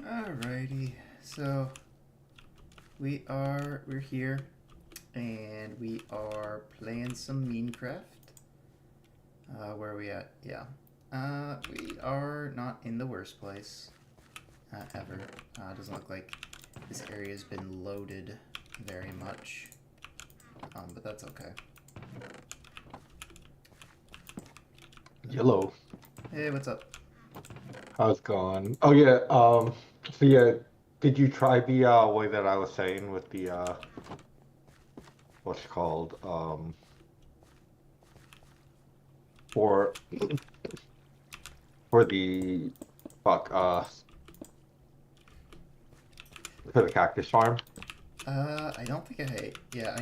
Alrighty, so we're here and we are playing some Minecraft. Where are we at? Yeah. We are not in the worst place ever. Doesn't look like this area has been loaded very much. But that's okay. Yellow. Hey, what's up? How's it going? Oh yeah, so yeah, did you try the way that I was saying with the what's it called? For for the fuck for the cactus farm? I don't think yeah,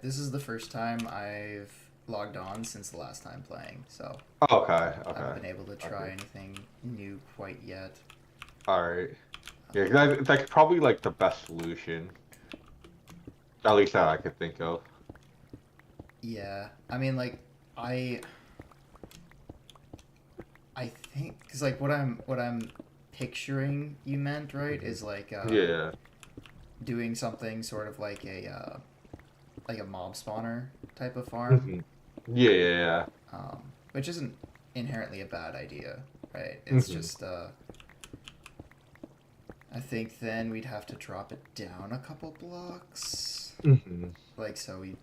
this is the first time I've logged on since the last time playing, so Okay, I haven't okay. been able to try Okay. anything new quite yet. All right. Yeah, 'cause Um, that's probably like the best solution. At least that I could think of. yeah, I mean, like, I, I think, cause like what I'm picturing you meant, right, Hmm. is like Yeah. doing something sort of like a mob spawner type of farm, Hmm. Yeah, yeah, which isn't inherently a bad idea, right? yeah. It's just I think then we'd have to drop it down a couple blocks. Hmm. Like, so we,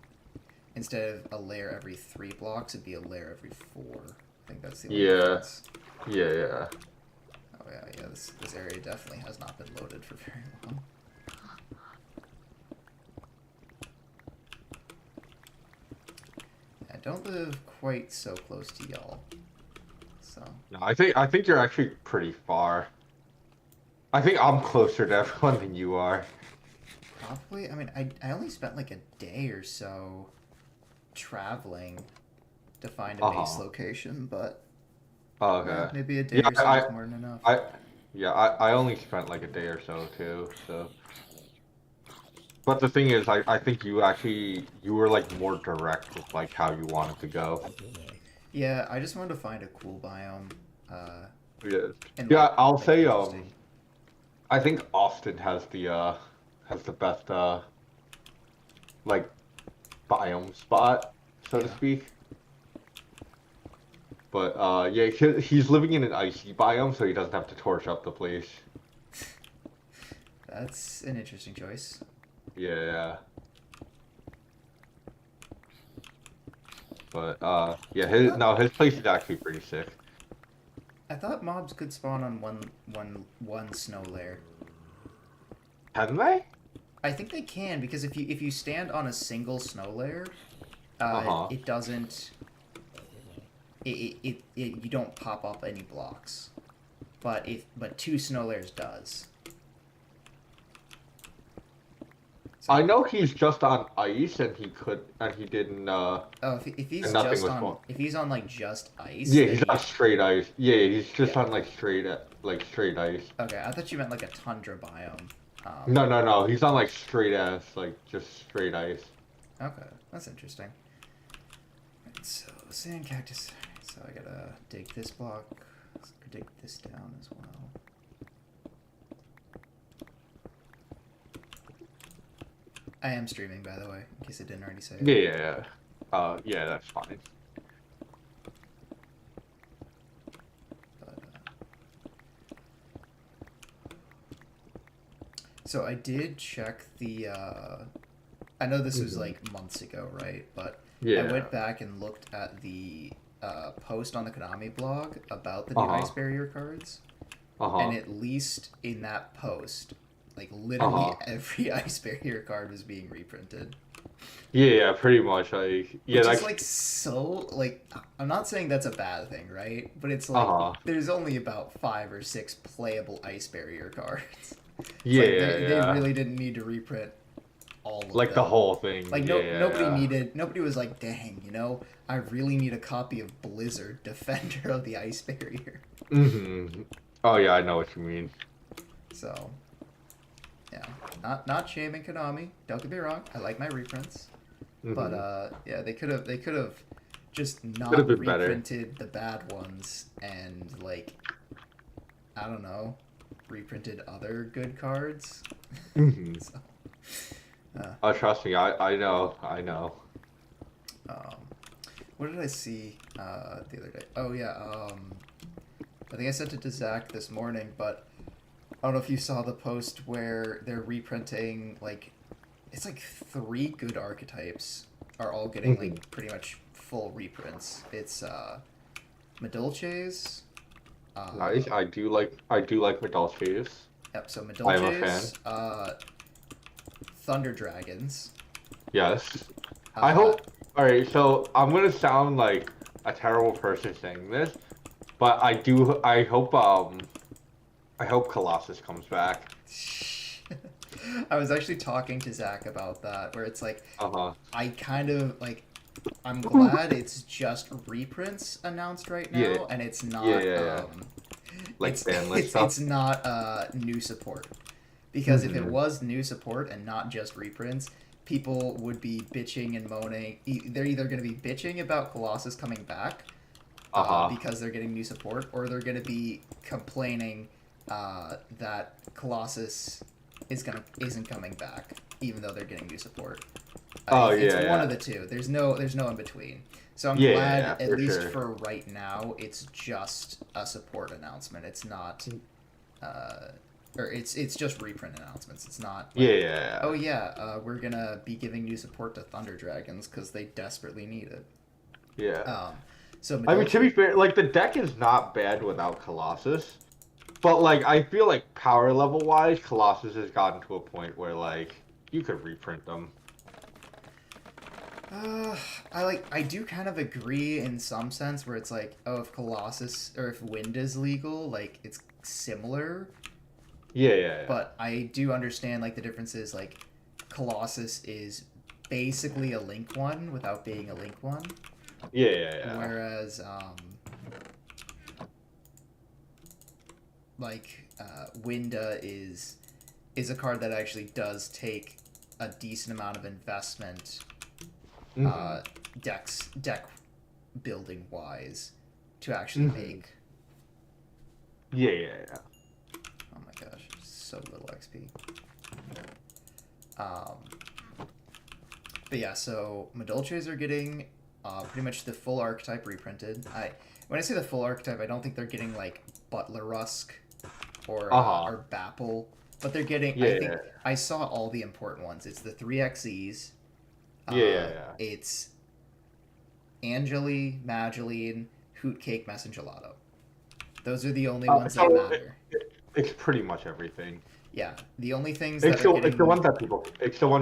instead of a layer every 3 blocks, it'd be a layer every 4. I think that's the only Yeah. difference. Yeah, yeah. Oh, yeah, yeah, this area definitely has not been loaded for very long. I don't live quite so close to y'all, so. No, I think you're actually pretty far. I think I'm closer to everyone than you are. Probably, I mean, I only spent like a day or so traveling to find a base Uh-huh. location, but Oh, yeah, okay. maybe a day Yeah, or so is more than enough. yeah, I only spent like a day or so too. So, but the thing is, I think you were like more direct with like how you wanted to go. Yeah, I just wanted to find a cool biome, Yeah. and Yeah, I'll like say interesting. I think Austin has the best like biome spot, so to Yeah, speak. But yeah, he's living in an icy biome, so he doesn't have to torch up the place. that's an interesting choice. Yeah, yeah. But yeah, I thought his place is actually pretty sick. I thought mobs could spawn on one snow layer. Can they? I think they can because if you stand on a single snow layer, Uh-huh. it doesn't you don't pop up any blocks. But 2 snow layers does. I So know he's just on ice and he didn't oh, if and he's nothing just was on going. if he's on like just ice, Yeah, then he's on you straight ice. Yeah, he's just yeah on okay like straight ice. okay. I thought you meant like a tundra biome. No, no, no. He's on like straight ass, like just straight ice. Okay, that's interesting. Right, so sand cactus. So I gotta dig this block. Dig this down as well. I am streaming, by the way, in case I didn't already say it. Yeah, yeah, yeah. Yeah, that's fine. But so I did check the. I know this was Hmm. like months ago, right? But I Yeah. went back and looked at the post on the Konami blog about the new ice Uh-huh. barrier cards, and Uh-huh. at least in that post, like literally Uh-huh. every ice barrier card was being reprinted. Yeah, yeah, pretty much. Like, yeah, Which is like, like so like I'm not saying that's a bad thing, right? But it's like uh-huh. there's only about 5 or 6 playable ice barrier cards. It's Yeah, like yeah, they yeah. really didn't need to reprint all of Like the them. whole thing. Like Yeah, yeah, nobody was like, dang, I really need a copy of Blizzard, Defender of the Ice Barrier. yeah. Mm-hmm. Oh yeah, I know what you mean. So yeah, not shaming Konami. Don't get me wrong, I like my reprints, but Mm-hmm. yeah, they could have just Could have not been better. reprinted the bad ones and like I don't know, reprinted other good cards. Hmm. So, uh, Oh, trust me, I know, I know. um, what did I see the other day? Oh yeah, I think I sent it to Zach this morning, but I don't know if you saw the post where they're reprinting like it's like three good archetypes are all getting Hmm. like pretty much full reprints. It's Madolches, Nice. I do like Medalchius. yep, so I am a fan. Madolches, Thunder Dragons, Yes. I uh, hope. All right, so I'm gonna sound like a terrible person saying this, but I do. I hope Colossus comes back. I was actually talking to Zach about that, where it's like Uh-huh. I kind of like I'm glad it's just reprints announced right Yeah. now, and it's Yeah, not yeah, yeah. Like bandless stuff. it's not new support, because if it Hmm. was new support and not just reprints, people would be bitching and moaning. They're either going to be bitching about Colossus coming back Uh-huh. because they're getting new support, or they're going to be complaining that Colossus isn't coming back, even though they're getting new support. Oh It's yeah, one yeah. of the two. There's no in between. So I'm Yeah, yeah, glad, yeah, at for least sure. for right now, it's just a support announcement. It's not, uh, or it's just reprint announcements. It's not Yeah, like, yeah, oh yeah. yeah, we're gonna be giving new support to Thunder Dragons because they desperately need it. Yeah. Um, so I mean, to Medolchi, be fair, like the deck is not bad without Colossus, but like I feel like power level wise, Colossus has gotten to a point where like you could reprint them. Uh, I do kind of agree in some sense where it's like, oh, if Colossus or if Wind is legal, like it's similar, Yeah, yeah, yeah. but I do understand like the difference is like Colossus is basically a Link one without being a Link one, Yeah, yeah, yeah. whereas Winda is a card that actually does take a decent amount of investment, Mm-hmm. uh, deck building wise, to actually Mm-hmm. make. Yeah, yeah, yeah. Oh my gosh, so little XP. Um, but yeah, so Madolches are getting pretty much the full archetype reprinted. When I say the full archetype, I don't think they're getting like Butler Rusk Uh-huh. or Bapple, but they're getting. I Yeah, think yeah, I saw all the important ones. It's the three XEs. yeah, yeah, yeah. It's Angeli, Mageline, Hoot Cake, Messengelato. Those are the only ones that So matter. it's pretty much everything. Yeah, the only things that are It's the getting ones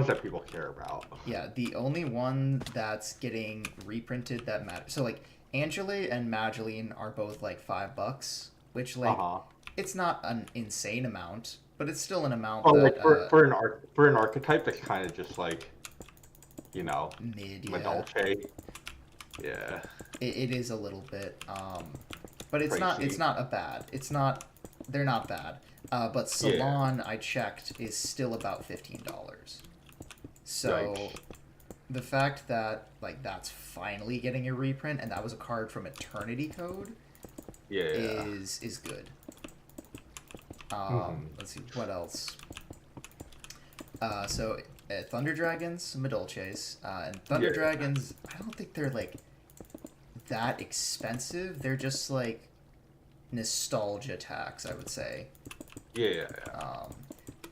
that people care about. yeah, the only one that's getting reprinted that matters. So like Angela and Mageline are both like $5, which like Uh-huh. it's not an insane amount, but it's still an amount But that like for an archetype that's kind of just like, you know, mid, yeah. Madolche. Yeah. It is a little bit, but it's Pricey. not a bad. It's not they're not bad. But Yeah. Salon I checked is still about $15. So Yikes. the fact that like that's finally getting a reprint and that was a card from Eternity Code Yeah. is good. Mm-hmm. Let's see what else. So Thunder Dragons, Madolches, and Thunder Yeah. Dragons. I don't think they're like that expensive. They're just like nostalgia tax, I would say. Yeah. Yeah. Yeah. Um,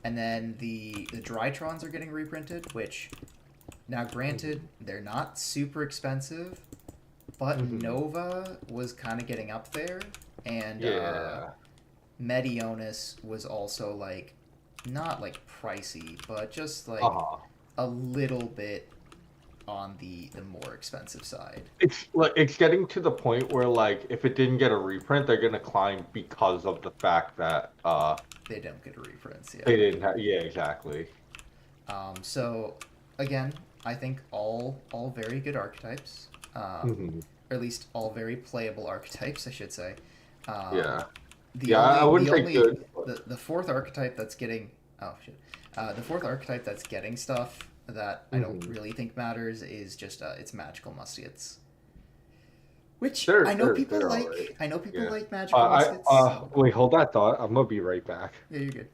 and then the Drytrons are getting reprinted, which now Mm-hmm. granted they're not super expensive, but Mm-hmm. Nova was kind of getting up there, and Yeah. Medionis was also like not like pricey, but just like Uh-huh. a little bit on the more expensive side. It's like it's getting to the point where like if it didn't get a reprint, they're gonna climb because of the fact that They don't get reprints, they yeah. didn't have, yeah, exactly. So again, I think all very good archetypes, Hmm. or at least all very playable archetypes, I should say. Um, Yeah. Yeah, I wouldn't the say only good, but the fourth archetype that's getting oh shit, the fourth archetype that's getting stuff that I don't hmm. really think matters is just it's magical muskets. Which They're I know they're people they're all right. like. I know people Yeah. like magical I muskets. So wait, hold that thought. I'm gonna be right back. yeah, you're good.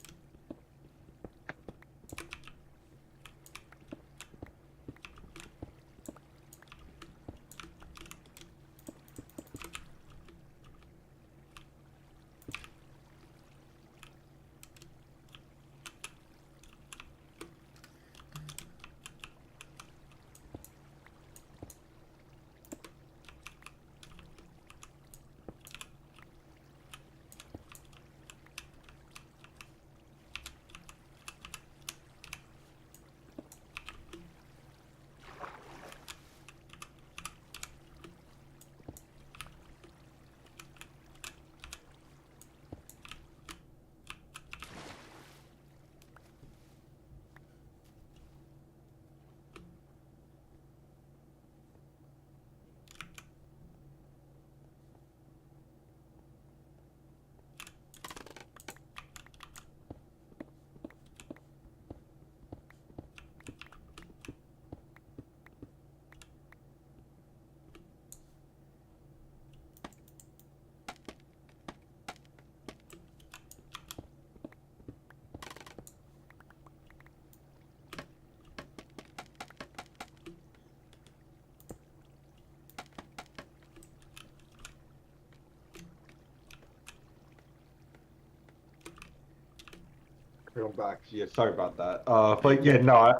Going back. Yeah, sorry about that. But yeah, no,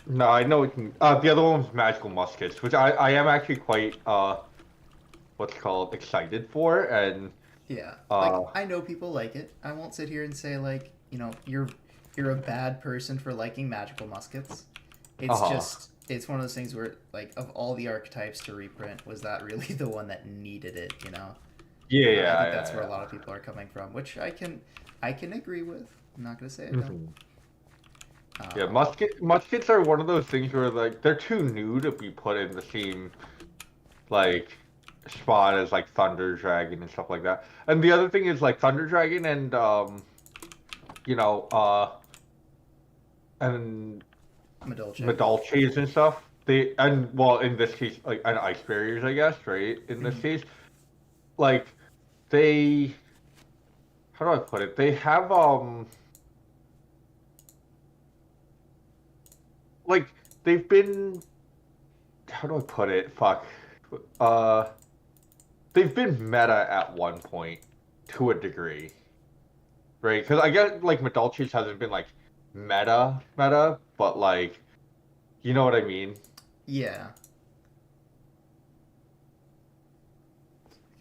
no, I know. The other one was magical muskets, which I am actually quite what's it called excited for, and Yeah, like uh, I know people like it. I won't sit here and say like you're a bad person for liking magical muskets. It's uh-huh. just it's one of those things where like of all the archetypes to reprint, was that really the one that needed it? You know, Yeah, I yeah, think that's yeah, where a lot yeah. of people are coming from, which I can agree with. I'm not gonna say I don't. Mhm. Yeah, Um, muskets are one of those things where like they're too new to be put in the same like spot as like Thunder Dragon and stuff like that. And the other thing is like Thunder Dragon and you know, and Medolce. Medalches and stuff. They and well in this case like and ice barriers, I guess, right? In this Mm-hmm. case, like they how do I put it? They have like they've been how do I put it? Fuck. Uh they've been meta at one point to a degree, right? Because I guess like Medalchis hasn't been like meta, but like you know what I mean. Yeah,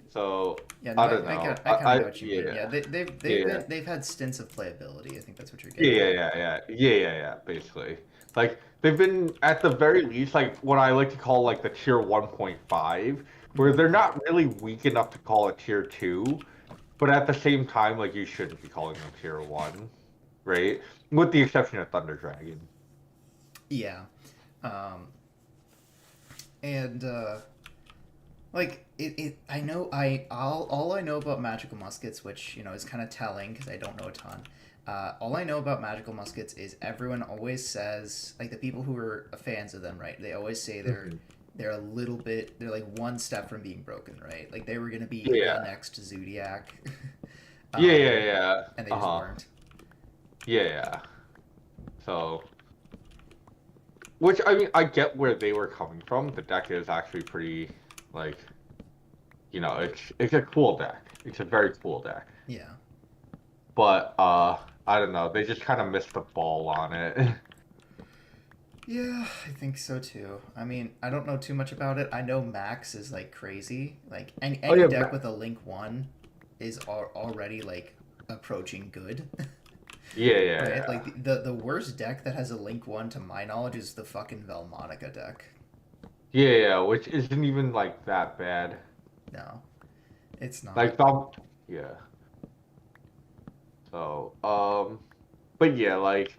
So yeah. No, I I, don't I kind know. I kind of know what you mean. Yeah Yeah, they've yeah been they've had stints of playability. I think that's what you're yeah getting yeah at. yeah yeah. Basically, like they've been at the very least like what I like to call like the tier 1.5, where Mm-hmm. they're not really weak enough to call it tier 2, but at the same time like you shouldn't be calling them tier 1, right? With the exception of Thunder Dragon. Yeah. Um, and like it I know all I know about magical muskets, which is kind of telling because I don't know a ton. All I know about magical muskets is everyone always says, like, the people who are fans of them, right? They always say Mhm. they're a little bit, they're like one step from being broken, right? Like they were gonna be the Yeah. next Zodiac, Yeah, yeah, um, yeah. and they just Uh-huh. weren't. Yeah, yeah. So, which I mean, I get where they were coming from. The deck is actually pretty, like, it's a cool deck. It's a very cool deck. Yeah. But I don't know. They just kind of missed the ball on it. Yeah, I think so too. I mean, I don't know too much about it. I know Max is like crazy. Like Oh any yeah, deck with a Link 1 is already like approaching good. yeah, yeah, Right? yeah, Like the worst deck that has a Link 1 to my knowledge is the fucking Velmonica deck. yeah, yeah. Which isn't even like that bad. No, it's Like, not. yeah. So, but yeah, like,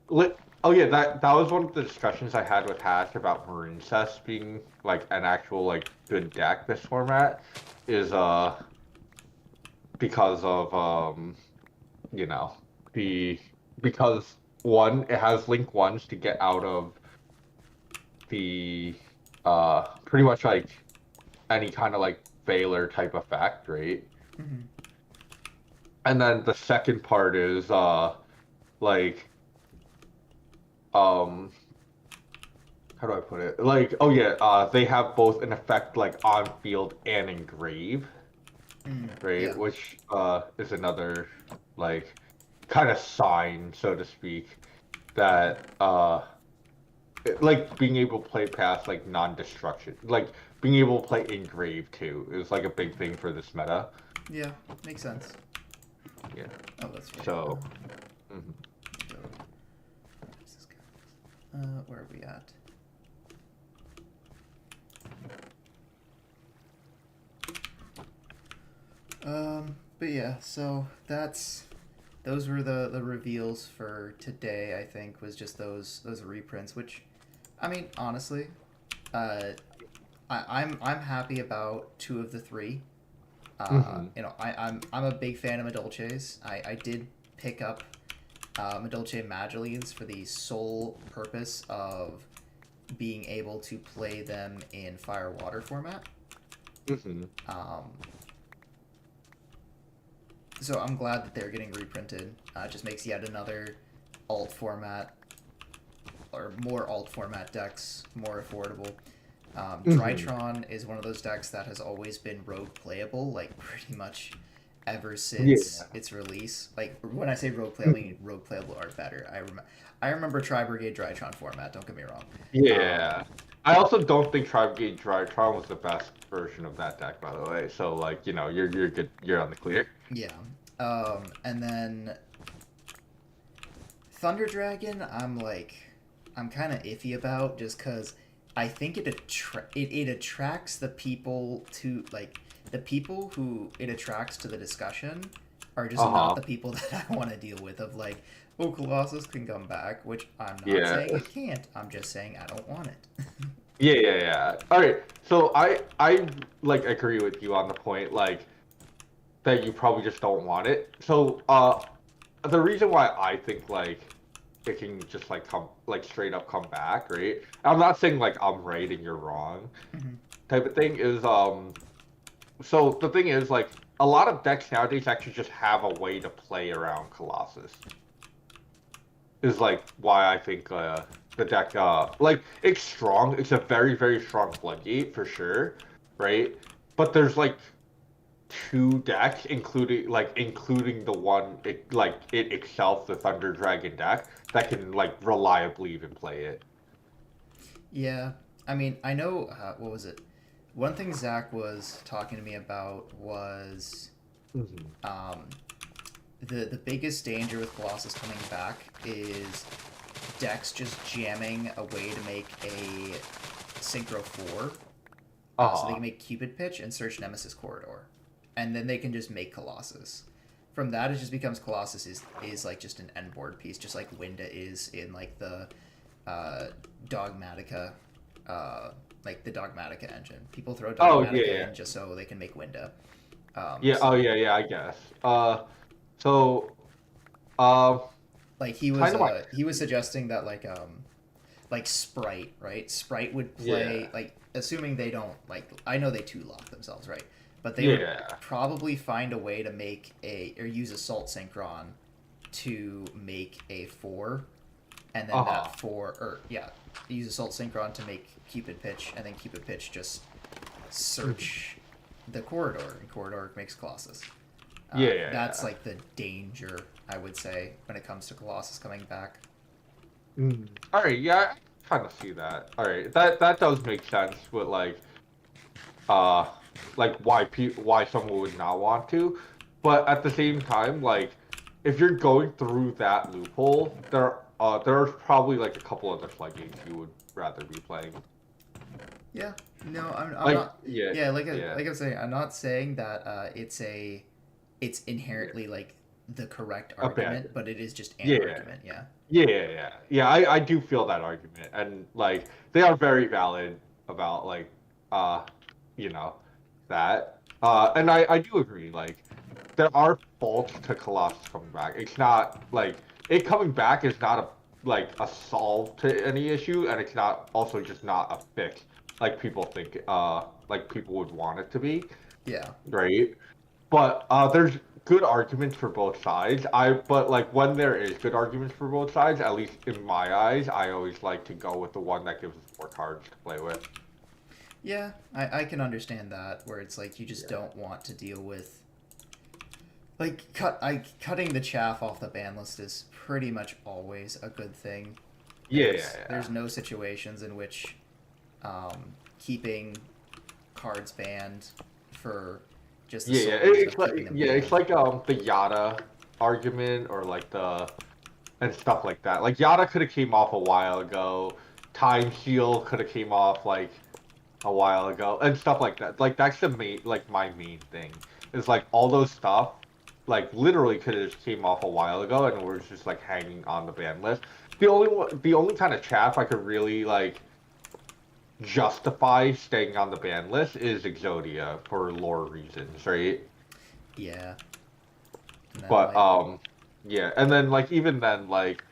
oh yeah, that was one of the discussions I had with Hash about Marine Cess being like an actual like good deck this format is because of you know the because one it has link ones to get out of the pretty much like any kind of like failure type effect, right? Hmm. And then the second part is like um how do I put it? Like, oh yeah, they have both an effect like on field and engrave, Mm, right? yeah. Which is another like kind of sign, so to speak, that like being able to play past like non-destruction, like being able to play engrave too is like a big thing for this meta. Yeah. Makes sense. Yeah. Oh, that's right. So, mhm. Go. Where's this guy? Where are we at? But yeah, so those were the reveals for today. I think was just those reprints, which, I mean, honestly, uh, I'm happy about two of the three. Mhm. I'm a big fan of Madolches. I did pick up Madolche Magilines for the sole purpose of being able to play them in Fire Water format. Mhm. Um, so I'm glad that they're getting reprinted. It just makes yet another alt format or more alt format decks more affordable. Mhm. Drytron is one of those decks that has always been rogue playable, like pretty much ever since Yeah. its release. Like when I say rogue playable, I Mhm. mean rogue playable or better. I remember Tri Brigade Drytron format. Don't get me wrong. Yeah. I also don't think Tribe Gate Tron was the best version of that deck, by the way. So like, you're good. You're on the clear. Yeah. And then Thunder Dragon, I'm kind of iffy about just because I think it attracts the people to like the people who it attracts to the discussion are just not Uh-huh. the people that I want to deal with. Of like, oh, Colossus can come back, which I'm not Yeah. saying it can't. I'm just saying I don't want it. Yeah, yeah, yeah. All right. So I like agree with you on the point like that you probably just don't want it. So the reason why I think like it can just like come like straight up come back, right? I'm not saying like I'm right and you're wrong Mhm. type of thing is so the thing is like a lot of decks nowadays actually just have a way to play around Colossus. Is like why I think the deck like it's strong. It's a very very strong floodgate for sure, right? But there's like two decks, including the one it itself, the Thunder Dragon deck, that can like reliably even play it. Yeah, I mean, I know. What was it? One thing Zach was talking to me about was Hmm. um, the biggest danger with Colossus coming back is decks just jamming a way to make a Synchro 4. So they Uh-huh. can make Cupid Pitch and search Nemesis Corridor. And then they can just make Colossus. From that, it just becomes Colossus is like just an end board piece, just like Winda is in like the uh, Dogmatica, uh, like the Dogmatica engine. People throw Oh yeah, Dogmatica yeah. in just so they can make Winda. Yeah, oh So yeah, yeah, I guess. So uh like kind of my he was suggesting that like Sprite, right? Sprite would play yeah. like assuming they don't like I know they two lock themselves, right? But they would Yeah. probably find a way to make a or use Assault Synchron to make a 4 and then that Uh-huh. 4 or yeah, use Assault Synchron to make Cupid Pitch and then Cupid Pitch just Mhm. search the corridor and corridor makes Colossus. Yeah, yeah, That's yeah. like the danger I would say when it comes to Colossus coming back. All right, yeah, I kind of see that. All right, that does make sense with uh why someone would not want to, but at the same time, like if you're going through that loophole, there's probably like a couple other floodgates you would rather be playing. Yeah, no, I'm Like not. yeah, Yeah, yeah, like I'm saying, I'm not saying that it's yeah, inherently like the correct a bad. argument, but it is just an Yeah, argument. Yeah. yeah, yeah, yeah. Yeah, I do feel that argument, and like they are very valid about uh you know that and I do agree like there are faults to Colossus coming back. It's not like it coming back is not a solve to any issue, and it's not also just not a fix like people think. like people would want it to be, Yeah. right? But there's good arguments for both sides. But like when there is good arguments for both sides, at least in my eyes, I always like to go with the one that gives us more cards to play with. Yeah, I can understand that, where it's like you just Yeah. don't want to deal with like cutting the chaff off the ban list is pretty much always a good thing. Yeah, There's yeah, no situations in which keeping cards banned for just the yeah, yeah. sole reason of keeping them It's banned. like the Yada argument or like the and stuff like that. Like Yada could have came off a while ago. Time Heal could have came off like a while ago and stuff like that. Like that's the main like my main thing is like all those stuff like literally could have just came off a while ago and we're just like hanging on the ban list. The only kind of chaff I could really like justify staying on the ban list is Exodia for lore reasons, right? Yeah, and then But like yeah, and then like even then like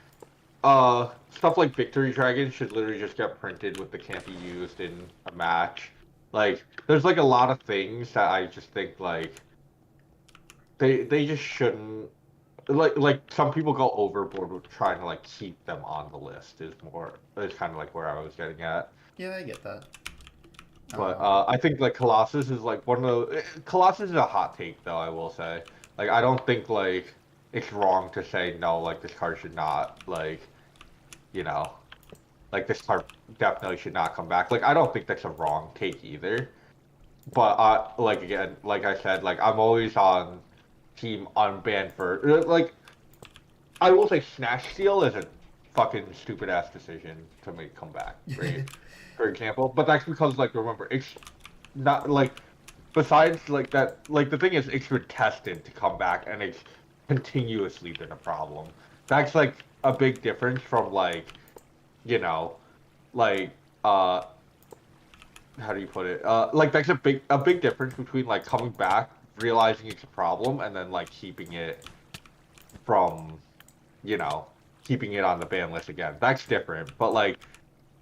stuff like Victory Dragon should literally just get printed with the can't be used in a match. Like there's like a lot of things that I just think like they just shouldn't like some people go overboard with trying to like keep them on the list is kind of like where I was getting at. yeah, I get that. But Um, I think like Colossus is like one of the Colossus is a hot take though, I will say. Like I don't think like it's wrong to say no, like this card should not like, you know, like this card definitely should not come back. Like I don't think that's a wrong take either. But like again, like I said, like I'm always on team unbanned for like I will say Snatch Steal is a fucking stupid ass decision to make come back, right? For example. But that's because like remember, it's not like besides like that like the thing is it's been tested to come back and it's continuously been a problem. That's like a big difference from like, you know, like how do you put it? Like that's a big difference between like coming back, realizing it's a problem, and then like keeping it from, you know, keeping it on the ban list again. That's different. But like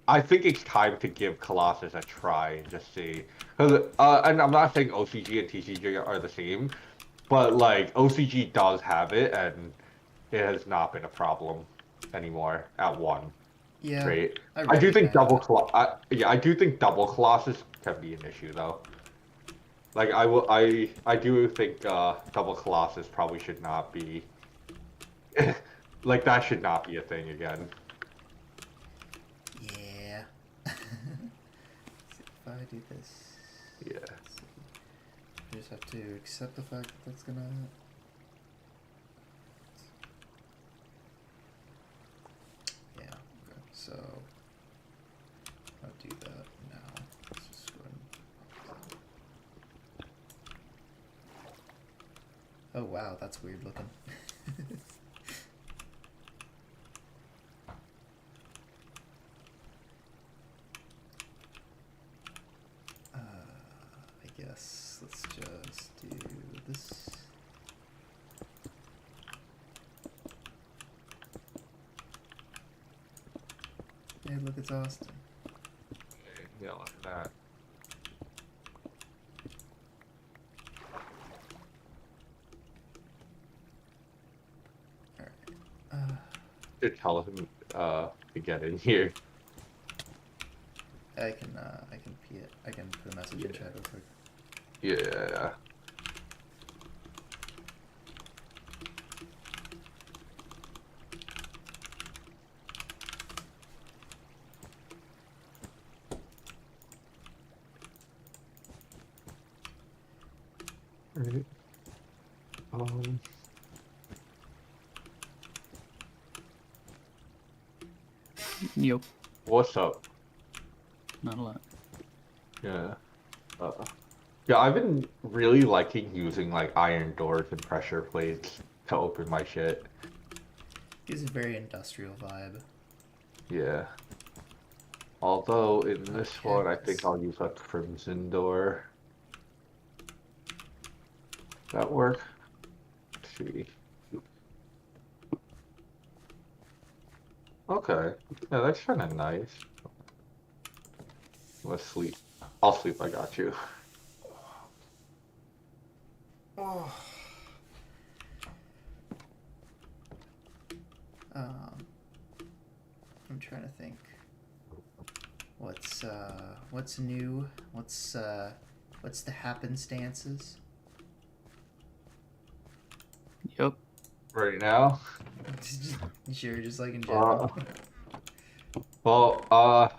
I think it's time to give Colossus a try and just see. Because and I'm not saying OCG and TCG are the same, but like OCG does have it, and it has not been a problem anymore at one. yeah, Right. I I do think recognize that. Yeah, I do think double Colossus can be an issue though. Like I do think double Colossus probably should not be like that should not be a thing again. Yeah. Let's see, if I do this, Yeah. let's see. I just have to accept the fact that that's gonna. Yeah. Okay. So I'll do that now. Let's just go ahead and. Oh wow, that's weird looking. I guess let's just do this. Hey, look, it's Austin. Yeah, like that. Alright. Uh, Should tell him to get in here. I can P it. I can put a message in Yeah. chat real quick. Yeah. Right. Um, Yo, what's up? not a lot. Yeah. Yeah, I've been really liking using like iron doors and pressure plates to open my shit. Gives a very industrial vibe. Yeah. Although in this one, I think Cactus. I'll use a crimson door. That work? Let's see. Okay. Yeah, that's kind of nice. Let's sleep. I'll sleep. I got you. Oh. I'm trying to think. What's new? What's the happenstances? Yep. Right now. Sure, just like in general. Well,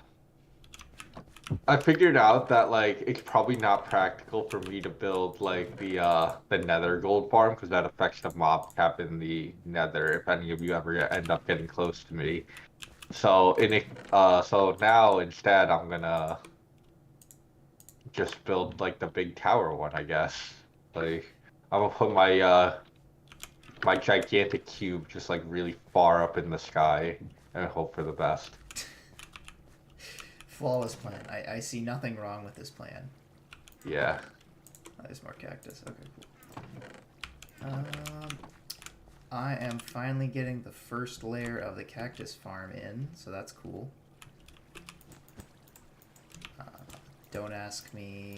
I figured out that like it's probably not practical for me to build like the Nether gold farm because that affects the mob cap in the Nether if any of you ever end up getting close to me. So now instead I'm gonna just build like the big tower one, I guess. Like I'm gonna put my gigantic cube just like really far up in the sky and hope for the best. Flawless plan. I see nothing wrong with this plan. Yeah. Oh, there's more cactus. Okay, cool. I am finally getting the first layer of the cactus farm in, so that's cool. Don't ask me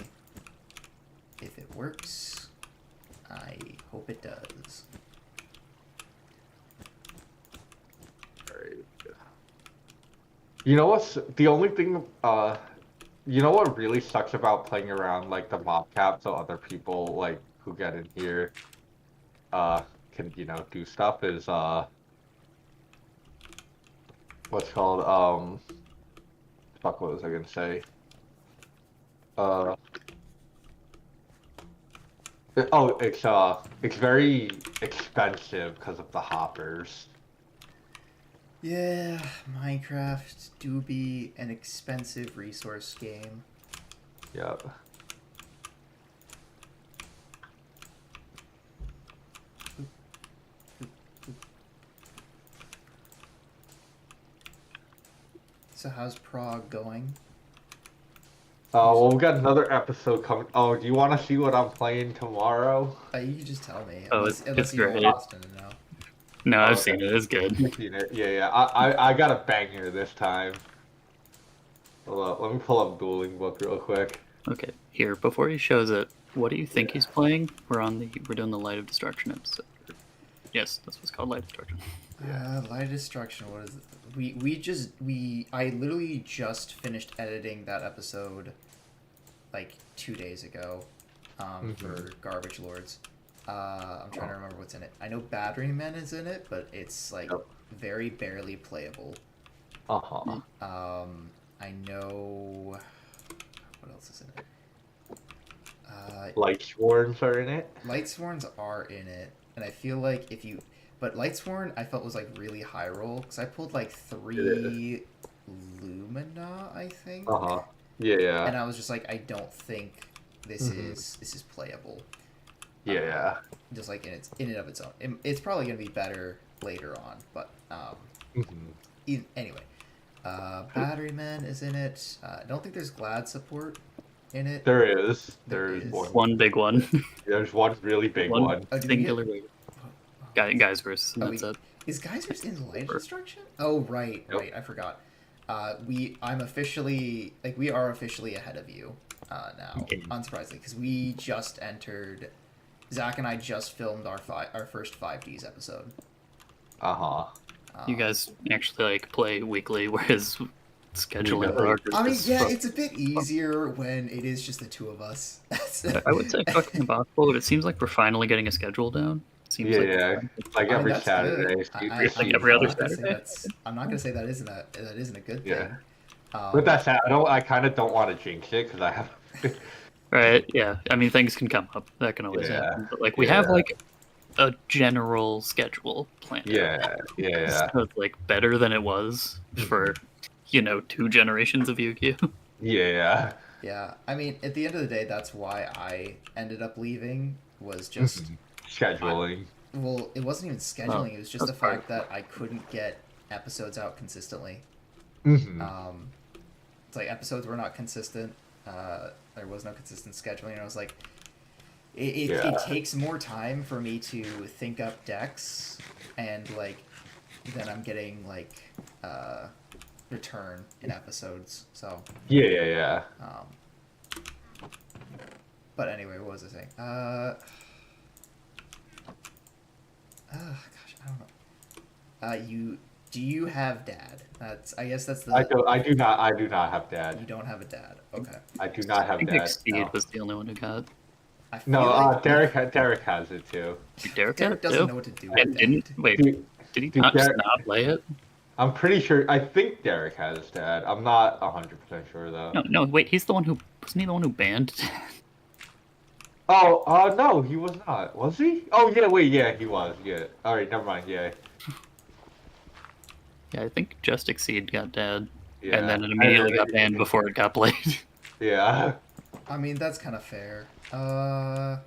if it works. I hope it does. You know what's the only thing you know what really sucks about playing around like the mob cap so other people like who get in here can, do stuff is what's called fuck what was I gonna say? Uh it's very expensive because of the hoppers. Yeah, Minecraft do be an expensive resource game. Yep. So how's Prague going? Well, we got another episode coming. Oh, do you want to see what I'm playing tomorrow? You can just tell me, Oh, unless it's you great. want Austin to know. No, Oh, I've okay. seen it. It's good. You've seen it. Yeah. I got a banger this time. Hold up, let me pull up Dueling Book real quick. Okay, here before he shows it, what do you think he's playing? We're doing the Light of Destruction episode. Yes, that's what's called Light of Destruction. Light of Destruction. What is it? I literally just finished editing that episode, like 2 days ago, for Garbage Lords. I'm trying to remember what's in it. I know Batteryman is in it, but it's like very barely playable. Uh-huh. I know. What else is in it? Lightsworns are in it. Lightsworns are in it, and I feel like but Lightsworn I felt was like really high roll because I pulled like 3 Lumina, I think. Uh-huh. Yeah. And I was just like, I don't think this is playable. Yeah. Just like in and of its own, it's probably gonna be better later on, but anyway. Batteryman is in it. I don't think there's Glad support in it. There is. There There's is. One big one. There's one really big one. Oh, did we Singular. Guys versus, and that's it. Is Geysers in Light Destruction? Oh, right. I forgot. We are officially ahead of you now, unsurprisingly, because we just entered. Zach and I just filmed our first 5Ds episode. Uh-huh. You guys actually like play weekly, whereas scheduling it's a bit easier when it is just the two of us. I would say fucking impossible, but it seems like we're finally getting a schedule down. It seems like every that's Saturday. Like every other Saturday. I'm not gonna say that isn't a good thing. Yeah. With that said, I kind of don't want to jinx it because I have. Right. Yeah. I mean, things can come up. That can always happen. But like, we have like a general schedule planned. Yeah. So it's like better than it was for 2 generations of Yugioh. Yeah. Yeah. I mean, at the end of the day, that's why I ended up leaving. Was just scheduling. Well, it wasn't even scheduling. It was just the fact that I couldn't get episodes out consistently. It's like episodes were not consistent. There was no consistent scheduling, and I was like, it takes more time for me to think up decks, and like, then I'm getting like return in episodes. So Yeah. But anyway, what was I saying? Gosh, I don't know. Do you have dad? I guess that's the. I do not have dad. You don't have a dad. Okay. I do not I have think dad. Exceed No. was the only one who got. I feel No, like Derek has it too. Derek Derek got it doesn't too? know what to do And with didn't that. wait? Dude, Did he dude, not just Derek- not play it? I'm pretty sure. I think Derek has dad. I'm not 100% sure though. No, wait. He's the one who wasn't he the one who banned? Oh, no, he was not. Was he? Oh, yeah, wait, yeah, he was. Yeah. All right, never mind. Yeah. Yeah, I think just Exceed got Dad, Yeah. and then it immediately got banned before it got played. Yeah. I mean, that's kind of fair. I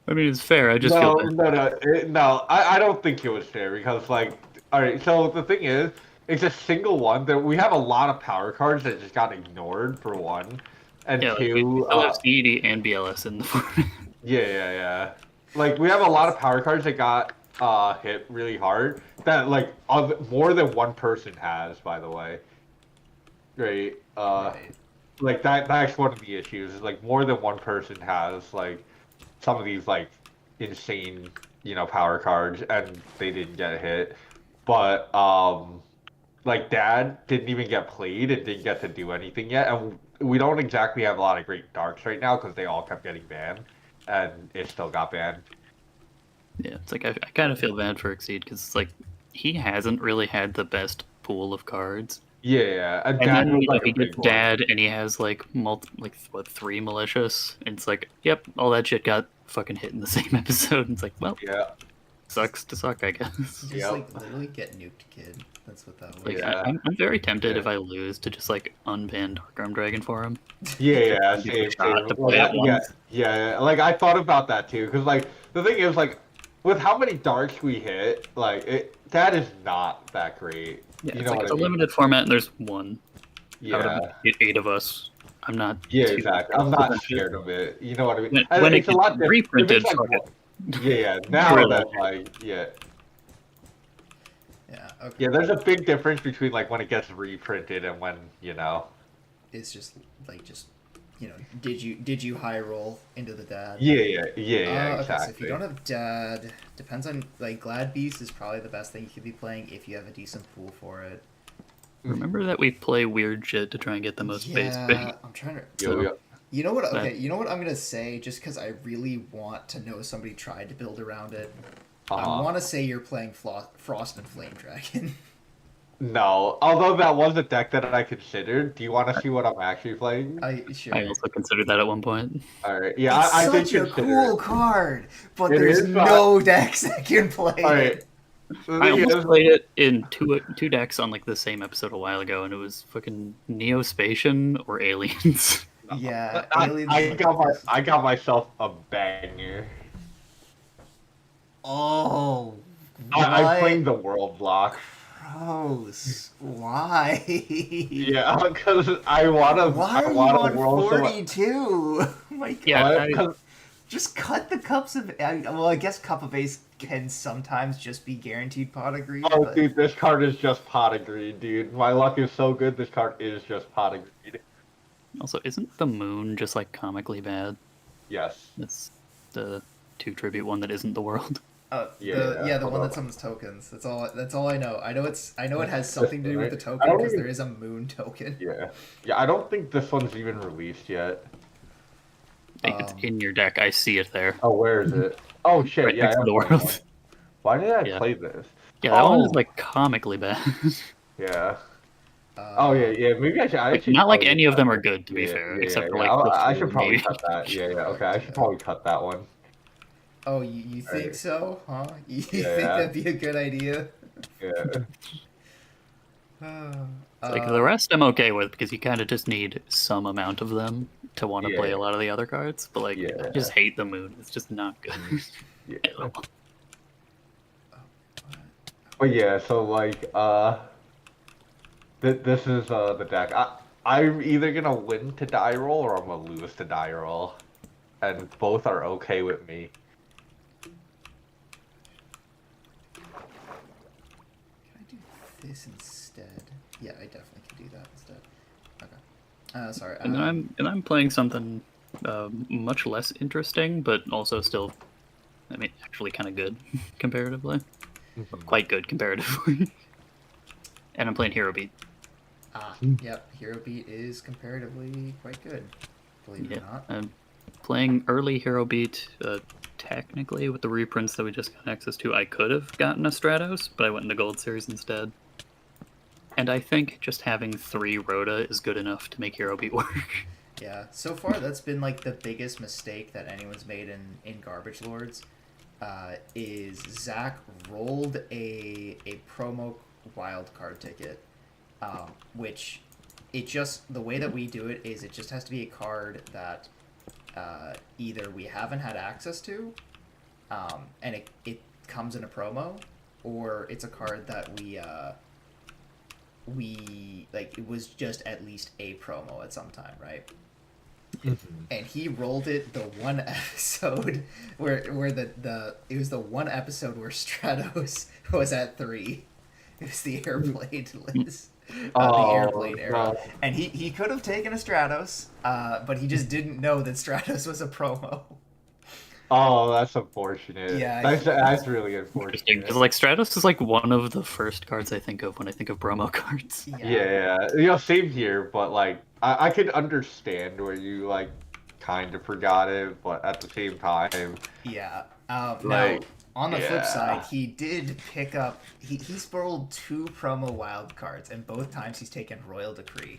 mean, it's fair. I just No, feel bad. no. I don't think it was fair because, like, all right. So the thing is, it's a single one that we have a lot of power cards that just got ignored for one, and Yeah, like, we two. still have CED and BLS in the format. Yeah. Like we have a lot of power cards that got hit really hard that like more than one person has, by the way. Right. Right. Like that's one of the issues. Is like more than one person has like some of these like insane, power cards and they didn't get hit. But like Dad didn't even get played and didn't get to do anything yet, and we don't exactly have a lot of great darks right now because they all kept getting banned, and it still got banned. Yeah, it's like I kind of feel bad for Exceed because it's like he hasn't really had the best pool of cards. Yeah, And Dad then was like he a gets big one. Dad, and he has like three malicious, and it's like, yep, all that shit got fucking hit in the same episode. And it's like, well, Yeah, sucks to suck, I guess. Just Yep. like literally get nuked, kid. That's what that was. Like Yeah. I'm very tempted Yeah. if I lose to just like unban Dark Dragon for him. yeah, Give it a same. shot to Like, play it once. yeah. Like I thought about that too, because like the thing is like with how many darks we hit, like that is not that great. Yeah, You it's know like what it's I a mean? limited format, and there's one out Yeah. of 8 of us. I'm not. Yeah, too exactly. I'm not confident. scared of it. You know what I mean? When it It's a gets lot different. reprinted, Like, fuck it. yeah. Now Really? that's like, yeah. Yeah. Okay. Yeah, there's a big difference between like when it gets reprinted and when, It's just like did you high roll into the dad? Yeah, Okay, exactly. so if you don't have dad, depends on like Glad Beast is probably the best thing you could be playing if you have a decent pool for it. Remember that we play weird shit to try and get the most base Yeah, bait. I'm trying to. Yo. You know what? Okay, That- you know what I'm gonna say, just because I really want to know somebody tried to build around it. I Uh-huh. want to say you're playing Frost and Flame Dragon. No, although that was a deck that I considered. Do you want to see what I'm actually playing? Sure. I also considered that at one point. All right. Yeah, It's I did such a consider cool it. card, but It there's is, but- no decks that can play All right. it. The I thing almost is- played it in two decks on like the same episode a while ago, and it was fucking Neospatian or Aliens. Yeah, I, aliens. I got myself a banger. Oh, I'm playing the world block. gross. Why? Yeah, because I want to. Why I are you want on a world. 42? Oh my god. Yeah, Because Just cut the cups of. Well, I guess Cup of Ace can sometimes just be guaranteed pot of greed. oh, but... dude, this card is just pot of greed, dude. My luck is so good. This card is just pot of greed. Also, isn't the moon just like comically bad? Yes. It's the 2 tribute one that isn't the world. The hold one on. that summons tokens. That's all I know. I know it has something to do with the I token don't because even- there is a moon token. Yeah. Yeah. I don't think this one's even released yet. I think it's in your deck. I see it there. Oh, where is it? Oh shit! Right Yeah. next I to the am playing world. one. Why did I Yeah. play this? Yeah, that one is Oh. like comically bad. Yeah. Oh yeah. Maybe I should. I Like, should not like probably any of cut them are that. good, to be Yeah, fair, yeah, except for yeah. like the I four, should probably maybe. cut that. Yeah. Okay. I should probably cut that one. Oh, you think Right. so? Huh? You think Yeah. that'd be a good idea? Yeah. Like the rest, I'm okay with because you kind of just need some amount of them to want to play Yeah. a lot of the other cards. But like, I Yeah. just hate the moon. It's just not good. Yeah. at all. But yeah, so like, this is the deck. I'm either gonna win to die roll or I'm gonna lose to die roll, and both are okay with me. Can I do this instead? Yeah, I definitely can do that instead. Okay. Sorry. And I'm playing something much less interesting, but also still, I mean, actually kind of good comparatively. Mhm. Quite good comparatively. And I'm playing Hero Beat. Yep, Hero Beat is comparatively quite good, believe it Yeah, or not. I'm playing early Hero Beat. Technically, with the reprints that we just got access to, I could have gotten a Stratos, but I went into Gold Series instead. And I think just having 3 Rhoda is good enough to make Hero Beat work. Yeah, so far that's been like the biggest mistake that anyone's made in Garbage Lords. Is Zach rolled a promo wild card ticket, which it just the way that we do it is it just has to be a card that either we haven't had access to, and it comes in a promo, or it's a card that we like it was just at least a promo at some time, right? Mhm. And he rolled it the one episode where the it was the one episode where Stratos was at 3. It was the airplane list, the Oh airplane era, no! and he could have taken a Stratos, but he just didn't know that Stratos was a promo. Oh, that's unfortunate. Yeah, That's really Interesting, because unfortunate. like Stratos is like one of the first cards I think of when I think of promo cards. yeah, Yeah, same here. But like, I could understand where you like kind of forgot it, but at the same time, yeah. Now, like, on the flip side, yeah. he did pick up. He's rolled 2 promo wild cards, and both times he's taken Royal Decree.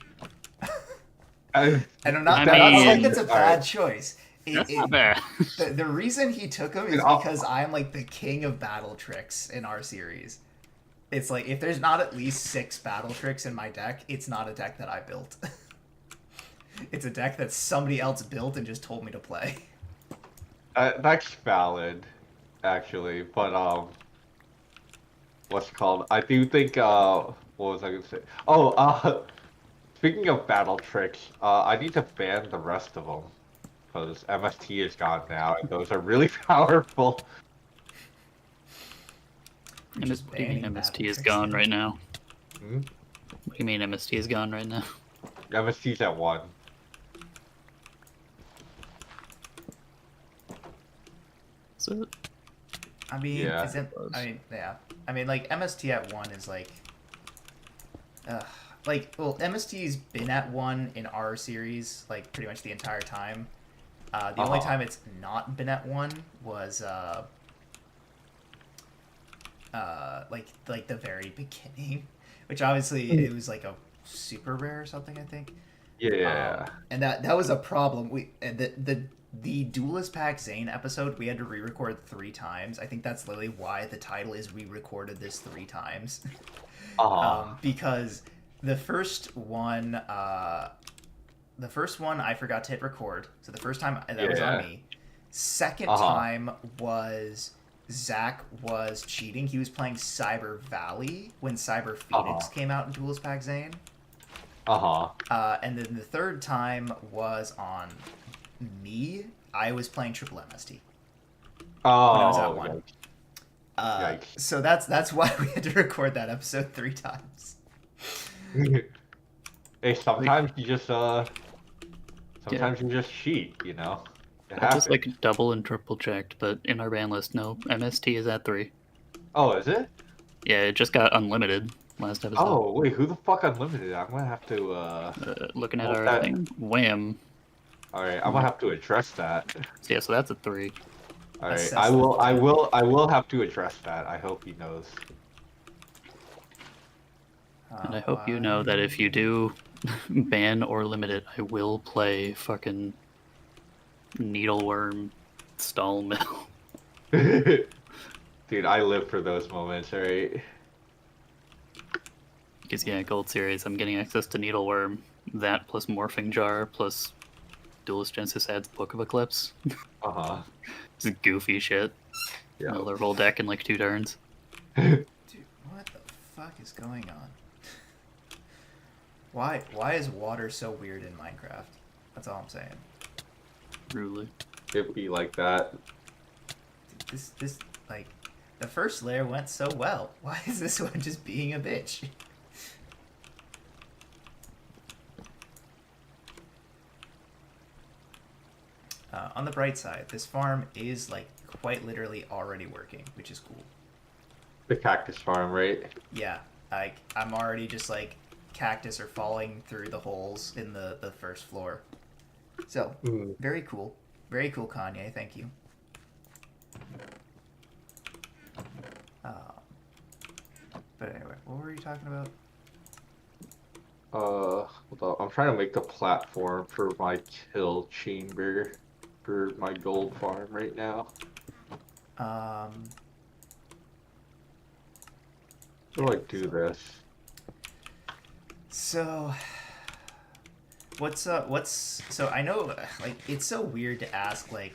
I, And I'm I not saying mean, that's a all bad right. choice. That's not bad. The reason he took him is I'll- because I'm like the king of battle tricks in our series. It's like if there's not at least 6 battle tricks in my deck, it's not a deck that I built. It's a deck that somebody else built and just told me to play. That's valid, actually. But what's it called? I do think what was I gonna say? Oh, speaking of battle tricks, I need to ban the rest of them because MST is gone now, and those are really powerful. We're just What do you mean banning MST battle is tricks gone now. right now? Hmm? What do you mean MST is gone right now? MST's at 1. So I mean, Yeah. yeah. I mean, like MST at 1 is like, well, MST's been at 1 in our series like pretty much the entire time. The only time it's not been at 1 was like the very beginning, which obviously it was like a super rare or something, I think. Yeah. And that was a problem. The Duelist Pack Zane episode we had to re-record 3 times. I think that's literally why the title is re-recorded this 3 times. Because the first one I forgot to hit record, so the first time that was on me. Second time was Zach was cheating. He was playing Cyber Valley when Cyber Phoenix came out in Duelist Pack Zane. And then the third time was on me. I was playing Triple MST when I was at 1. Yikes. So that's why we had to record that episode 3 times. Hey, sometimes you just cheat, you know. I just like double and triple checked, but in our ban list, no, MST is at 3. Oh, is it? Yeah, it just got unlimited last episode. Oh, wait, who the fuck unlimited? I'm gonna have to looking at our thing, wham. Alright, I'm gonna have to address that. So yeah, so that's a 3. Alright, I will have to address that. I hope he knows. And I hope you know that if you do ban or limit it, I will play fucking Needleworm Stall Mill. Dude, I live for those moments, alright? Because yeah, Gold Series, I'm getting access to Needleworm, that plus Morphing Jar, plus Duelist Genesis adds Book of Eclipse. It's goofy shit. Yeah. Mill their whole deck in like 2 turns. Dude, what the fuck is going on? Why is water so weird in Minecraft? That's all I'm saying. Truly. It'd be like that. Dude, this like the first layer went so well. Why is this one just being a bitch? on the bright side, this farm is like quite literally already working, which is cool. The cactus farm, right? Yeah, like I'm already just like cactus are falling through the holes in the first floor. So Mm. very cool, Kanye. Thank you. But anyway, what were you talking about? Hold on. I'm trying to make the platform for my kill chamber for my gold farm right now. Um, So I do this. So, so I know like it's so weird to ask like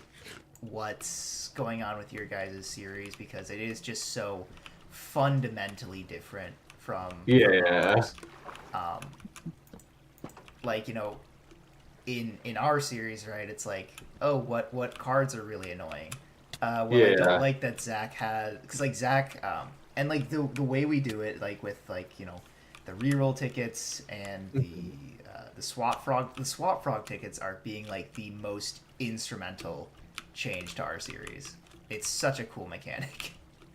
what's going on with your guys' series because it is just so fundamentally different from Yeah. ours. Um, like in our series, right? It's like, oh, what cards are really annoying? Well, I don't Yeah. like that Zach had because like Zach, and like the way we do it, like with like the reroll tickets and the swap frog tickets are being like the most instrumental change to our series. It's such a cool mechanic.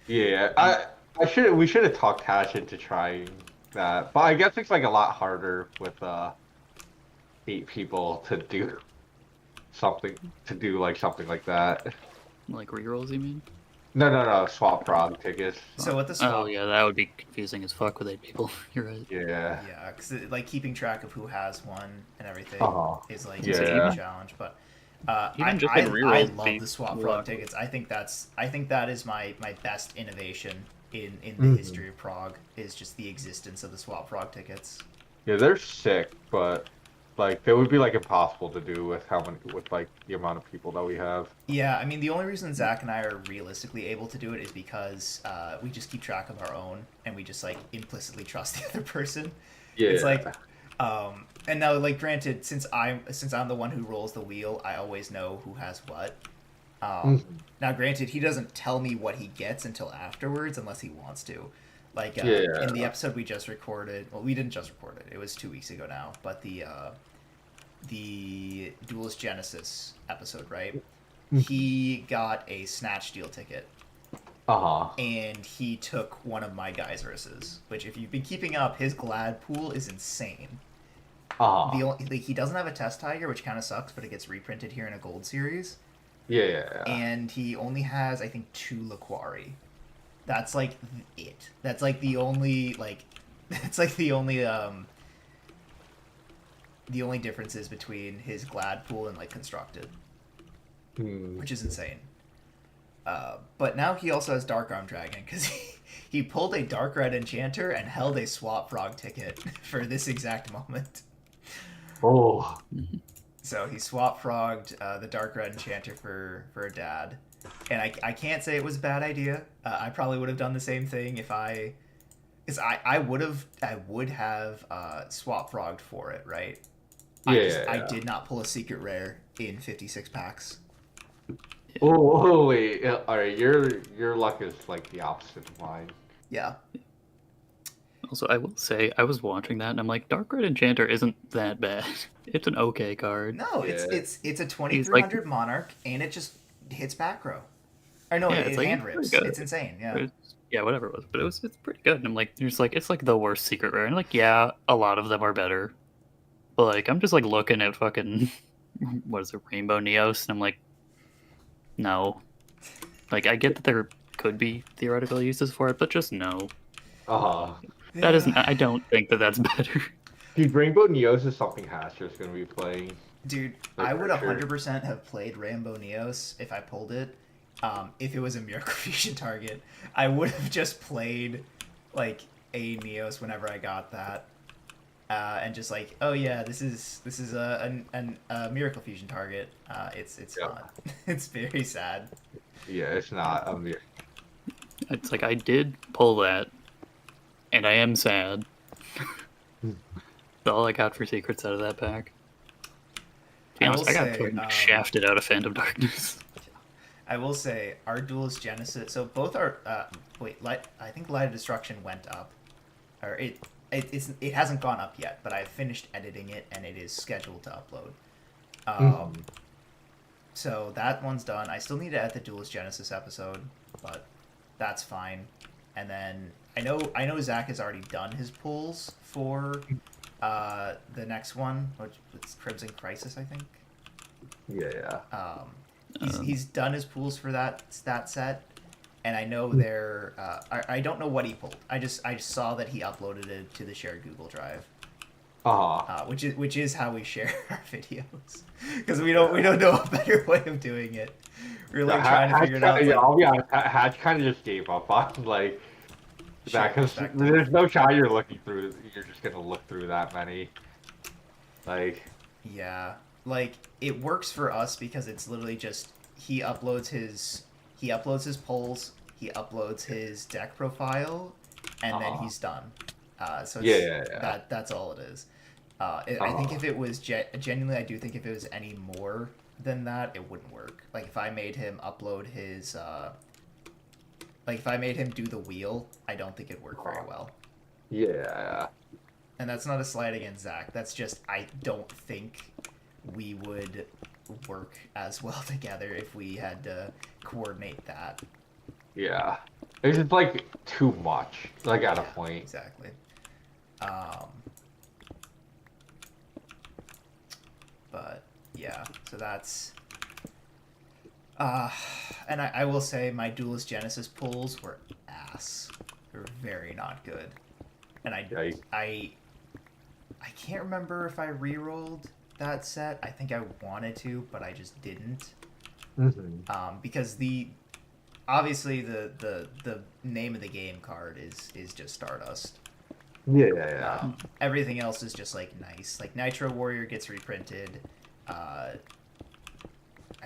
Yeah. We should have talked Hash into trying that. But I guess it's like a lot harder with 8 people to do something like that. Like rerolls, you mean? No, swap frog tickets. So what the Oh swap yeah, that would be confusing as fuck with 8 people. You're right. Yeah. Yeah, because like keeping track of who has one and everything Uh-huh. is like Yeah. a huge challenge. But Even just like I rerolls would love be the swap a frog lot. tickets. I think that is my best innovation in the Mhm. history of Prague is just the existence of the swap frog tickets. Yeah, they're sick, but like they would be like impossible to do with like the amount of people that we have. Yeah, I mean the only reason Zach and I are realistically able to do it is because we just keep track of our own and we just like implicitly trust the other person. Yeah. It's like, and now like granted, since I'm the one who rolls the wheel, I always know who has what. Mhm. Now, granted, he doesn't tell me what he gets until afterwards, unless he wants to. Like Yeah. in the episode we just recorded, well, we didn't just record it; it was 2 weeks ago now. But the Duelist Genesis episode, right? He got a snatch deal ticket, Uh-huh. and he took one of my Geyserses. Which, if you've been keeping up, his Glad pool is insane. Uh-huh. He doesn't have a test tiger, which kind of sucks, but it gets reprinted here in a gold series. Yeah. And he only has, I think, 2 Laquari. That's like it. That's like the only like, that's like the only differences between his Glad pool and like constructed, Hmm. which is insane. But now he also has Dark Arm Dragon because he pulled a Dark Red Enchanter and held a Swap Frog ticket for this exact moment. Oh. So he swap frogged the Dark Red Enchanter for a dad. And I can't say it was a bad idea. I probably would have done the same thing if I... Because I would have swap frogged for it, right? Yeah. I did not pull a secret rare in 56 packs. Oh, wait. All right, your luck is like the opposite of mine. Yeah. Also, I will say, I was watching that and I'm like, Dark Red Enchanter isn't that bad. It's an okay card. No, Yeah. it's a 2300 Monarch, and it just hits back row. Or no, Yeah, it it's like, hand it's rips. pretty good. It's insane, yeah. Yeah, whatever it was, but it's pretty good. And I'm like, it's like the worst secret rare, and like, yeah, a lot of them are better, but like, I'm just like looking at fucking what is it, Rainbow Neos, and I'm like, no, like I get that there could be theoretical uses for it, but just no. Uh-huh. That isn't. I don't think that that's better. Dude, Rainbow Neos is something Hasher's gonna be playing. Dude, Like, I would for sure. 100% have played Rainbow Neos if I pulled it. If it was a Miracle Fusion target, I would have just played like a Neos whenever I got that, and just like, oh yeah, this is a Miracle Fusion target. It's Yeah. fun. It's very sad. Yeah, it's not. It's like I did pull that, and I am sad. That's all I got for secrets out of that pack. To be I honest, will I got say, fucking shafted out of Phantom Darkness. I will say our Duelist Genesis. So both are I think Light of Destruction went up, or it hasn't gone up yet. But I've finished editing it and it is scheduled to upload. So that one's done. I still need to add the Duelist Genesis episode, but that's fine. And then I know Zach has already done his pulls for the next one, which it's Crimson Crisis, I think. Yeah. He's done his pools for that set, and I know they're. I don't know what he pulled. I just saw that he uploaded it to the shared Google Drive. Which is how we share our videos, because we don't know a better way of doing it. We're like trying to figure it out. Yeah, I'll be honest. Hatch kind of just gave up on like that because there's no shot you're looking through. You're just gonna look through that many. Like. Yeah, like it works for us because it's literally just he uploads his polls, he uploads his deck profile, and then he's done. So it's, that's all it is. I think if it was genuinely, I do think if it was any more than that, it wouldn't work. Like if I made him upload his, like if I made him do the wheel, I don't think it'd work very well. Yeah. And that's not a slight against Zach. That's just I don't think we would work as well together if we had to coordinate that. Yeah. It's just like too much. Like at a point. Exactly. But yeah, so that's and I will say my Duelist Genesis pulls were ass. They were very not good. And I can't remember if I re-rolled that set. I think I wanted to, but I just didn't. Because obviously the name of the game card is just Stardust. Yeah. Everything else is just like nice. Like Nitro Warrior gets reprinted. I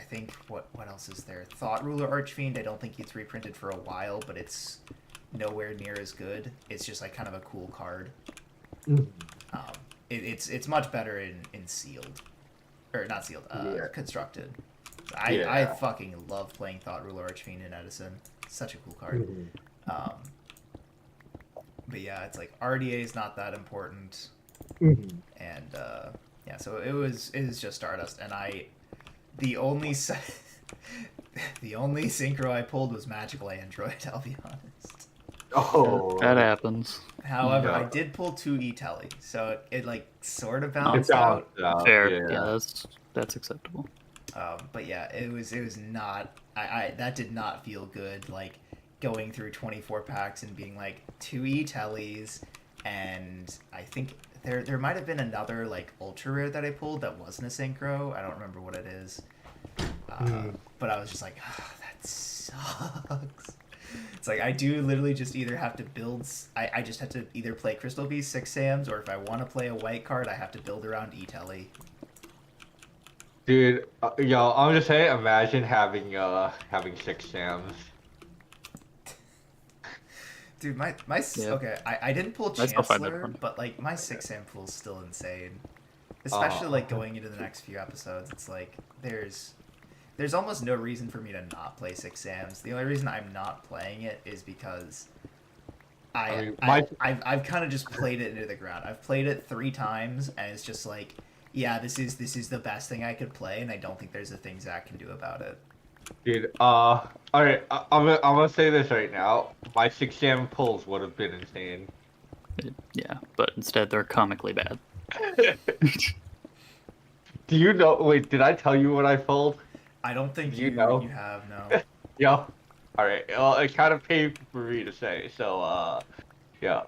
think what else is there? Thought Ruler Archfiend. I don't think it's reprinted for a while, but it's nowhere near as good. It's just like kind of a cool card. It's much better in sealed, or not sealed, constructed. I fucking love playing Thought Ruler Archfiend in Edison. Such a cool card. But yeah, it's like RDA is not that important, and yeah, so it was just Stardust, and the only synchro I pulled was Magical Android. I'll be honest. Oh, that happens. However, I did pull 2 E-Telly, so it like sort of balanced out. Fair, yeah, that's acceptable. But yeah, it was not. I that did not feel good. Like going through 24 packs and being like 2 E-Tellys, and I think there might have been another like ultra rare that I pulled that wasn't a synchro. I don't remember what it is. But I was just like, that sucks. It's like I do literally just either have to build. I just have to either play Crystal Beast 6 Sams, or if I want to play a white card, I have to build around E-Telly. Dude, yo, I'm just saying, imagine having 6 Sams. Dude, okay, I didn't pull Chancellor, but like my 6 Sam pool's still insane. Especially like going into the next few episodes, it's like there's almost no reason for me to not play 6 Sams. The only reason I'm not playing it is because I've kind of just played it into the ground. I've played it 3 times, and it's just like, yeah, this is the best thing I could play, and I don't think there's a thing Zach can do about it. Dude, alright, I'm gonna say this right now. My 6 Sam pulls would have been insane. Yeah, but instead they're comically bad. Do you know? Wait, did I tell you what I pulled? I don't think you have, no. Yo. Alright, well, it kind of paid for me to say, so, yeah.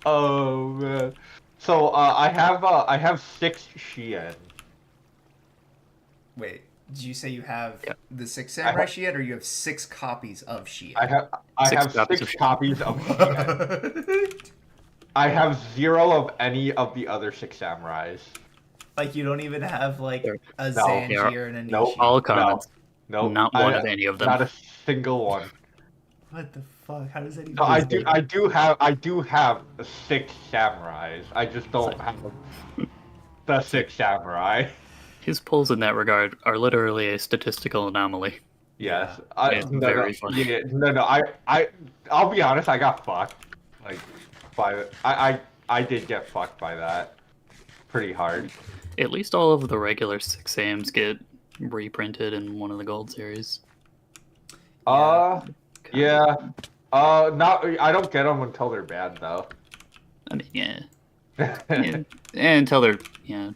Oh, man. So, I have 6 Shien. Wait, did you say you have the 6 Samurai Shien, or you have 6 copies of Shien? I have 6 copies of Shien. I have 0 of any of the other 6 samurais. Like, you don't even have, like, a Zanji or an Anishi? Nope. All comments. No. Not one of any of them. Not a single one. What the fuck? How does that even? No, I do have 6 samurais. I just don't have the 6 samurai. His pulls in that regard are literally a statistical anomaly. Yes. Very funny. Yeah, no. I'll be honest. I got fucked. Like, I did get fucked by that. Pretty hard. At least all of the regular 6AMs get reprinted in one of the gold series. Yeah. Not. I don't get them until they're bad though. I mean, yeah. Yeah. Until they're, yeah.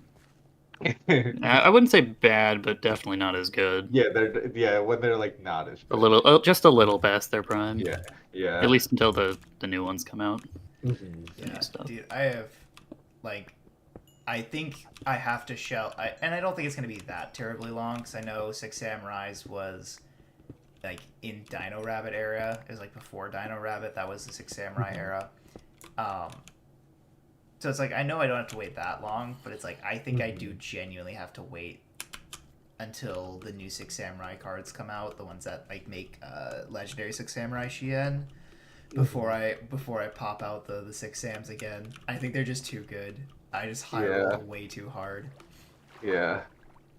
I wouldn't say bad, but definitely not as good. Yeah, when they're like not as good. Just a little past their prime. Yeah. At least until the new ones come out. Mhm. Yeah, stuff. dude, I think I have to and I don't think it's going to be that terribly long, because I know Six Samurais was, like, in Dino Rabbit era. It was, like, before Dino Rabbit. That was the Six Samurai era. So it's like, I know I don't have to wait that long, but it's like, I think I do genuinely have to wait until the new Six Samurai cards come out, the ones that, like, make Legendary Six Samurai Shien, before I pop out the Six Sams again. I think they're just too good. I just high rolled way too hard. Yeah.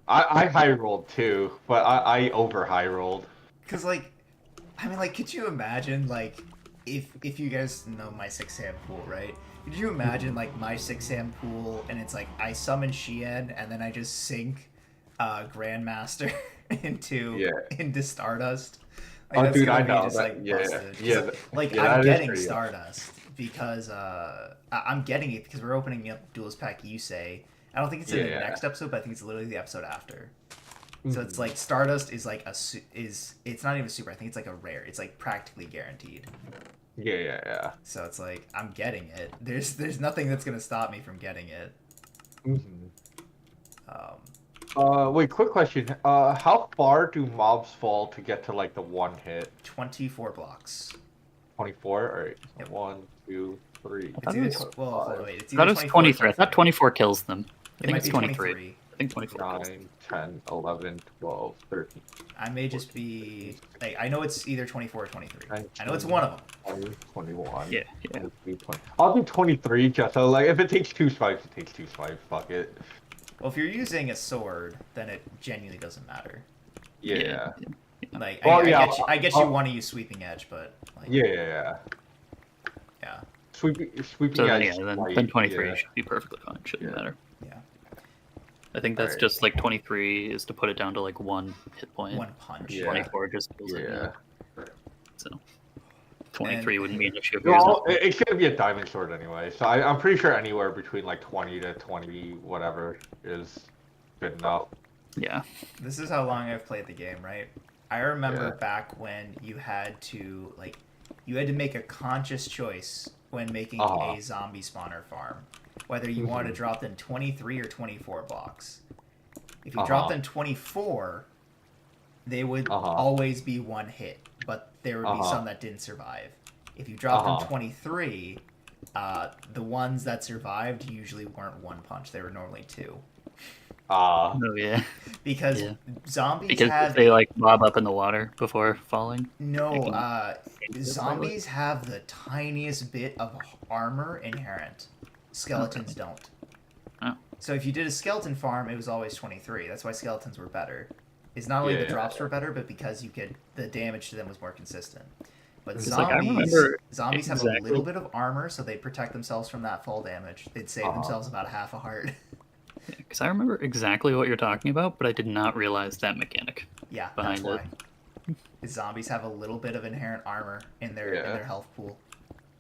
I high rolled too, but I over high rolled. Cause like, I mean, like, could you imagine, like, if you guys know my Six Sam pool, right? Could you imagine, like, my Six Sam pool, and it's like I summon Shien, and then I just sink Grandmaster into Stardust? Like, Dude, I know just, that. like, Yeah, busted. yeah. Like, Yeah, I'm that is getting pretty Stardust because I'm getting it because we're opening up Duelist Pack Yusei. I don't think it's in the next episode, but I think it's literally the episode after. So it's like Stardust is like it's not even super. I think it's like a rare. It's like practically guaranteed. Yeah. So it's like I'm getting it. There's nothing that's gonna stop me from getting it. Wait, quick question. How far do mobs fall to get to like the one hit? 24 blocks. 24. All right. Yep. 1, 2, 3. It's either it's That either is 23. I thought 24 kills them. I think might it's be 23. I think 24 kills them. 9, 10, 11, 12, 13. I may just be like, I know it's either 24 or 23. 19, I know it's one of them. 20, 21. Yeah. 22, 20. I'll do 23 just so like if it takes 2 swipes, it takes 2 swipes. Fuck it. Well, if you're using a sword, then it genuinely doesn't matter. Yeah. Like, Well, I get you want to use Sweeping Edge, but like, Yeah. Sweeping So edge. then 23 should be perfectly fine. Shouldn't matter. Yeah. I think that's just like 23 is to put it down to like 1 hit point. 1 punch. Yeah. 24 just kills it. Yeah. So 23 wouldn't be an issue. Well, it's gonna be a diamond sword anyway, so I'm pretty sure anywhere between like 20 to 20 whatever is good enough. Yeah. This is how long I've played the game, right? I remember back when you had to make a conscious choice when making a zombie spawner farm, whether you wanted to drop them 23 or 24 blocks. If you dropped them 24, they would always be 1 hit, but there would be some that didn't survive. If you dropped them 23, the ones that survived usually weren't 1 punch; they were normally 2. Oh yeah. Because zombies they like bob up in the water before falling. No, zombies have the tiniest bit of armor inherent. Skeletons don't. Oh. So if you did a skeleton farm, it was always 23. That's why skeletons were better. It's not only the drops were better, but because the damage to them was more consistent. But zombies have a little bit of armor, so they protect themselves from that fall damage. They'd save themselves about half a heart. Because I remember exactly what you're talking about, but I did not realize that mechanic. Yeah, behind that's why. Zombies have a little bit of inherent armor in their health pool.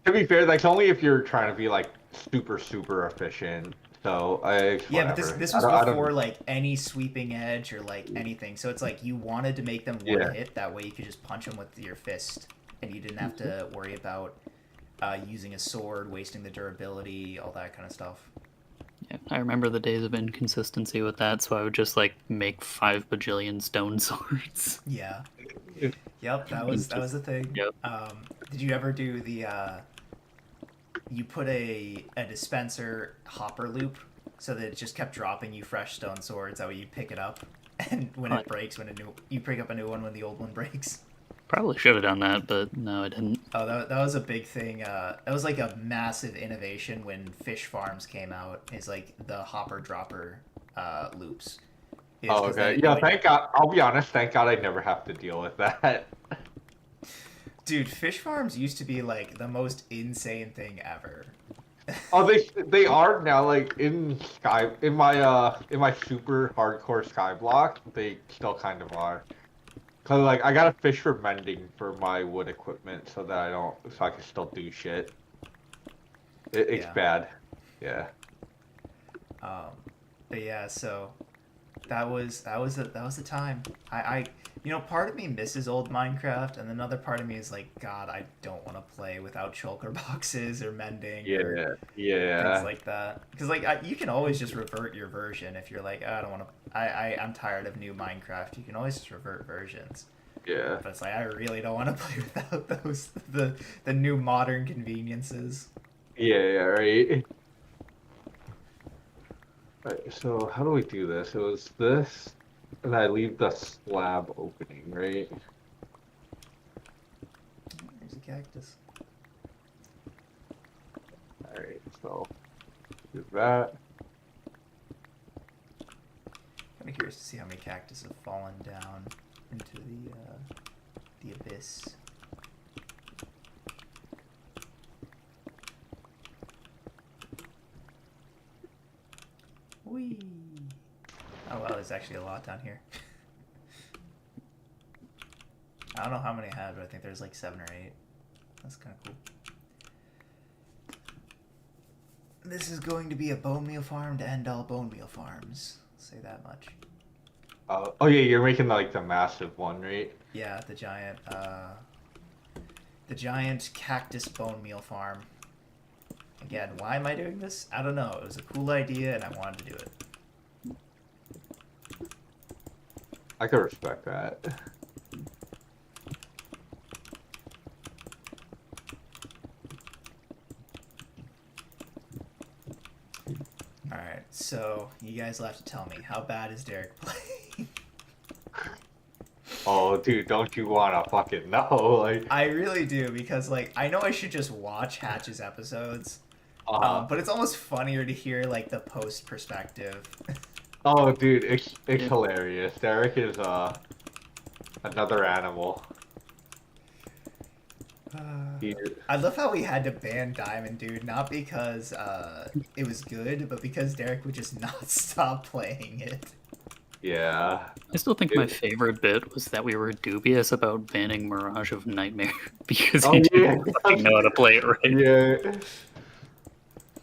To be fair, that's only if you're trying to be like super efficient. So but this was before like any sweeping edge or like anything. So it's like you wanted to make them one hit. That way you could just punch them with your fist, and you didn't have to worry about using a sword, wasting the durability, all that kind of stuff. Yeah, I remember the days of inconsistency with that, so I would just like make 5 bajillion stone swords. Yeah. Yep, that was the thing. Yep. Did you ever do the you put a dispenser hopper loop so that it just kept dropping you fresh stone swords, that way you pick it up, and when it breaks, you pick up a new one when the old one breaks? Probably should have done that, but no, I didn't. Oh, that was a big thing. That was like a massive innovation when fish farms came out. Is like the hopper dropper loops. Oh, okay. Yeah, thank God. I'll be honest. Thank God I never have to deal with that. Dude, fish farms used to be like the most insane thing ever. Oh, they are now, like, in my super hardcore sky block, they still kind of are. Cause like I gotta fish for mending for my wood equipment so that I can still do shit. It's Yeah. bad. Yeah. Um, but yeah, so that was the time. Part of me misses old Minecraft, and another part of me is like, God, I don't want to play without shulker boxes or mending or Yeah. things Yeah. like that. Because like you can always just revert your version if you're like, "Oh, I don't want to. I'm tired of new Minecraft. You can always just revert versions. Yeah. But it's like I really don't want to play without the new modern conveniences. Yeah. Yeah. Right. Right. So how do we do this? It was this, and I leave the slab opening, right? There's a cactus. All right. So do that. Kind of curious to see how many cactus have fallen down into the abyss. Whee! Oh wow, there's actually a lot down here. I don't know how many I had, but I think there's like 7 or 8. That's kind of cool. This is going to be a bone meal farm to end all bone meal farms. I'll say that much. Oh yeah, you're making like the massive one, right? Yeah, the giant cactus bone meal farm. Again, why am I doing this? I don't know. It was a cool idea, and I wanted to do it. I can respect that. Alright, so you guys will have to tell me, how bad is Derek playing? Oh, dude, don't you wanna fucking know? Like, I really do, because, like, I know I should just watch Hatch's episodes, uh, but it's almost funnier to hear, like, the post perspective. oh, dude, it's hilarious. Derek is another animal. He, I love how we had to ban Diamond Dude, not because it was good, but because Derek would just not stop playing it. yeah. I still think my favorite bit was that we were dubious about banning Mirage of Nightmare because Oh he yeah. didn't fucking know how to play it right. Yeah.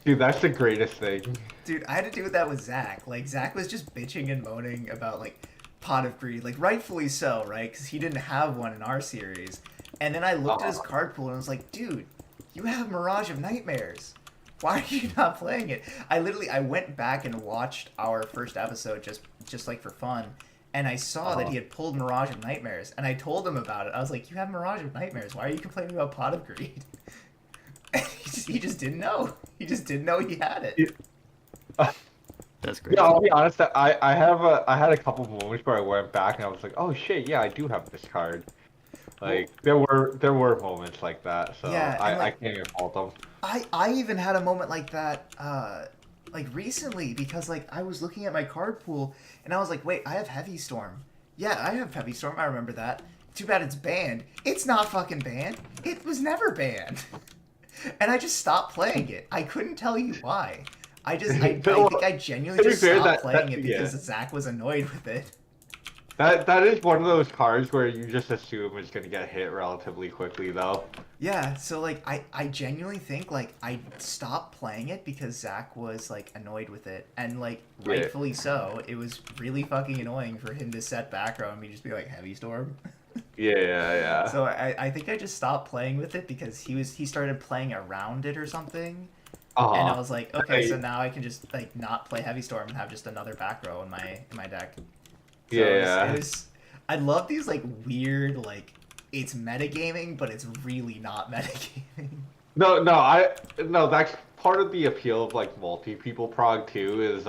Dude, that's the greatest thing. Dude, I had to do that with Zach. Like, Zach was just bitching and moaning about, like, Pot of Greed. Like, rightfully so, right? Because he didn't have one in our series. And then I looked at his card pool and I was like, dude, you have Mirage of Nightmares. Why are you not playing it? I went back and watched our first episode just like for fun, and I saw that he had pulled Mirage of Nightmares, and I told him about it. I was like, you have Mirage of Nightmares. Why are you complaining about Pot of Greed? And he just didn't know. He just didn't know he had it. That's great. Yeah, I'll be honest. I had a couple moments where I went back and I was like, oh shit, yeah, I do have this card. Like there were moments like that, so Yeah, and, I like, can't even fault them. I even had a moment like that, like recently, because like I was looking at my card pool and I was like, wait, I have Heavy Storm. Yeah, I have Heavy Storm. I remember that. Too bad it's banned. It's not fucking banned. It was never banned. And I just stopped playing it. I couldn't tell you why. I think I genuinely To be just fair, stopped playing it yeah. because Zach was annoyed with it. That is one of those cards where you just assume it's gonna get hit relatively quickly, though. Yeah, so like I genuinely think like I stopped playing it because Zach was like annoyed with it, and like rightfully so. It was really fucking annoying for him to set back row and me just be like Heavy Storm. Yeah. So I think I just stopped playing with it because he started playing around it or something. And I was like, okay, so now I can just like not play Heavy Storm and have just another back row in my deck. So yeah. it was I love these like weird like it's metagaming, but it's really not metagaming. No, that's part of the appeal of like multi people prog too is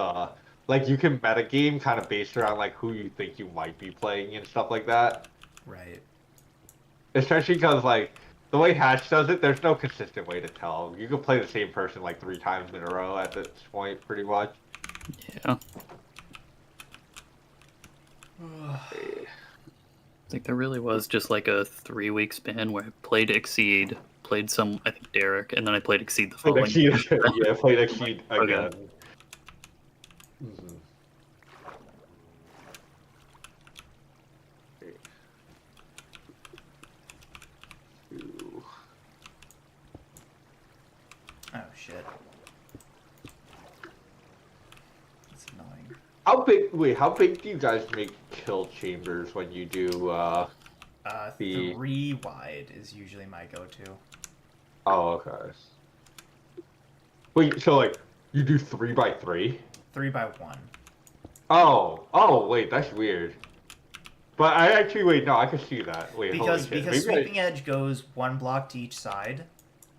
like you can metagame kind of based around like who you think you might be playing and stuff like that. Right. Especially because like the way Hatch does it, there's no consistent way to tell. You can play the same person like 3 times in a row at this point, pretty much. Yeah. Like there really was just like a 3-week span where I played Exceed, played some, I think Derek, and then I played Exceed the Played following. Exceed, yeah, played Exceed Okay. again. Mm-hmm. Oh shit. That's annoying. How big do you guys make kill chambers when you do the 3 wide is usually my go-to. Oh, okay. Wait, so like you do 3x3? 3 by 1. Oh, wait, that's weird. But I actually wait, no, I can see that. Wait, holy Because shit. because sweeping edge goes 1 block to each side,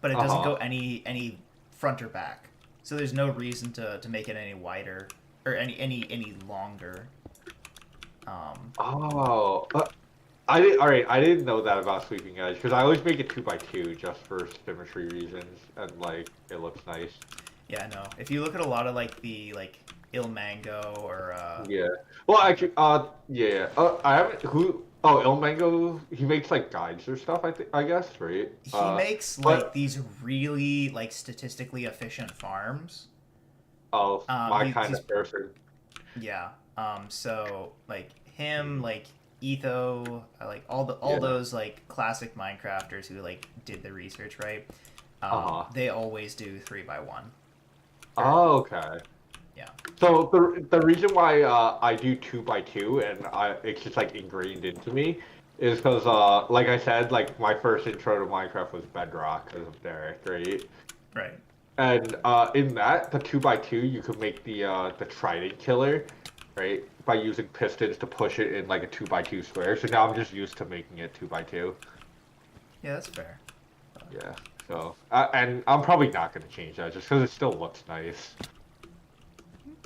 but it doesn't go any front or back. So there's no reason to make it any wider or any longer. Oh, I didn't know that about sweeping edge because I always make it 2x2 just for symmetry reasons and like it looks nice. Yeah, no. If you look at a lot of like the Il Mango or Yeah. Well, actually, yeah. I haven't. Il Mango. He makes like guides or stuff. I guess, right? He makes like these really like statistically efficient farms. Oh, my kind he's of person. Yeah. So like him, like Etho, like all Yeah. those like classic Minecrafters who like did the research, right? They always do 3 by 1. Oh, okay. Yeah. So the reason why I do 2x2 and it's just like ingrained into me is because like I said, like my first intro to Minecraft was Bedrock because of Derek, right? Right. And in that, the 2x2, you could make the trident killer, right? By using pistons to push it in like a 2x2 square. So now I'm just used to making it 2x2. Yeah, that's fair. Yeah. So and I'm probably not gonna change that just because it still looks nice.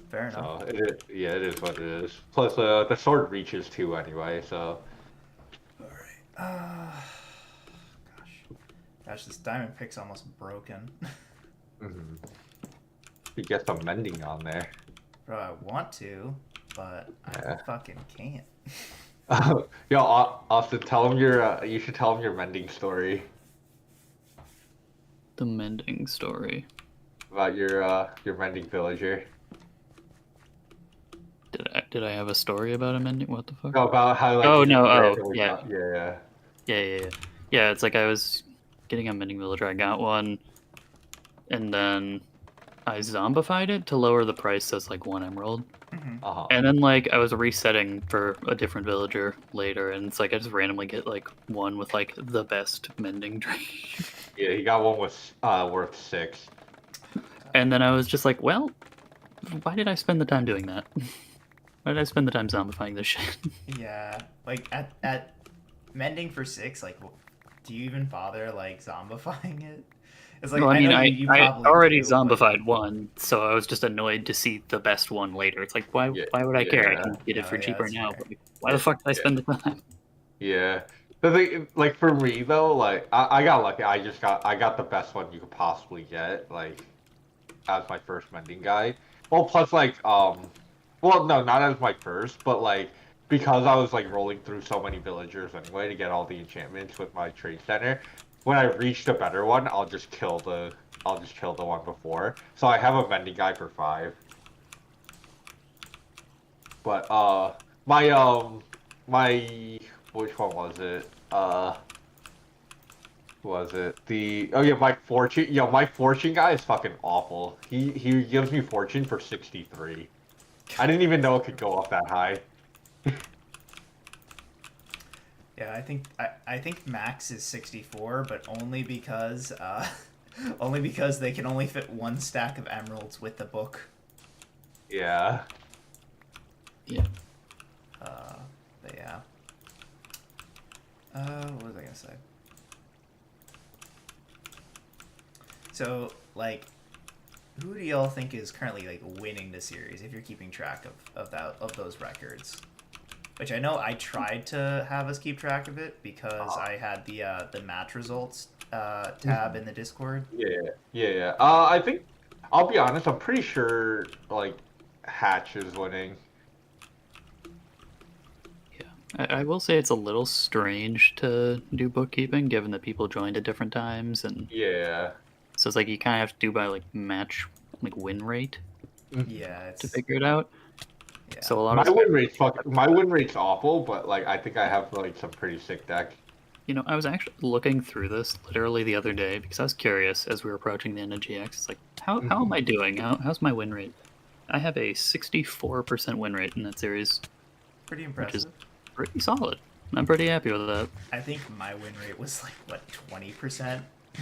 Fair enough. So it is what it is. Plus the sword reaches too anyway. So. All right. Gosh, this diamond pick's almost broken. Mm-hmm. You get some mending on there. Bro, I want to, but I fucking can't. Yo, Austin, tell him you should tell him your mending story. The mending story. About your mending villager. Did I have a story about a mending? What the fuck? No, about how like. Oh you no! Oh randomly yeah. Yeah. Yeah, it's like I was getting a mending villager. I got one, and then I zombified it to lower the price as like 1 emerald. Mm-hmm. And then like I was resetting for a different villager later, and it's like I just randomly get like one with like the best mending tree. Yeah, he got one with worth 6. And then I was just like, well, why did I spend the time doing that? Why did I spend the time zombifying this shit? Yeah, like at mending for 6, like, do you even bother like zombifying it? It's like Well, I mean, know I probably already do, zombified one, so I was just annoyed to see the best one later. It's like, why would I care? I can get it for cheaper now. But like, why the fuck did I spend the time? Yeah. The thing, like for me though, like I got lucky. I got the best one you could possibly get, like as my first mending guy. Well, plus like well no, not as my first, but like because I was like rolling through so many villagers anyway to get all the enchantments with my trade center. When I reached a better one, I'll just kill the one before. So I have a mending guy for 5. But my which one was it? Was it my fortune guy is fucking awful. He gives me fortune for 63. I didn't even know it could go up that high. Yeah, I think max is 64, but only because they can only fit 1 stack of emeralds with the book. Yeah. Yeah. But yeah. What was I gonna say? So, like, who do y'all think is currently like winning the series? If you're keeping track of those records, which I know I tried to have us keep track of it because I had the match results tab in the Discord. Yeah. I think I'll be honest. I'm pretty sure like Hatch is winning. I will say it's a little strange to do bookkeeping, given that people joined at different times, and Yeah. so it's like you kind of have to do by like match like win rate Yeah, to it's figure it out. yeah. So a lot My of win rate's my win rate's awful, but like I think I have like some pretty sick decks. I was actually looking through this literally the other day because I was curious as we were approaching the end of GX. It's like, how am I doing? How's my win rate? I have a 64% win rate in that series, Pretty which is impressive. pretty solid. I'm pretty happy with that. I think my win rate was like what 20%. I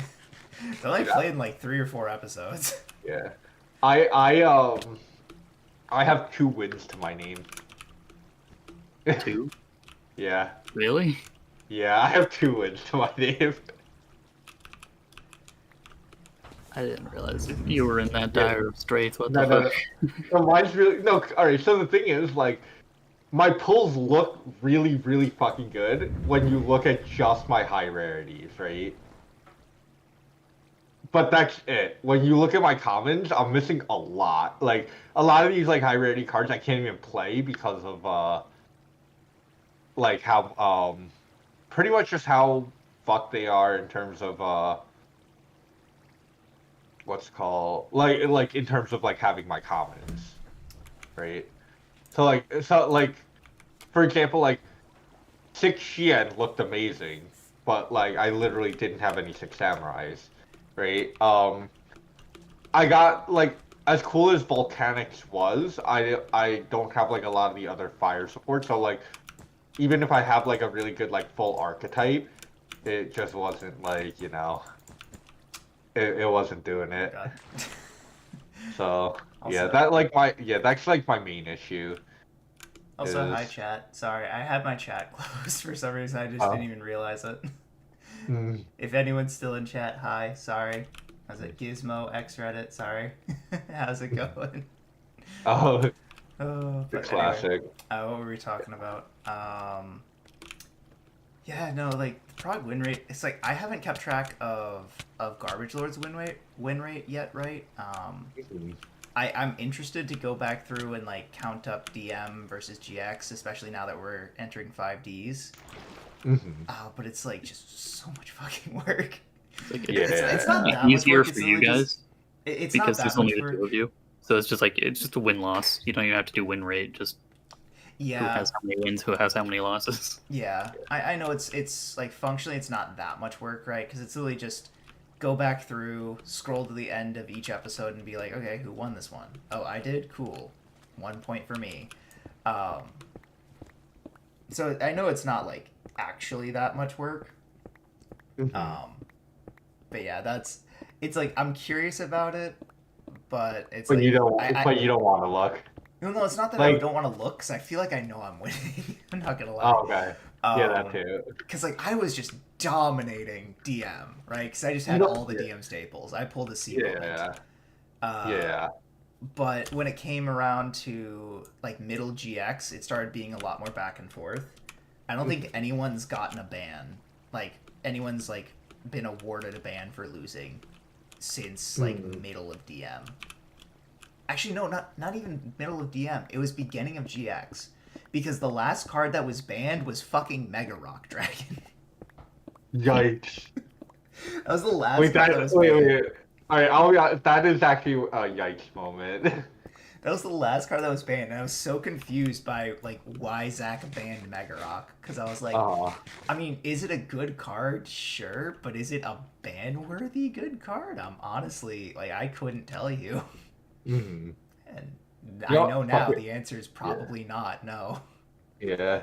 only Yeah. played in like 3 or 4 episodes. Yeah. I have 2 wins to my name. 2? Yeah. Really? Yeah, I have 2 wins to my name. I didn't realize you were in that dire of straits. What No, the no, fuck? no. Mine's really no. All right. So the thing is, like, my pulls look really, really fucking good when you look at just my high rarities, right? But that's it. When you look at my commons, I'm missing a lot. Like a lot of these like high rarity cards, I can't even play because of like how pretty much just how fucked they are in terms of what's called like in terms of like having my commons, right? So like for example, like 6 Xian looked amazing, but like I literally didn't have any 6 Samurais, right? I got like as cool as Volcanics was, I don't have like a lot of the other fire support. So like even if I have like a really good like full archetype, it just wasn't like it wasn't doing it. God. So yeah, Also- that's like my main issue. Also, Is hi chat. Sorry, I had my chat closed for some reason. I just Oh. didn't even realize it. Mm. If anyone's still in chat, hi. Sorry. How's it? Gizmo X Reddit. Sorry. How's it going? Oh, Oh, the but anyway, classic. what were we talking about? Yeah, no, like the prog win rate. It's like I haven't kept track of Garbage Lord's win rate yet, right? I'm interested to go back through and like count up DM versus GX, especially now that we're entering 5Ds. But it's like just so much fucking work. It's like It's not that much easier work. for It's you literally guys just it's because not there's that only much the work. 2 of you. So it's just like it's just a win loss. You don't even have to do win rate. Just who Yeah, has how many wins, who has how many losses. yeah. I know it's like functionally it's not that much work, right? Because it's literally just go back through, scroll to the end of each episode, and be like, okay, who won this one? Oh, I did. Cool, 1 point for me. Um, so I know it's not like actually that much work. But yeah, it's like I'm curious about it, but it's But like you don't. I But you don't want to look. no, it's not that I Like, don't want to look because I feel like I know I'm winning. I'm not gonna lie. oh, okay. Yeah, that too. Because like I was just dominating DM, right? Because I just You had know- all the yeah. DM staples. I pulled a C moment. Yeah. Uh, Yeah. But when it came around to like middle GX, it started being a lot more back and forth. I don't think anyone's gotten a ban. Like anyone's like been awarded a ban for losing since like middle of DM. Actually, no, not even middle of DM. It was beginning of GX, because the last card that was banned was fucking Mega Rock Dragon. Yikes. That was the last Wait, card that was banned. wait. All right, I'll be honest, that is actually a yikes moment. That was the last card that was banned, and I was so confused by like why Zach banned Mega Rock, because I was like, I mean, is it a good card? Sure, but is it a ban-worthy good card? I'm honestly like I couldn't tell you, and I know now the answer is probably not. No. Yeah.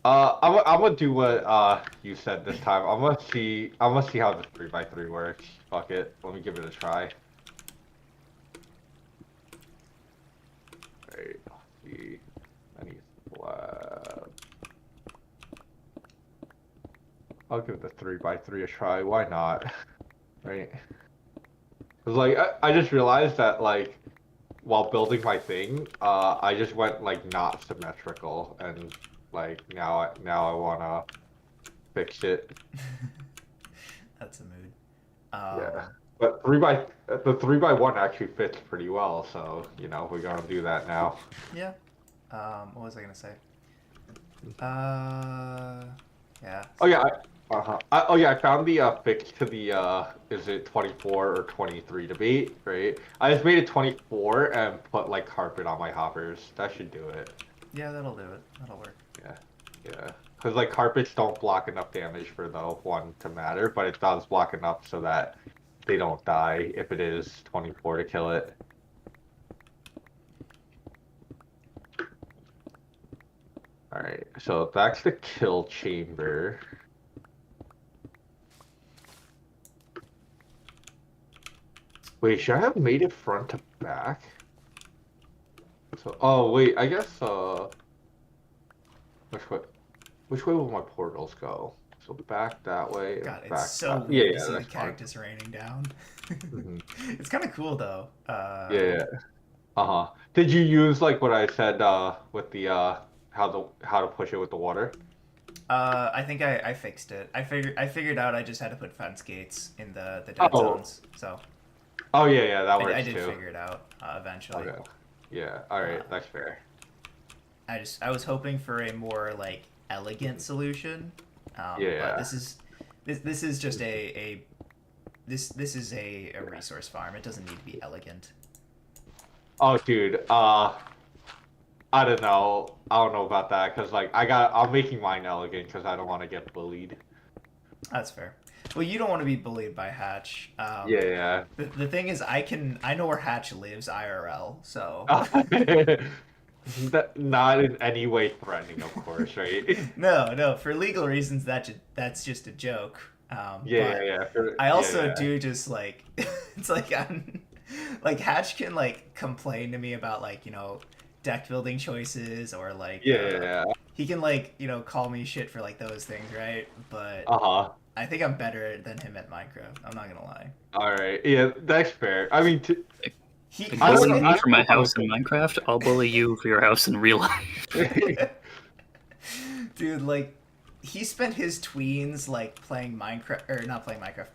I'm gonna do what you said this time. I'm gonna see how this 3x3 works. Fuck it. Let me give it a try. Alright, let's see. I need slab. I'll give the 3x3 a try. Why not? Right? Cause like I just realized that like while building my thing, I just went like not symmetrical, and like now I wanna fix it. That's a mood. Yeah, but the 3x1 actually fits pretty well, so we're gonna do that now. Yeah. What was I gonna say? Yeah. Oh yeah. Oh yeah. I found the fix to the is it 24 or 23 debate, right? I just made it 24 and put like carpet on my hoppers. That should do it. Yeah, that'll do it. That'll work. Yeah. Yeah. Because like carpets don't block enough damage for the one to matter, but it does block enough so that they don't die if it is 24 to kill it. Alright, so that's the kill chamber. Wait, should I have made it front to back? So, oh wait, I guess which way will my portals go? So back that way and God, it's back so that. weird Yeah, to see the that's fine. cactus raining down. Mhm. It's kind of cool though. Yeah. Uh-huh. Did you use like what I said with the how to push it with the water? I think I fixed it. I figured out I just had to put fence gates in the dead Oh. zones. So Oh yeah, that works I did too. figure it out eventually. Okay. Yeah, alright, that's fair. I was hoping for a more like elegant solution. Yeah. But this is just this is a resource farm. It doesn't need to be elegant. Oh dude, I don't know. I don't know about that because like I'm making mine elegant because I don't want to get bullied. That's fair. Well, you don't want to be bullied by Hatch. Yeah. The thing is, I know where Hatch lives IRL, so. Not in any way threatening, of course, right? No, for legal reasons that's just a joke. Yeah. I also yeah. do just like it's like like Hatch can like complain to me about like deck building choices or like Yeah. he can like call me shit for like those things, right? But I think I'm better than him at Minecraft. I'm not gonna lie. All right. Yeah, that's fair. I mean, If I you don't bully know- me for my house in Minecraft, I'll bully you for your house in real life. Dude, like he spent his tweens like playing Minecraft or not playing Minecraft,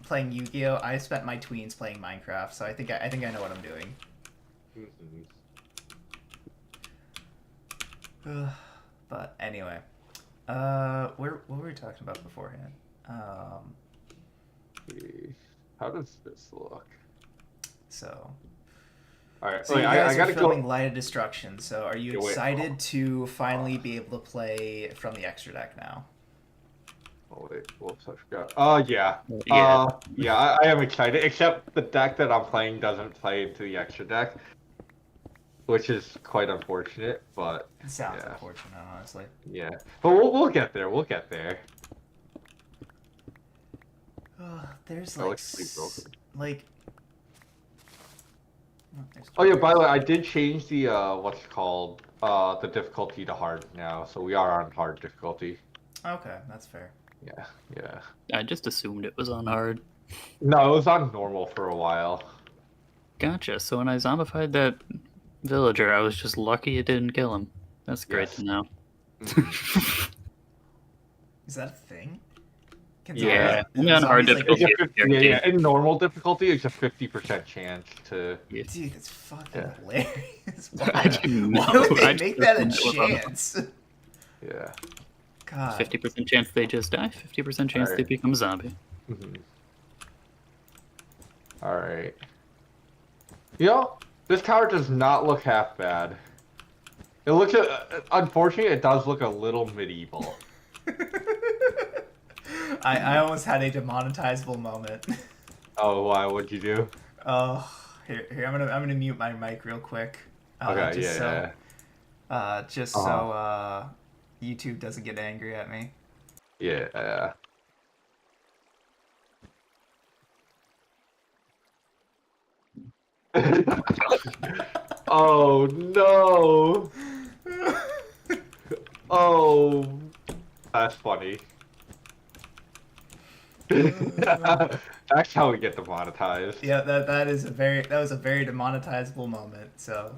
playing Yu-Gi-Oh. I spent my tweens playing Minecraft, so I think I know what I'm doing. But anyway, what were we talking about beforehand? How does this look? So All right. you Wait, guys I gotta are filming go. Light of Destruction. So are you Yeah, wait. excited to finally be able to play from the extra deck now? Oh wait, whoops, I forgot. Yeah. Yeah. Yeah, I am excited. Except the deck that I'm playing doesn't play into the extra deck, which is quite unfortunate. But It sounds yeah. unfortunate, honestly. Yeah, but we'll get there. We'll get there. There's I like like sleep broken. like. There's Oh yeah, by the way, I did change the what's it called the difficulty to hard now, so we are on hard difficulty. Okay, that's fair. Yeah. I just assumed it was on hard. No, it was on normal for a while. Gotcha. So when I zombified that villager, I was just lucky it didn't kill him. That's great Yes. to know. Is that a thing? Can Yeah, zombies- only on hard zombies, difficulty. Yeah. In normal difficulty, it's a 50% chance to. Dude, that's fucking Yeah. hilarious. I didn't know. Why would I they make just that a assumed it was on chance? Yeah. God. 50% chance they just die, 50% chance Alright. they become zombie. All right. You know, this tower does not look half bad. It looks, unfortunately, it does look a little medieval. I almost had a demonetizable moment. Oh, why? What'd you do? Oh, here I'm gonna mute my mic real quick. Okay, just yeah. so YouTube doesn't get angry at me. Yeah. Oh no! Oh, that's funny. That's how we get demonetized. Yeah, that was a very demonetizable moment. So,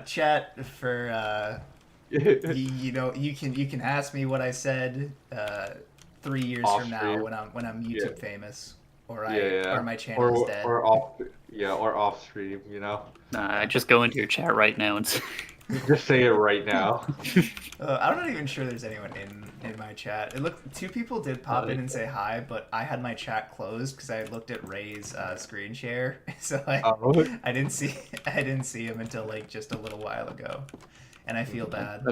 chat for you can ask me what I said 3 years Off from now stream. when I'm YouTube famous or Yeah. or my channel is dead. or off stream, you know. I just go into your chat right now and Just say it right now. I'm not even sure there's anyone in my chat. It looked two people did pop in and say hi, but I had my chat closed because I looked at Ray's screen share, so Oh. I didn't see him until like just a little while ago, and I feel bad.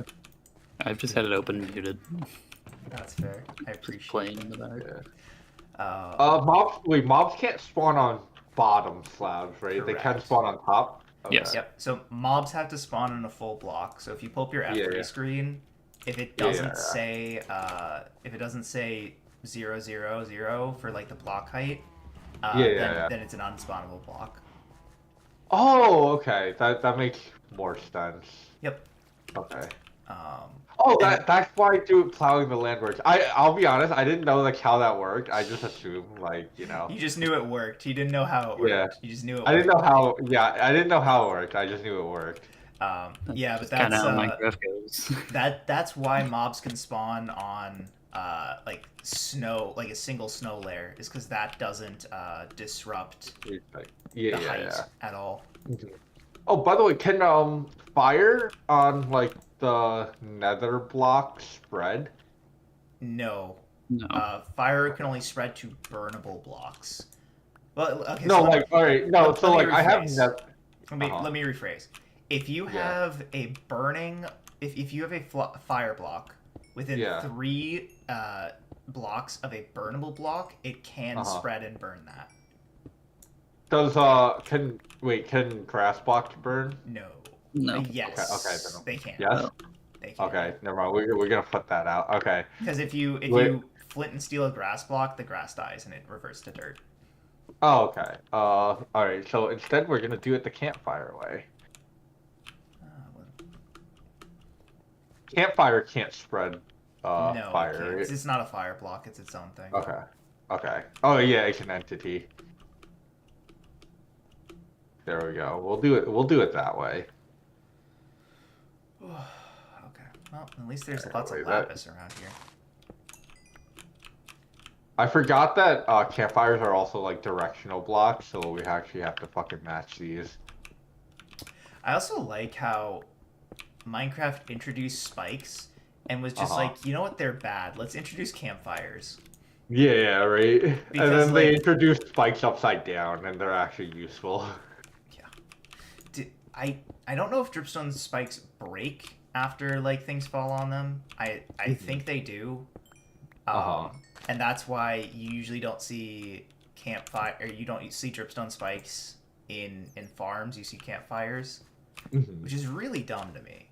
I've just had it open muted. That's fair. I Just appreciate playing it. in the back. Yeah. Mobs can't spawn on bottom slabs, right? They can Correct. spawn on top. Okay. Yes. Yep. So mobs have to spawn in a full block. So if you pull up your F3 Yeah. screen, if it Yeah, doesn't yeah. say 000 for like the block height, then it's an unspawnable block. Oh, okay. That makes more sense. Yep. Okay. Um, Oh, and- that's why plowing the land works. I'll be honest, I didn't know like how that worked. I just assumed like, you know. You just knew it worked. You didn't know how it worked. Yeah. You just knew it I didn't worked. know how. Yeah, I didn't know how it worked. I just knew it worked. Yeah, but Kind that's of how Minecraft goes. that's why mobs can spawn on like snow, like a single snow layer, is because that doesn't disrupt Yeah, the height at all. Oh, by the way, can fire on like the nether block spread? No, No. fire can only spread to burnable blocks. Well, okay. No, So like all right, no. let So me like I have rephrase. nether. Let me rephrase. If you Yeah. have a burning, if you have a fire block within Yeah. 3 blocks of a burnable block, it can spread and burn that. Does can grass blocks burn? No. No. Yes. Okay, then. They can. Yes. They can. Okay, never mind. We're gonna put that out. Okay. Because if you Wait. flint and steel a grass block, the grass dies and it reverts to dirt. Oh, okay. All right. So instead, we're gonna do it the campfire way. Well, Campfire can't spread no, fire. it can't. Right? It's not a fire block. It's its own thing. Okay. Okay. Oh yeah, it's an entity. There we go. We'll do it that way. Okay. Well, at least there's Yeah, lots of wait, lapis around here. I forgot that campfires are also like directional blocks, so we actually have to fucking match these. I also like how Minecraft introduced spikes and was just like, you know what, they're bad. Let's introduce campfires. Yeah, right. Because, and then they like- introduced spikes upside down, and they're actually useful. I don't know if dripstone spikes break after like things fall on them. I think they do. And that's why you usually don't see campfire, or you don't see dripstone spikes in farms. You see campfires, which is really dumb to me.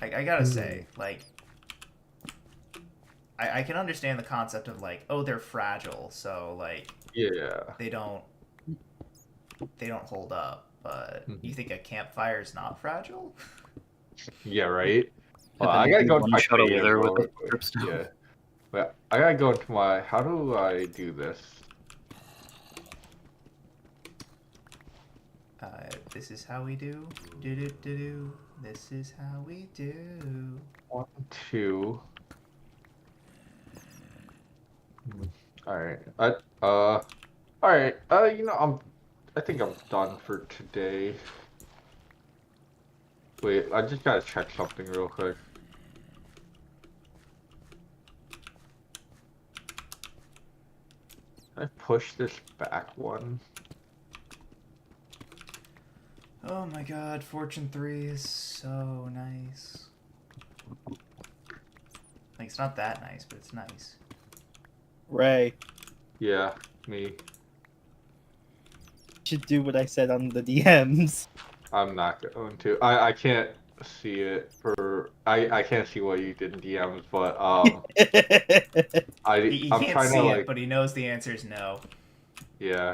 I gotta say, like, I can understand the concept of like, oh, they're fragile, so like, Yeah. they don't hold up. But you think a campfire is not fragile? Yeah, right. And Well, then I you gotta can go into my one-shot a creative wither with real a quick. dripstone. Yeah. But I gotta go into my. How do I do this? This is how we do. Do do do do. This is how we do. 1, 2. All right. All right. You know, I think I'm done for today. Wait, I just gotta check something real quick. Can I push this back one? Oh my god, Fortune 3 is so nice. Like, it's not that nice, but it's nice. Ray, Yeah, me. you should do what I said on the DMs. I'm not going to. I can't see it for. I can't see what you did in DMs, but He I'm can't trying see to it, like. but he knows the answer is no. Yeah.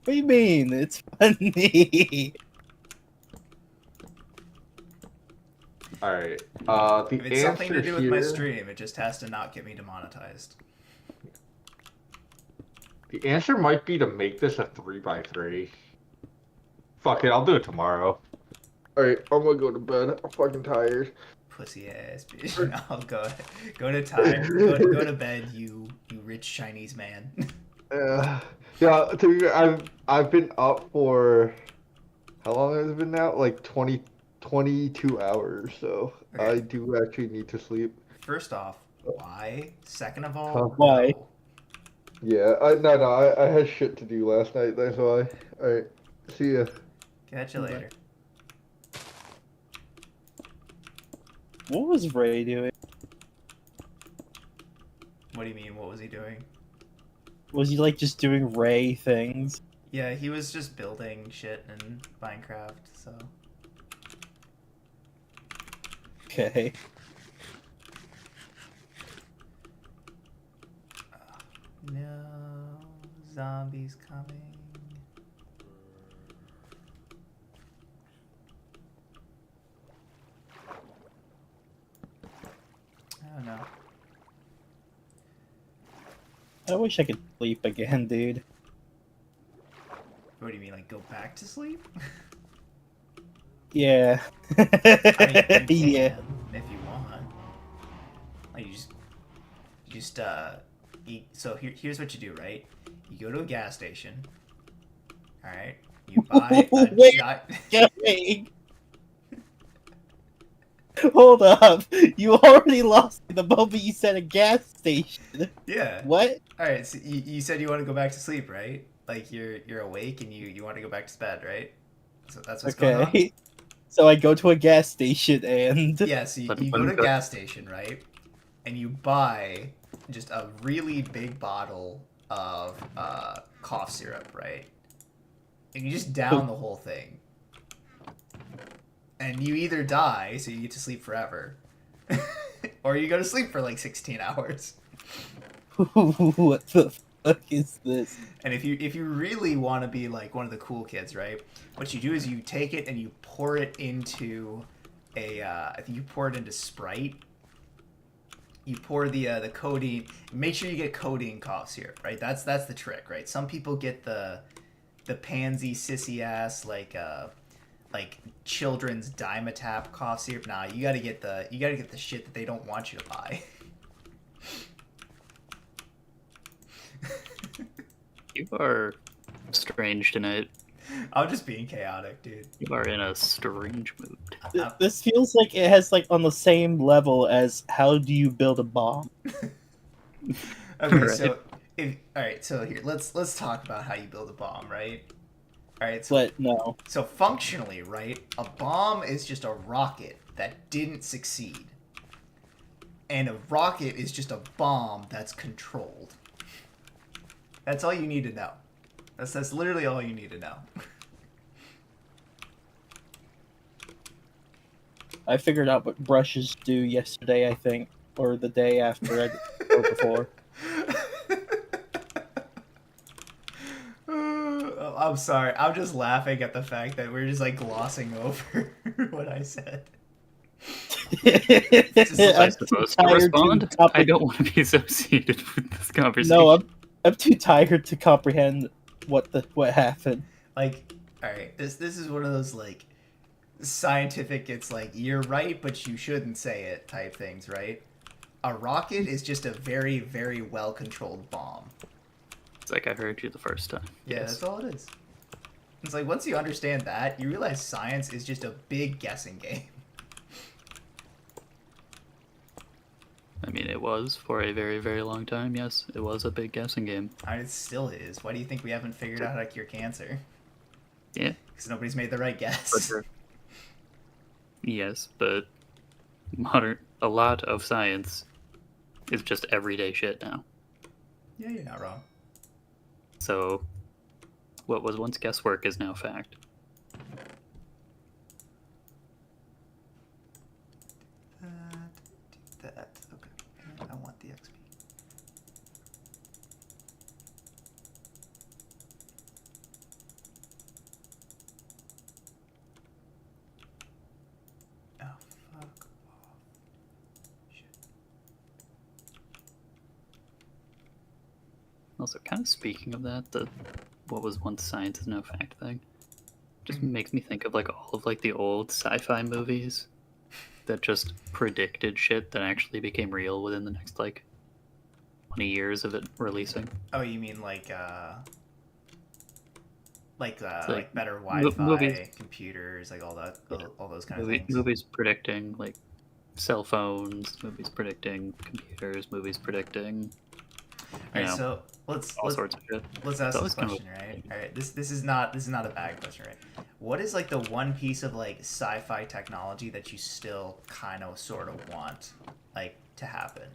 What do you mean? It's funny. All right. The If it's something to answer do with my here- stream, it just has to not get me demonetized. The answer might be to make this a 3x3. Fuck it, I'll do it tomorrow. Alright, I'm gonna go to bed. I'm fucking tired. Pussy ass bitch. No, go to time. Go to bed, you rich Chinese man. Yeah, to be fair, I've been up for how long has it been now? Like 20 22 hours, so Okay. I do actually need to sleep. First off, why? Second of all, Huh? Why? no. Yeah, I had shit to do last night, that's why. Alright, see ya. Catch you Bye. later. What was Ray doing? What do you mean? What was he doing? Was he like just doing Ray things? Yeah, he was just building shit in Minecraft, so. Okay. No, zombies coming. I don't know. I wish I could sleep again, dude. What do you mean, like go back to sleep? Yeah. I mean, you Yeah. can if you want. Like you just so here's what you do, right? You go to a gas station. All right. You buy a Wait. giant. Going. Hold up. You already lost me the moment you said a gas station. Yeah. What? All right. So you said you want to go back to sleep, right? Like you're awake and you want to go back to bed, right? So that's what's going on. Okay. So I go to a gas station and Yeah. So But you go one to a good- gas station, right? And you buy just a really big bottle of cough syrup, right? And you just down the whole thing. And you either die, so you get to sleep forever, or you go to sleep for like 16 hours. what the fuck is this? And if you really want to be like one of the cool kids, right? What you do is you take it and you pour it into I think you pour it into Sprite. You pour the codeine. Make sure you get codeine cough syrup, right? That's the trick, right? Some people get the pansy sissy ass like children's Dimetap cough syrup. Nah, you gotta get the shit that they don't want you to buy. You are strange tonight. I'm just being chaotic, dude. You are in a strange mood. This feels like it has like on the same level as how do you build a bomb? Okay, Right. so all right, so here let's talk about how you build a bomb, right? All right, so But no. so functionally, right, a bomb is just a rocket that didn't succeed, and a rocket is just a bomb that's controlled. That's all you need to know. That's literally all you need to know. I figured out what brushes do yesterday, I think, or the day after, or before. I'm sorry. I'm just laughing at the fact that we're just like glossing over what I said. Was I I'm too supposed to tired respond? to I don't want to be associated with this conversation. No, I'm too tired to comprehend what happened. Like, all right, this is one of those like scientific. It's like you're right, but you shouldn't say it type things, right? A rocket is just a very, very well controlled bomb. It's like I heard you the first time. Yeah, Yes. that's all it is. It's like once you understand that, you realize science is just a big guessing game. I mean, it was for a very, very long time. Yes, it was a big guessing game. I mean, it still is. Why do you think we haven't figured out how to cure cancer? Yeah. Because nobody's made the right guess. Yes, but a lot of science is just everyday shit now. Yeah, you're not wrong. So, what was once guesswork is now fact. That. Okay. And I want the XP. Oh, fuck off. Shit. Also, kind of speaking of that, the what was once science is now fact thing just makes me think of like all of like the old sci-fi movies that just predicted shit that actually became real within the next like 20 years of it releasing. Oh, you mean like like like better movies, Wi-Fi, computers, like all those kind of things. movies predicting like cell phones, movies predicting computers, movies predicting, All right, so all sorts of shit. let's It's ask this always kind of question, right? All right, this is not a bad question, right? What is like the one piece of like sci-fi technology that you still kind of sort of want like to happen?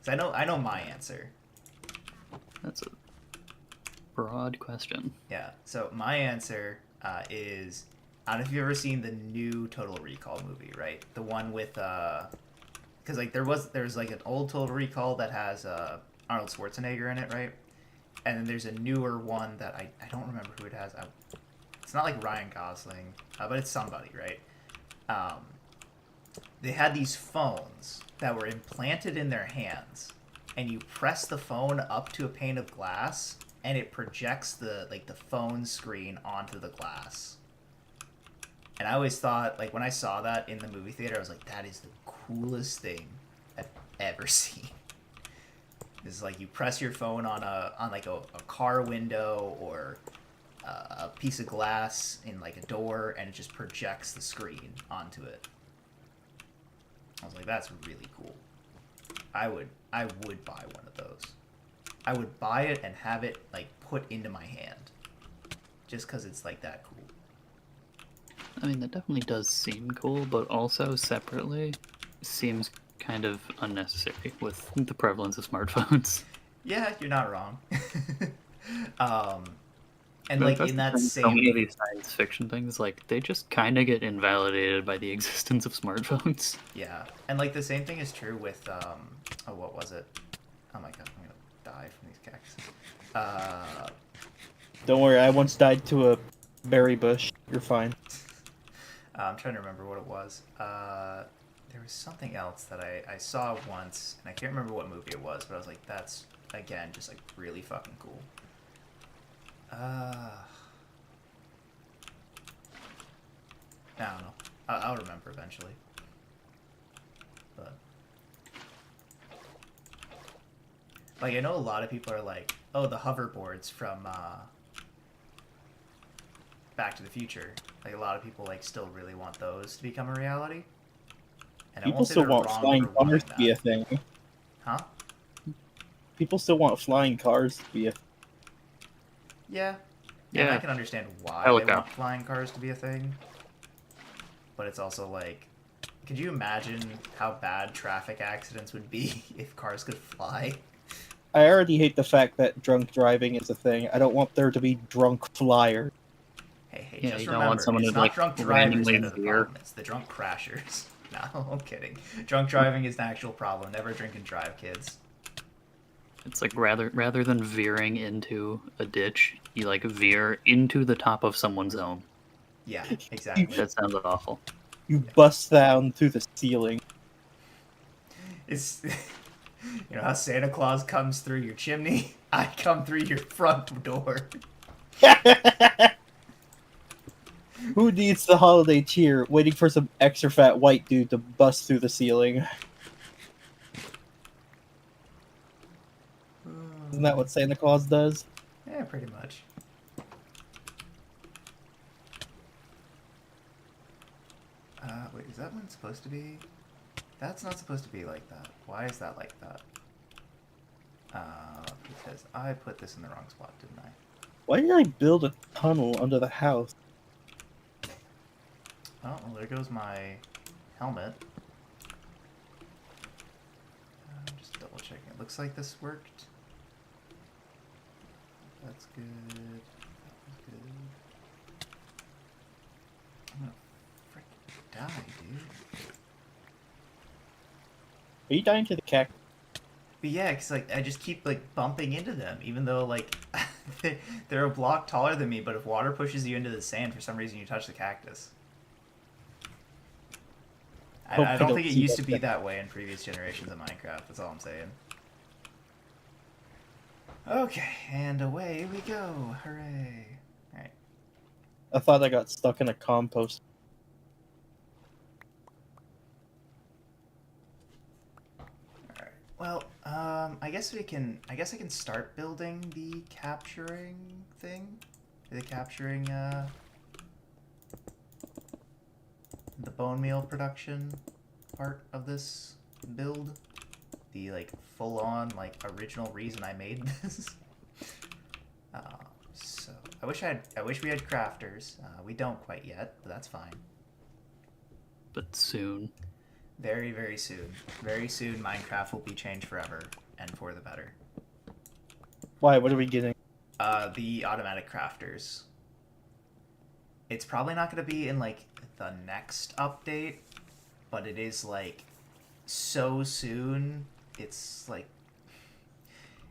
'Cause I know my answer. that's a broad question. Yeah. So my answer is I don't know if you've ever seen the new Total Recall movie, right? The one with because like there's like an old Total Recall that has Arnold Schwarzenegger in it, right? And then there's a newer one that I don't remember who it has. It's not like Ryan Gosling, but it's somebody, right? They had these phones that were implanted in their hands, and you press the phone up to a pane of glass, and it projects the phone screen onto the glass. And I always thought, like when I saw that in the movie theater, I was like, that is the coolest thing I've ever seen. It's like you press your phone on a car window or a piece of glass in like a door, and it just projects the screen onto it. I was like, that's really cool. I would buy one of those. I would buy it and have it like put into my hand, just because it's like that cool. I mean, that definitely does seem cool, but also separately seems kind of unnecessary with the prevalence of smartphones. Yeah, you're not wrong. And But like that's in the that thing, same so many of these science fiction things, like they just kind of get invalidated by the existence of smartphones. yeah, and like the same thing is true with oh, what was it? Oh my god, I'm gonna die from these cactuses. Don't worry, I once died to a berry bush. You're fine. I'm trying to remember what it was. There was something else that I saw once, and I can't remember what movie it was, but I was like, that's again just like really fucking cool. I don't know. I'll remember eventually. But like, I know a lot of people are like, oh, the hoverboards from Back to the Future. Like a lot of people like still really want those to become a reality. And I People won't say still they're want wrong flying for wanting cars to be a that. thing. Huh? People still want flying cars to be a thing. Yeah. And Yeah. I can understand why they Helicopter. want flying cars to be a thing. But it's also like, could you imagine how bad traffic accidents would be if cars could fly? I already hate the fact that drunk driving is a thing. I don't want there to be drunk flyers. Hey, Yeah, just you don't want remember, someone it's to not like drunk drivers randomly that are the veer. problem. It's the drunk crashers. No, I'm kidding. Drunk driving is the actual problem. Never drink and drive, kids. It's like rather than veering into a ditch, you like veer into the top of someone's home. Yeah, exactly. That sounds awful. You bust down through the ceiling. It's you know how Santa Claus comes through your chimney? I come through your front door. Who needs the holiday cheer? Waiting for some extra fat white dude to bust through the ceiling. Isn't that what Santa Claus does? Yeah, pretty much. Wait, is that one supposed to be? That's not supposed to be like that. Why is that like that? Because I put this in the wrong spot, didn't I? Why did I build a tunnel under the house? Oh, well, there goes my helmet. Just double checking. It looks like this worked. That's good. That was good. I'm gonna freaking die, dude. Are you dying to the cactus? But yeah, cause like I just keep like bumping into them, even though like they're a block taller than me. But if water pushes you into the sand, for some reason you touch the cactus. Hope I I don't don't think it see used to that be thing. that way in previous generations of Minecraft. That's all I'm saying. Okay, and away we go! Hooray! All right. I thought I got stuck in a compost. Alright. Well, I guess we can. I guess I can start building the capturing thing. Are they capturing the bone meal production part of this build? The like full-on like original reason I made this. So I wish we had crafters. We don't quite yet, but that's fine. But soon. Very, very soon. Very soon, Minecraft will be changed forever and for the better. Why? What are we getting? The automatic crafters. It's probably not going to be in like the next update, but it is like so soon. It's like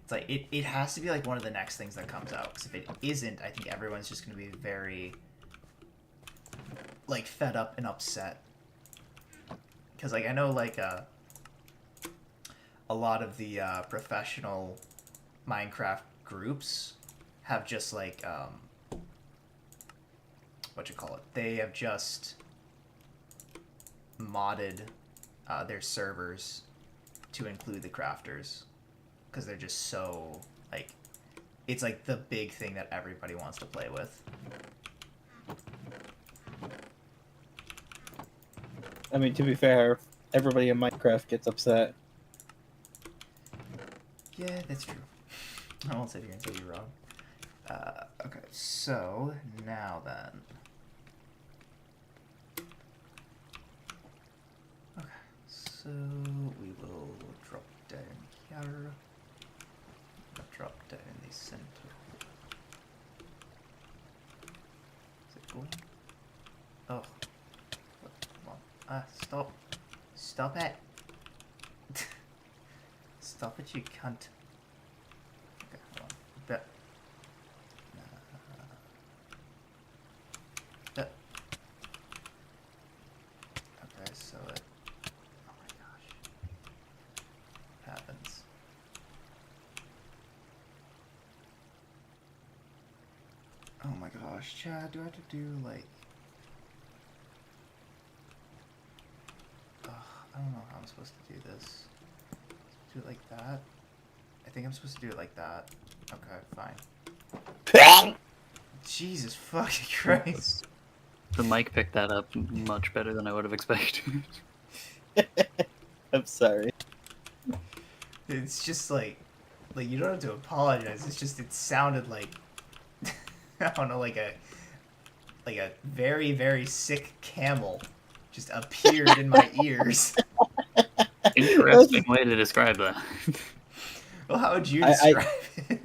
it has to be like one of the next things that comes out. Because if it isn't, I think everyone's just going to be very like fed up and upset. Because like I know like a lot of the professional Minecraft groups have just like they have just modded their servers to include the crafters because they're just so like it's like the big thing that everybody wants to play with. I mean, to be fair, everybody in Minecraft gets upset. Yeah, that's true. I won't sit here and say you're wrong. Okay, so now then. Okay, so we will drop down here. Drop down the center. Is it going? Oh. Come on. Stop. Stop it. Stop it, you cunt. Okay, hold on. Bit. Bit. Okay, so it... Oh my gosh. What happens? Oh my gosh, Chad, do I have to do, like... Ugh, I don't know how I'm supposed to do this. Do it like that? I think I'm supposed to do it like that. Okay, fine. Jesus fucking Christ. The mic picked that up much better than I would have expected. I'm sorry. It's just like you don't have to apologize. It's just it sounded like I don't know, like a very, very sick camel just appeared in my ears. Interesting way to describe that. Well, how would you describe it?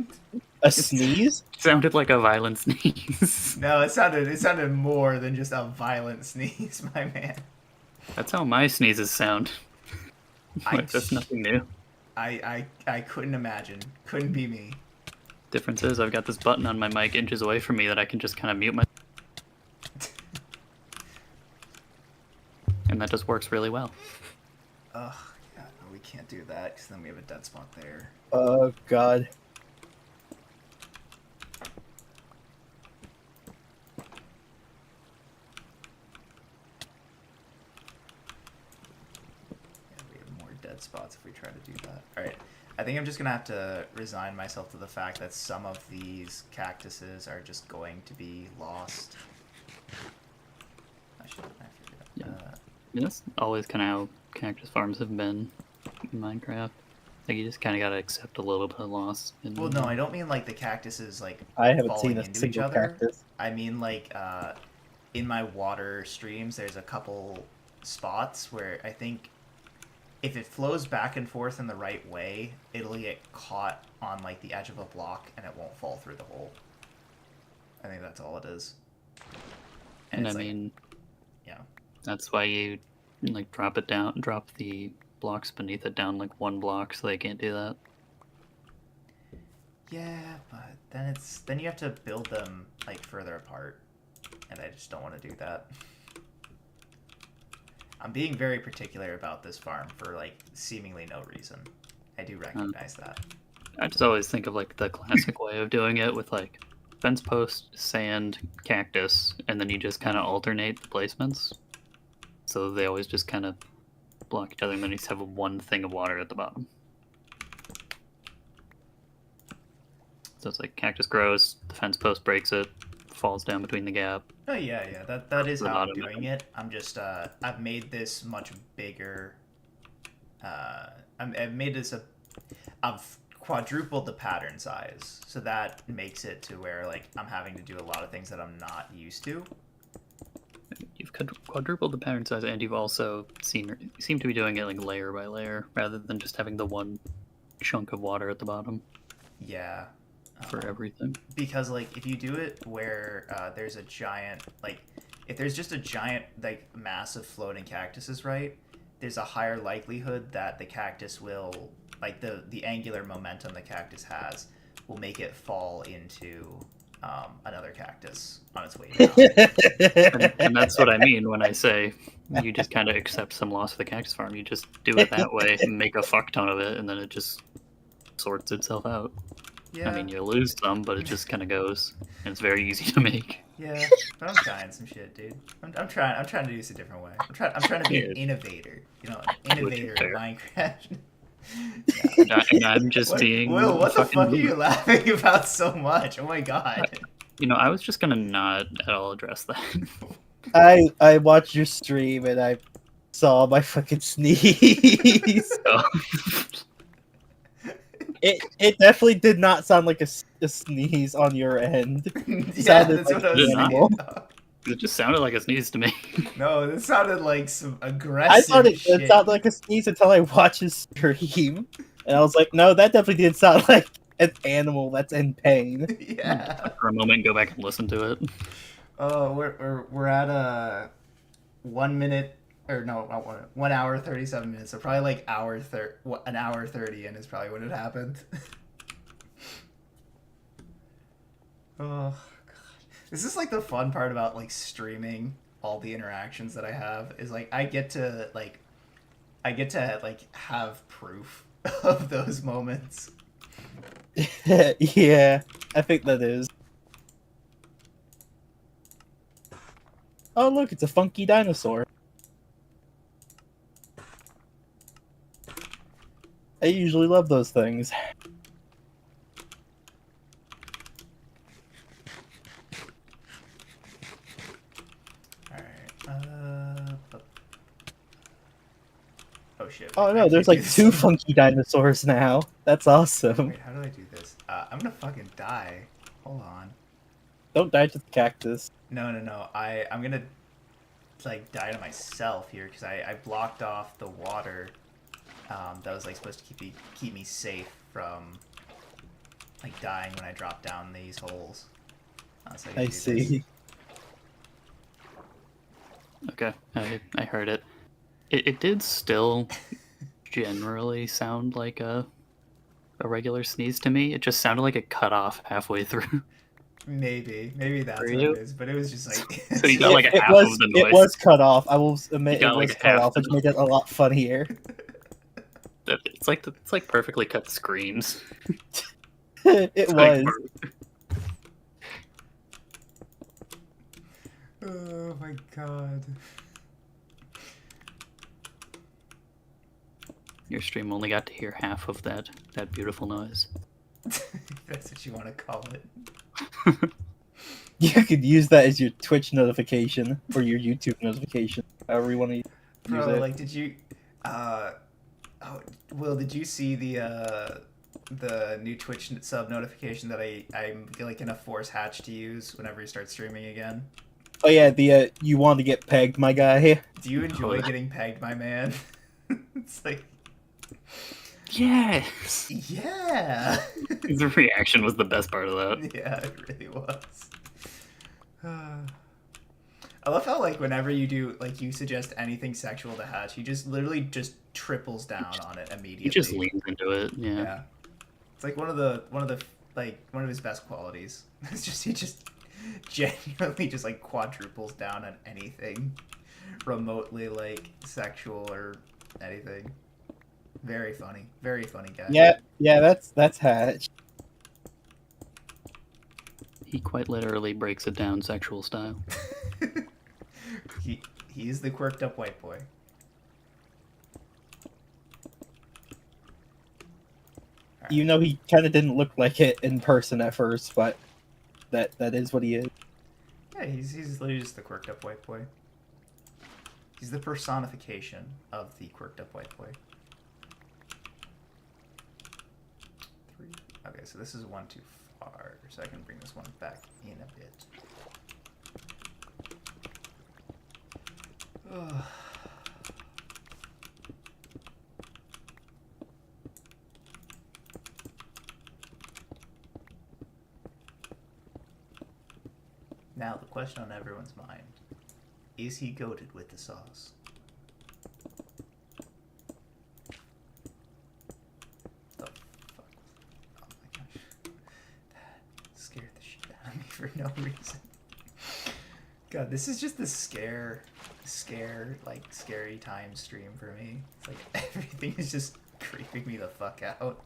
A sneeze? Sounded like a violent sneeze. No, it sounded more than just a violent sneeze, my man. That's how my sneezes sound. Like, that's nothing new. I couldn't imagine. Couldn't be me. Difference is I've got this button on my mic inches away from me that I can just kind of mute my... And that just works really well. Ugh, yeah, no, we can't do that because then we have a dead spot there. Oh, God. Yeah, we have more dead spots if we try to do that. Alright, I think I'm just gonna have to resign myself to the fact that some of these cactuses are just going to be lost. I figured out. Yeah. That's always kind of how cactus farms have been in Minecraft. Like, you just kind of gotta accept a little bit of loss. Well, no, I don't mean like the cactuses like I haven't falling seen a into each single other. cactus. I mean like in my water streams, there's a couple spots where I think if it flows back and forth in the right way, it'll get caught on like the edge of a block and it won't fall through the hole. I think that's all it is. And I it's like, mean, yeah. that's why you like drop it down, drop the blocks beneath it down like one block so they can't do that. Yeah, but then you have to build them like further apart, and I just don't want to do that. I'm being very particular about this farm for like seemingly no reason. I do recognize that. I just always think of like the classic way of doing it with like fence post, sand, cactus, and then you just kind of alternate the placements. So they always just kind of block each other, and then you just have one thing of water at the bottom. So it's like cactus grows, the fence post breaks it, falls down between the gap. Oh yeah. That is The how I'm bottom doing it. I'm just I've made this much bigger. I've made this I've quadrupled the pattern size, so that makes it to where like I'm having to do a lot of things that I'm not used to. You've quadrupled the pattern size, and you've also seem to be doing it like layer by layer, rather than just having the one chunk of water at the bottom Yeah. for everything. Because like if you do it where there's a giant like if there's just a giant like mass of floating cactuses, right, there's a higher likelihood that the cactus will like the angular momentum the cactus has will make it fall into another cactus on its way down. And that's what I mean when I say you just kind of accept some loss of the cactus farm. You just do it that way and make a fuck ton of it, and then it just sorts itself out. Yeah. I mean, you lose some, but it just kind of goes, and it's very easy to make. Yeah, but I'm trying some shit, dude. I'm trying to do this a different way. I'm trying to be an innovator. You know, an innovator in Minecraft. And I'm just being. Will, what the fuck are noob. you laughing about so much? Oh my god. You know, I was just gonna not at all address that. I watched your stream and I saw my fucking sneeze. So, It definitely did not sound like a sneeze on your end. Yeah, Sounded that's like what I was an animal. saying. it just sounded like a sneeze to me. No, this sounded like some I aggressive thought it shit. sounded like a sneeze until I watched his stream, and I was like, no, that definitely didn't sound like an animal that's in pain. Yeah. For a moment, go back and listen to it. Oh, we're at a 1 minute or no, not 1 hour 37 minutes. So probably like an hour 30 in is probably when it happened. Oh god, this is like the fun part about like streaming. All the interactions that I have is like I get to have proof of those moments. Yeah, I think that is. Oh look, it's a funky dinosaur. I usually love those things. Oh shit. Oh I no, can't there's do like this. two funky dinosaurs now. That's awesome. Wait, how do I do this? I'm gonna fucking die. Hold on. Don't die to the cactus. No. I'm gonna like die to myself here because I blocked off the water that was like supposed to keep me safe from like dying when I drop down these holes. So I do see. this. Okay, I heard it. It did still generally sound like a regular sneeze to me. It just sounded like it cut off halfway through. Maybe that's For what you? it is. But it was just like So you got like a It half was of the noise. it was cut off. I will admit You it got, like, was a cut half off, which made it a lot funnier. It's like perfectly cut screams. It It's like was. oh my god. Your stream only got to hear half of that beautiful noise. That's what you want to call it. You could use that as your Twitch notification or your YouTube notification, however you want to use Bro, it. like, did you, Will, did you see the new Twitch sub notification that I'm like gonna force Hatch to use whenever he starts streaming again? Oh yeah, the you want to get pegged, my guy. Do you enjoy getting pegged, my man? It's like, Yes! yeah. The reaction was the best part of that. Yeah, it really was. I love how like whenever you do like you suggest anything sexual to Hatch, he just literally just triples down on it immediately. He just leans into it, yeah. Yeah. It's like one of his best qualities. It's just he just genuinely just like quadruples down on anything remotely like sexual or anything. Very funny guy. Yeah, that's Hatch. He quite literally breaks it down sexual style. he is the quirked up white boy. You know, he kind of didn't look like it in person at first, but that is what he is. Yeah, he's literally just the quirked up white boy. He's the personification of the quirked up white boy. 3. Okay, so this is one too far, so I can bring this one back in a bit. Ugh. Now, the question on everyone's mind, is he goated with the sauce? The fuck? Oh my gosh. That scared the shit out of me for no reason. God, this is just the like, scary time stream for me. It's like everything is just creeping me the fuck out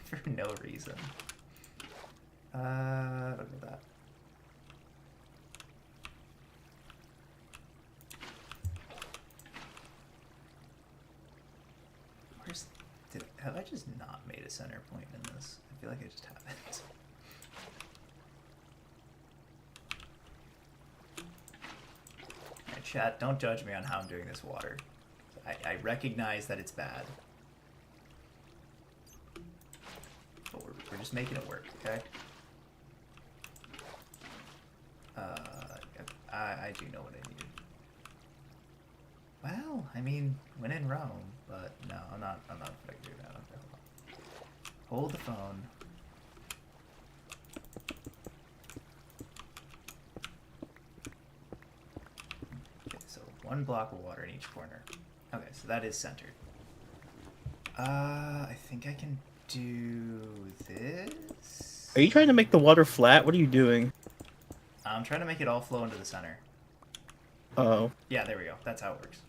for no reason. Look at that. Have I just not made a center point in this? I feel like I just haven't. Alright, chat, don't judge me on how I'm doing this water. I recognize that it's bad. But we're just making it work, okay? I do know what I need. Well, I mean, when in Rome, but no, I'm not gonna do that. Okay, hold the phone. Okay, so 1 block of water in each corner. Okay, so that is centered. I think I can do this. Are you trying to make the water flat? What are you doing? I'm trying to make it all flow into the center. Oh. Yeah, there we go. That's how it works.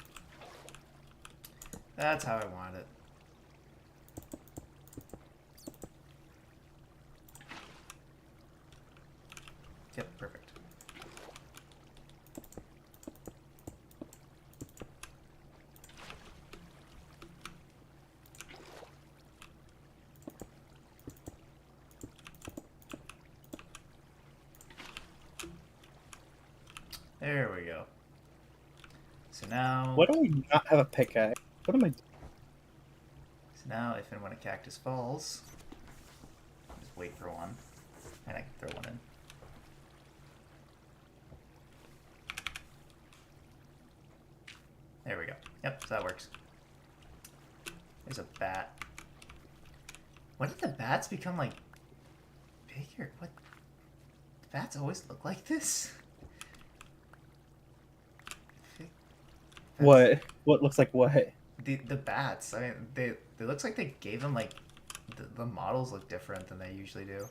That's how I want it. Yep, perfect. There we go. So now... Why do I not have a pickaxe? What am I doing? So now, if and when a cactus falls, just wait for one, and I can throw one in. There we go. Yep, so that works. There's a bat. When did the bats become, like, bigger? What? The bats always look like this? What? What looks like what? The bats. I mean, it looks like they gave them, like, the models look different than they usually do.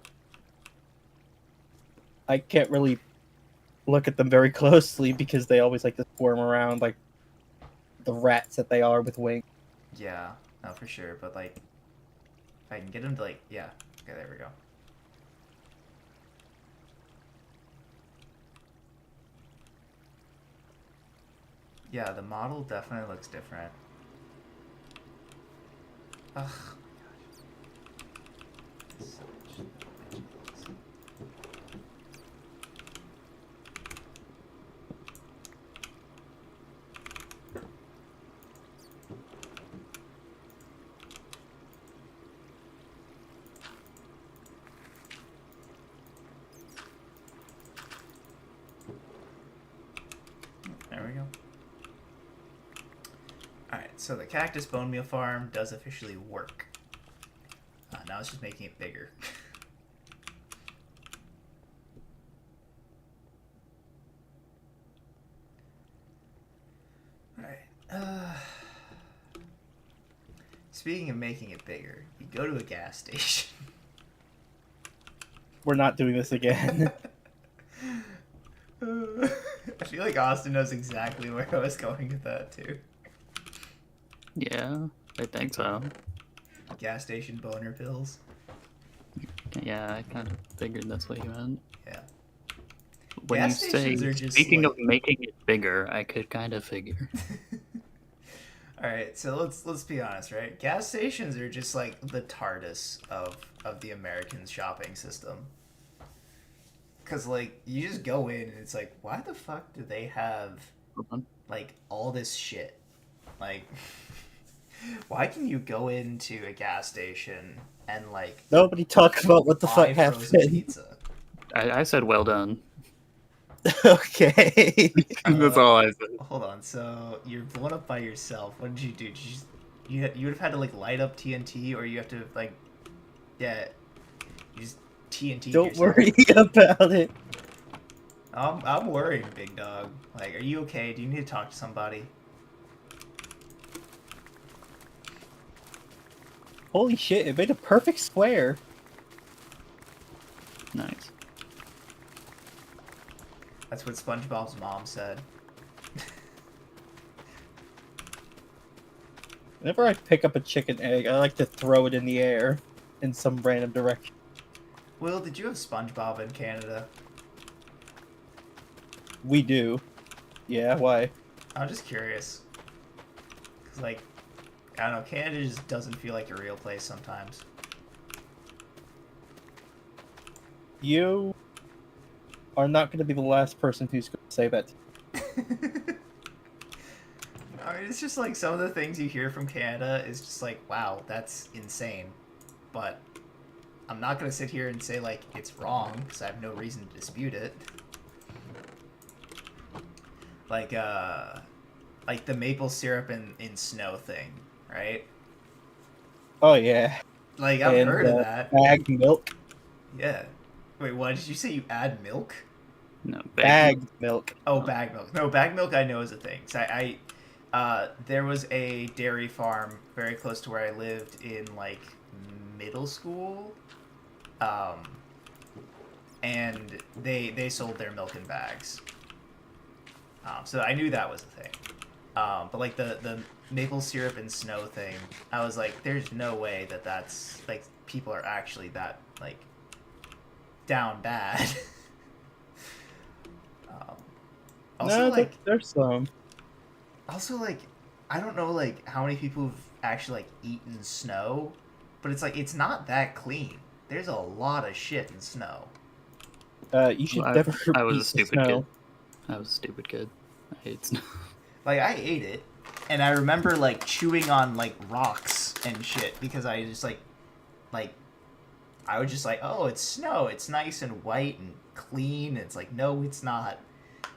I can't really look at them very closely because they always like to squirm around like the rats that they are with wings. Yeah, no, for sure. But, like, if I can get them to, like, yeah. Okay, there we go. Yeah, the model definitely looks different. Ugh. There we go. Alright, so the cactus bone meal farm does officially work. Now it's just making it bigger. Alright. Speaking of making it bigger, you go to a gas station. We're not doing this again. I feel like Austin knows exactly where I was going with that, too. Yeah, I think so. Gas station boner pills. Yeah, I kind of figured that's what you meant. Yeah. When Gas you say, stations are just speaking like... of making it bigger, I could kind of figure. Alright, so let's be honest, right? Gas stations are just like the TARDIS of the American shopping system. Because, like, you just go in and it's like, why the fuck do they have, Hold on. like, all this shit? Like, why can you go into a gas station and, like, Nobody talk about what the fuck buy frozen happened. pizza? I said well done. Okay. That's all I said. Hold on, so you're blown up by yourself. What did you do? Did you just, you would have had to, like, light up TNT, or you have to, like, yeah, you just TNT Don't yourself. worry about it. I'm worried, big dog. Like, are you okay? Do you need to talk to somebody? Holy shit, it made a perfect square. Nice. That's what SpongeBob's mom said. Whenever I pick up a chicken egg, I like to throw it in the air in some random direction. Will, did you have SpongeBob in Canada? We do. Yeah, why? I'm just curious. Cause, like, I don't know, Canada just doesn't feel like a real place sometimes. You are not going to be the last person who's going to say that. I mean, it's just like some of the things you hear from Canada is just like, wow, that's insane. But I'm not gonna sit here and say like it's wrong because I have no reason to dispute it. Like the maple syrup in snow thing, right? Oh, yeah. Like I've And, heard of that. Bagged milk. Yeah. Wait, what did you say? You add milk? No, Bagged milk. Oh, bag milk. No, bag milk I know is a thing. So there was a dairy farm very close to where I lived in like middle school, and they sold their milk in bags. So I knew that was a thing. But like the maple syrup and snow thing, I was like, there's no way that that's like people are actually that like down bad. Also, No, like, there's some. also, like, I don't know, like, how many people have actually, like, eaten snow, but it's, like, it's not that clean. There's a lot of shit in snow. You should Well, never I was eat a stupid snow. kid. I was a stupid kid. I hate snow. Like, I ate it, and I remember, like, chewing on, like, rocks and shit, because I just, like, I was just like, oh, it's snow. It's nice and white and clean. It's like, no, it's not.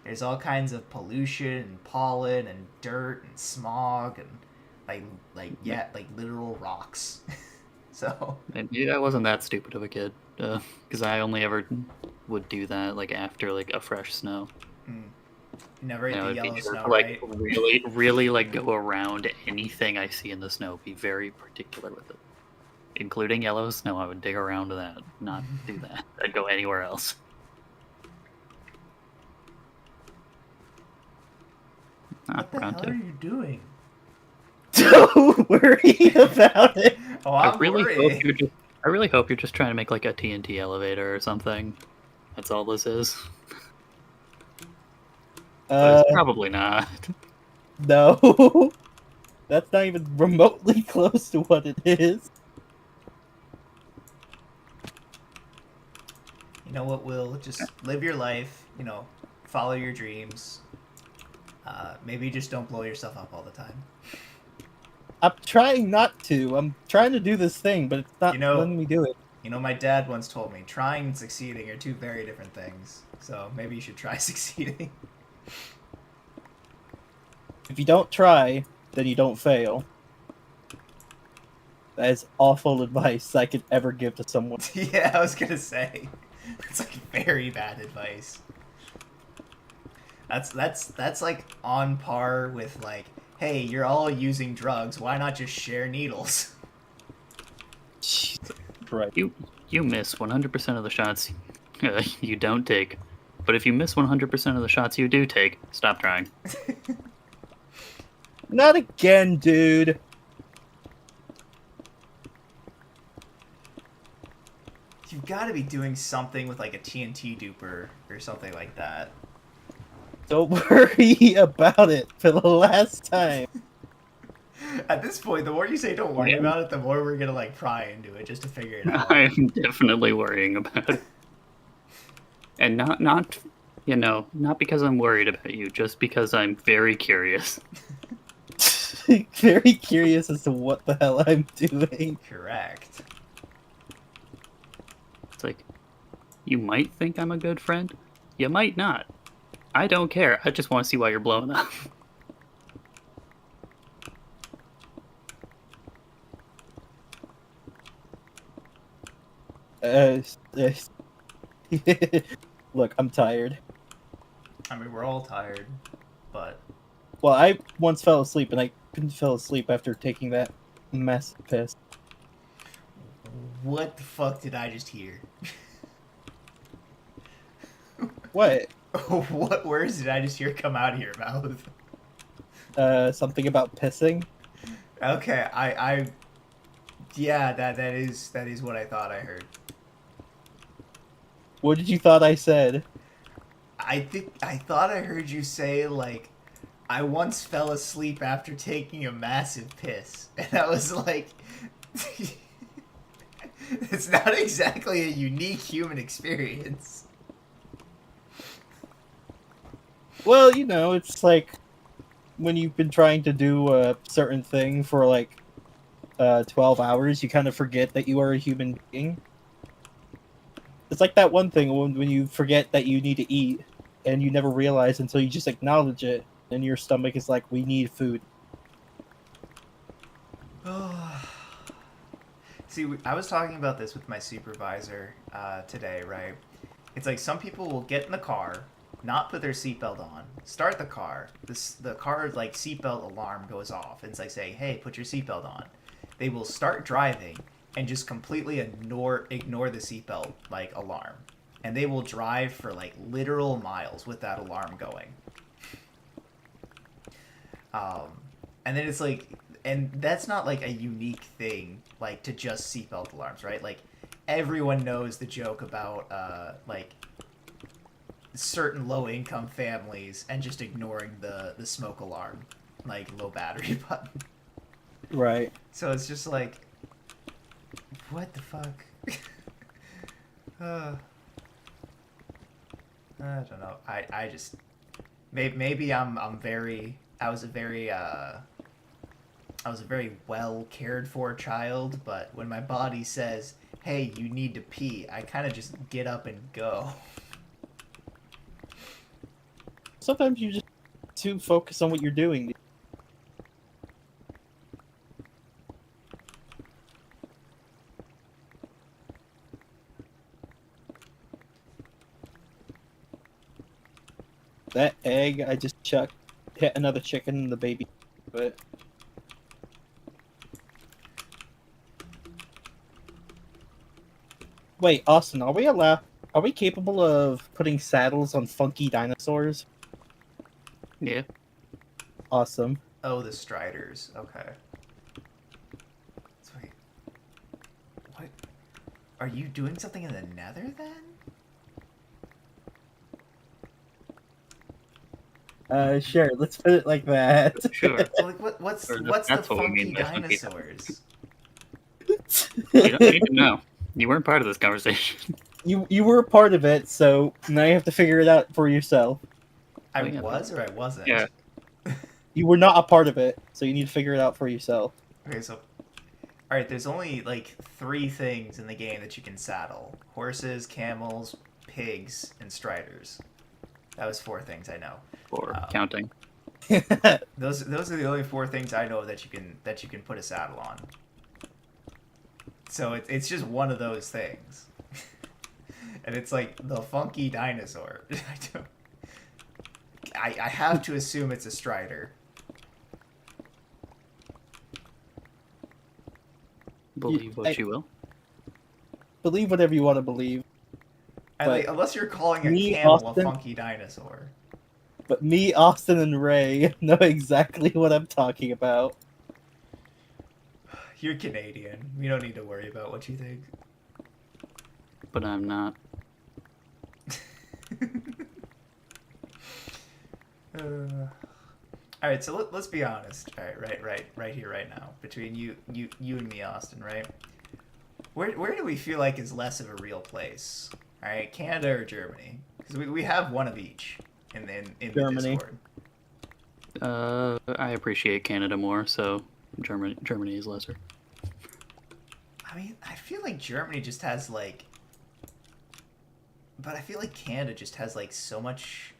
There's all kinds of pollution and pollen and dirt and smog and like literal rocks. So And, yeah, I wasn't that stupid of a kid, because I only ever would do that like after like a fresh snow. you never ate You know, the it'd be yellow either snow, to, like right? really like go around anything I see in the snow. Be very particular with it, including yellow snow. I would dig around to that, not do that. I'd go anywhere else. What the hell Round are two. you doing? Don't worry about it. Oh, I I'm really worried. hope you're just. I really hope you're just trying to make like a TNT elevator or something. That's all this is. But it's probably not. No. That's not even remotely close to what it is. You know what, Will? Just live your life. You know, follow your dreams. Maybe just don't blow yourself up all the time. I'm trying not to. I'm trying to do this thing, but it's not You know- letting me do it. You know, my dad once told me trying and succeeding are two very different things. So maybe you should try succeeding. If you don't try, then you don't fail. That is awful advice I could ever give to someone. Yeah, I was gonna say. It's like very bad advice. That's like on par with like, hey, you're all using drugs, why not just share needles? Jesus Christ. You miss 100% of the shots you don't take. But if you miss 100% of the shots you do take, stop trying. Not again, dude. You've got to be doing something with like a TNT duper or something like that. Don't worry about it for the last time. At this point, the more you say don't worry Yeah. about it, the more we're gonna like pry into it just to figure it out. I'm definitely worrying about it. And not not because I'm worried about you, just because I'm very curious. Very curious as to what the hell I'm doing. Correct. It's like, you might think I'm a good friend. You might not. I don't care. I just want to see why you're blowing up. Uh, uh, Look, I'm tired. I mean, we're all tired, but Well, I once fell asleep, and I couldn't fell asleep after taking that massive piss. what the fuck did I just hear? What? What words did I just hear come out of your mouth? Something about pissing? Okay, yeah, that is what I thought I heard. What did you thought I said? I thought I heard you say like, I once fell asleep after taking a massive piss, and I was like, it's not exactly a unique human experience. Well, it's like when you've been trying to do a certain thing for like 12 hours, you kind of forget that you are a human being. It's like that one thing when you forget that you need to eat, and you never realize until you just acknowledge it, and your stomach is like, we need food. See, I was talking about this with my supervisor today, right? It's like some people will get in the car, not put their seatbelt on, start the car. The car like seatbelt alarm goes off, and it's like saying, "Hey, put your seatbelt on." They will start driving and just completely ignore the seatbelt like alarm, and they will drive for like literal miles with that alarm going. And then it's like, and that's not like a unique thing, like to just seatbelt alarms, right? Like everyone knows the joke about like certain low income families and just ignoring the smoke alarm, like low battery button. Right. So it's just like, what the fuck? I don't know. I just maybe I'm very I was a very well cared for child, but when my body says, "Hey, you need to pee," I kind of just get up and go. Sometimes you just too focus on what you're doing. That egg I just chucked hit another chicken and the baby. But wait, Austin, are we capable of putting saddles on funky dinosaurs? Yeah. Awesome. Oh, the Striders. Okay. So wait, what? Are you doing something in the Nether then? Sure, let's put it like that. Sure. So like, what's Or what's the that's what we funky mean by funky dinosaurs? You don't need to know. You weren't part of this conversation. You were a part of it, so now you have to figure it out for yourself. I Oh, yeah. was or I wasn't. Yeah. You were not a part of it, so you need to figure it out for yourself. Okay, so all right, there's only like 3 things in the game that you can saddle: horses, camels, pigs, and striders. That was 4 things I know. For counting. Those are the only 4 things I know that you can put a saddle on. So it's just one of those things, and it's like the funky dinosaur. I have to assume it's a strider. Believe what you will. Believe whatever you want to believe. And But like, unless you're calling a me, camel Austin- a funky dinosaur. But me, Austin, and Ray know exactly what I'm talking about. You're Canadian. We don't need to worry about what you think. But I'm not. All right, so let's be honest. All right here, right now, between you and me, Austin. Right? Where do we feel like is less of a real place? All right, Canada or Germany? Because we have one of each in the Germany. Discord. I appreciate Canada more, so Germany is lesser. I mean, I feel like Germany just has like, but I feel like Canada just has like so much,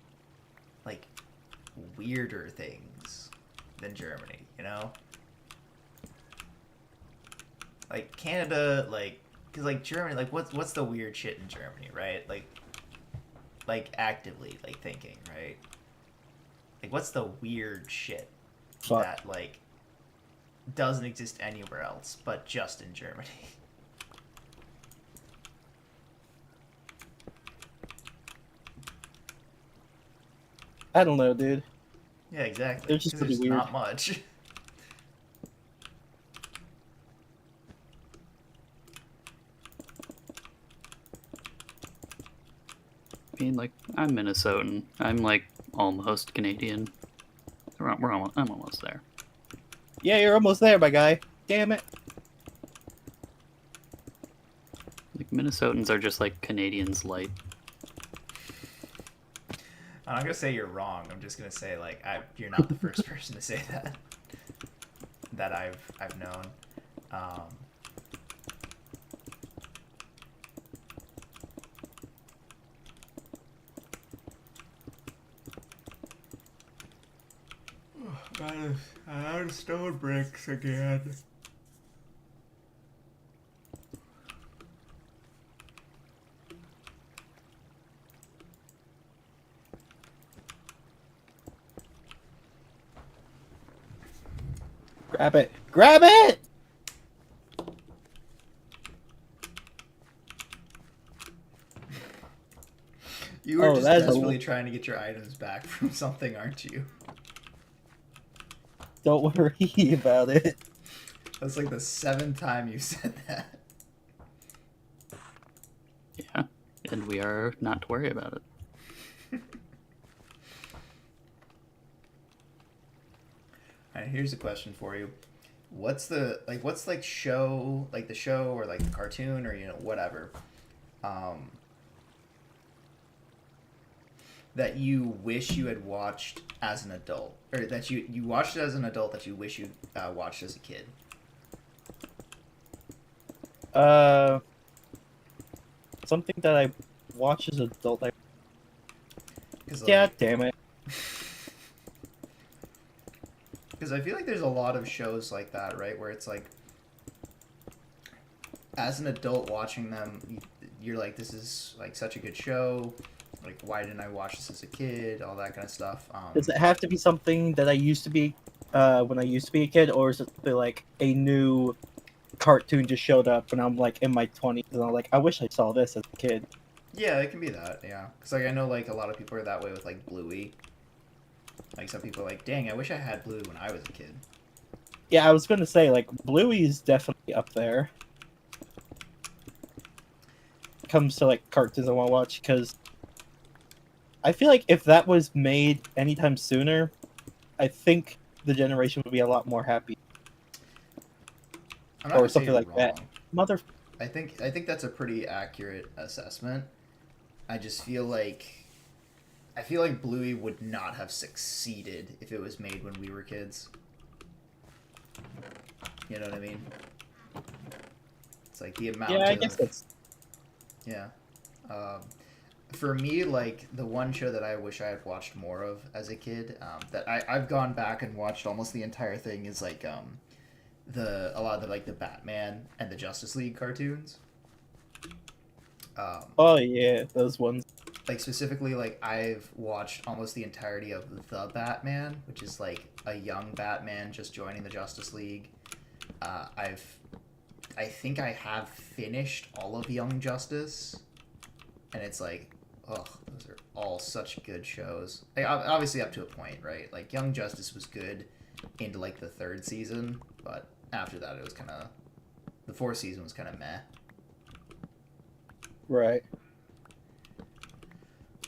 like, weirder things than Germany. You know, like Canada, like, because like Germany, like what's the weird shit in Germany, right? Like actively like thinking, right? Like what's the weird shit Fuck. that like doesn't exist anywhere else but just in Germany? I don't know, dude. Yeah, exactly. They're just Because pretty there's weird. not much. I mean, like, I'm Minnesotan. I'm like almost Canadian. I'm almost there. Yeah, you're almost there, my guy. Damn it. Like, Minnesotans are just like Canadians light. I'm not gonna say you're wrong. I'm just gonna say like you're not the first person to say that I've known. Um, out of stone bricks again. Grab it. Grab it! You were Oh, just that is a desperately trying to get your items back from something, aren't you? Don't worry about it. That's like the 7th time you said that. Yeah, and we are not to worry about it. Alright, here's a question for you. What's show, like the show or like the cartoon or whatever, that you wish you had watched as an adult, or that you watched it as an adult that you wish you watched as a kid? Something that I watch as an adult. Cause, Yeah, like, damn it. Because I feel like there's a lot of shows like that, right? Where it's like, as an adult watching them, you're like, this is like such a good show. Like, why didn't I watch this as a kid? All that kind of stuff. Does it have to be something that I used to be when I used to be a kid, or is it like a new cartoon just showed up when I'm like in my 20s and I'm like, I wish I saw this as a kid? Yeah, it can be that. Yeah, because like I know like a lot of people are that way with like Bluey. Like some people are like, dang, I wish I had Bluey when I was a kid. Yeah, I was gonna say like Bluey is definitely up there. Comes to like cartoons I want to watch, because I feel like if that was made anytime sooner, I think the generation would be a lot more happy. I'm not Or gonna say something you're like wrong. that. Mother. I think that's a pretty accurate assessment. I just feel like Bluey would not have succeeded if it was made when we were kids. You know what I mean? It's like the amount Yeah, I of guess that's. yeah. For me, like the one show that I wish I had watched more of as a kid, that I've gone back and watched almost the entire thing, is like a lot of the like the Batman and the Justice League cartoons. Oh yeah, those ones. Like specifically, like I've watched almost the entirety of the Batman, which is like a young Batman just joining the Justice League. I think I have finished all of Young Justice, and it's like, oh, those are all such good shows. Like obviously up to a point, right? Like Young Justice was good into like the 3rd season, but after that it was kind of, the 4th season was kind of meh. Right.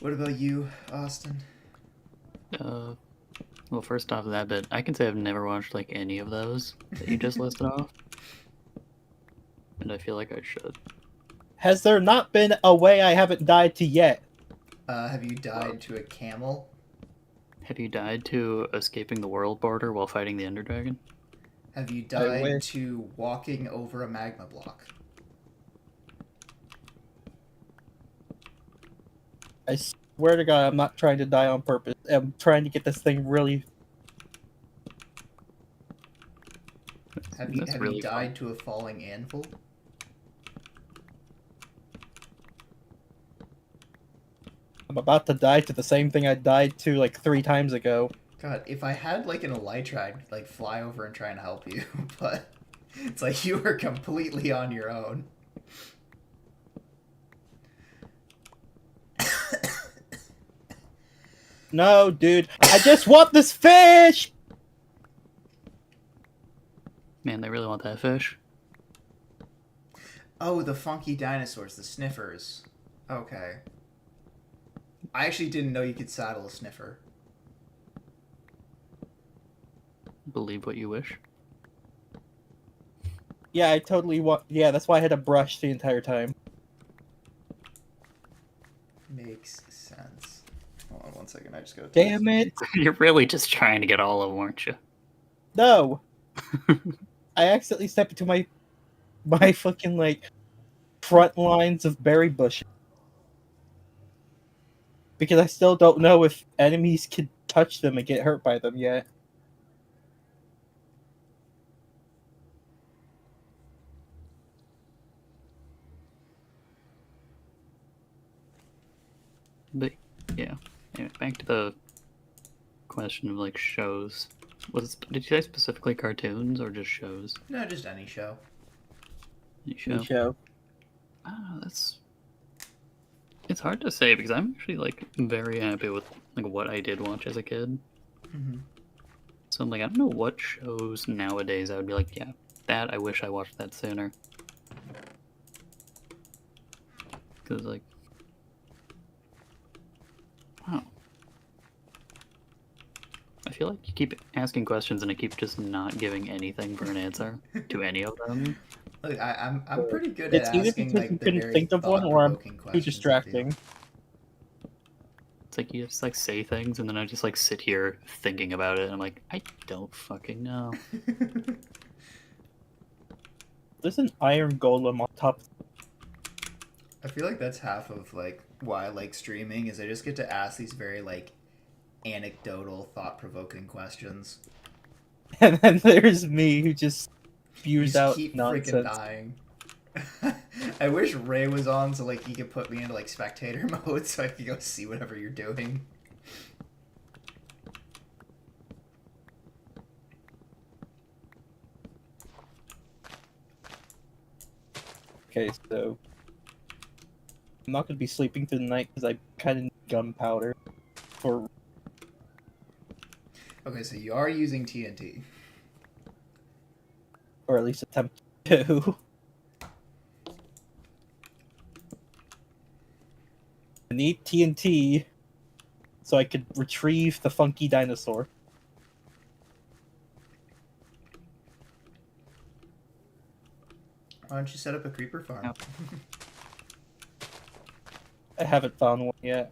What about you, Austin? Well, first off that bit, I can say I've never watched like any of those that you just listed off, and I feel like I should. Has there not been a way I haven't died to yet? Have you died to a camel? Have you died to escaping the world border while fighting the Ender Dragon? Have you I died wish. to walking over a magma block? I swear to God, I'm not trying to die on purpose. I'm trying to get this thing really. Have you That's have really you died to a falling anvil? I'm about to die to the same thing I died to like 3 times ago. God, if I had like an elytra, I'd like fly over and try and help you, but it's like you are completely on your own. No, dude. I just want this fish! Man, they really want that fish. Oh, the funky dinosaurs, the sniffers. Okay. I actually didn't know you could saddle a sniffer. Believe what you wish. Yeah, I totally want. Yeah, that's why I had a brush the entire time. Makes sense. Hold on 1 second, I just go. Damn it! You're really just trying to get all of them, aren't you? No! I accidentally stepped into my fucking like front lines of berry bush. Because I still don't know if enemies can touch them and get hurt by them yet. But yeah, anyway, back to the question of like shows. Did you say specifically cartoons or just shows? No, just any show. Any New show? show. It's hard to say because I'm actually like very happy with like what I did watch as a kid. Mm-hmm. So I'm like, I don't know what shows nowadays I would be like, yeah, that I wish I watched that sooner. Because like, wow. I feel like you keep asking questions and I keep just not giving anything for an answer to any of them. Look, I'm pretty good It's at either asking because like you the couldn't very think of one or I'm thought-provoking too questions. distracting. It's like you just like say things and then I just like sit here thinking about it and I'm like, I don't fucking know. There's an iron golem on top. I feel like that's half of like why I like streaming is I just get to ask these very like anecdotal, thought-provoking questions. And then there's me who just You spews just out keep freaking nonsense. dying. I wish Ray was on so like he could put me into like spectator mode so I could go see whatever you're doing. Okay, so I'm not gonna be sleeping through the night because I kind of need gunpowder for. Okay, so you are using TNT. Or at least attempt to. I need TNT so I could retrieve the funky dinosaur. Why don't you set up a creeper farm? Yep. I haven't found one yet.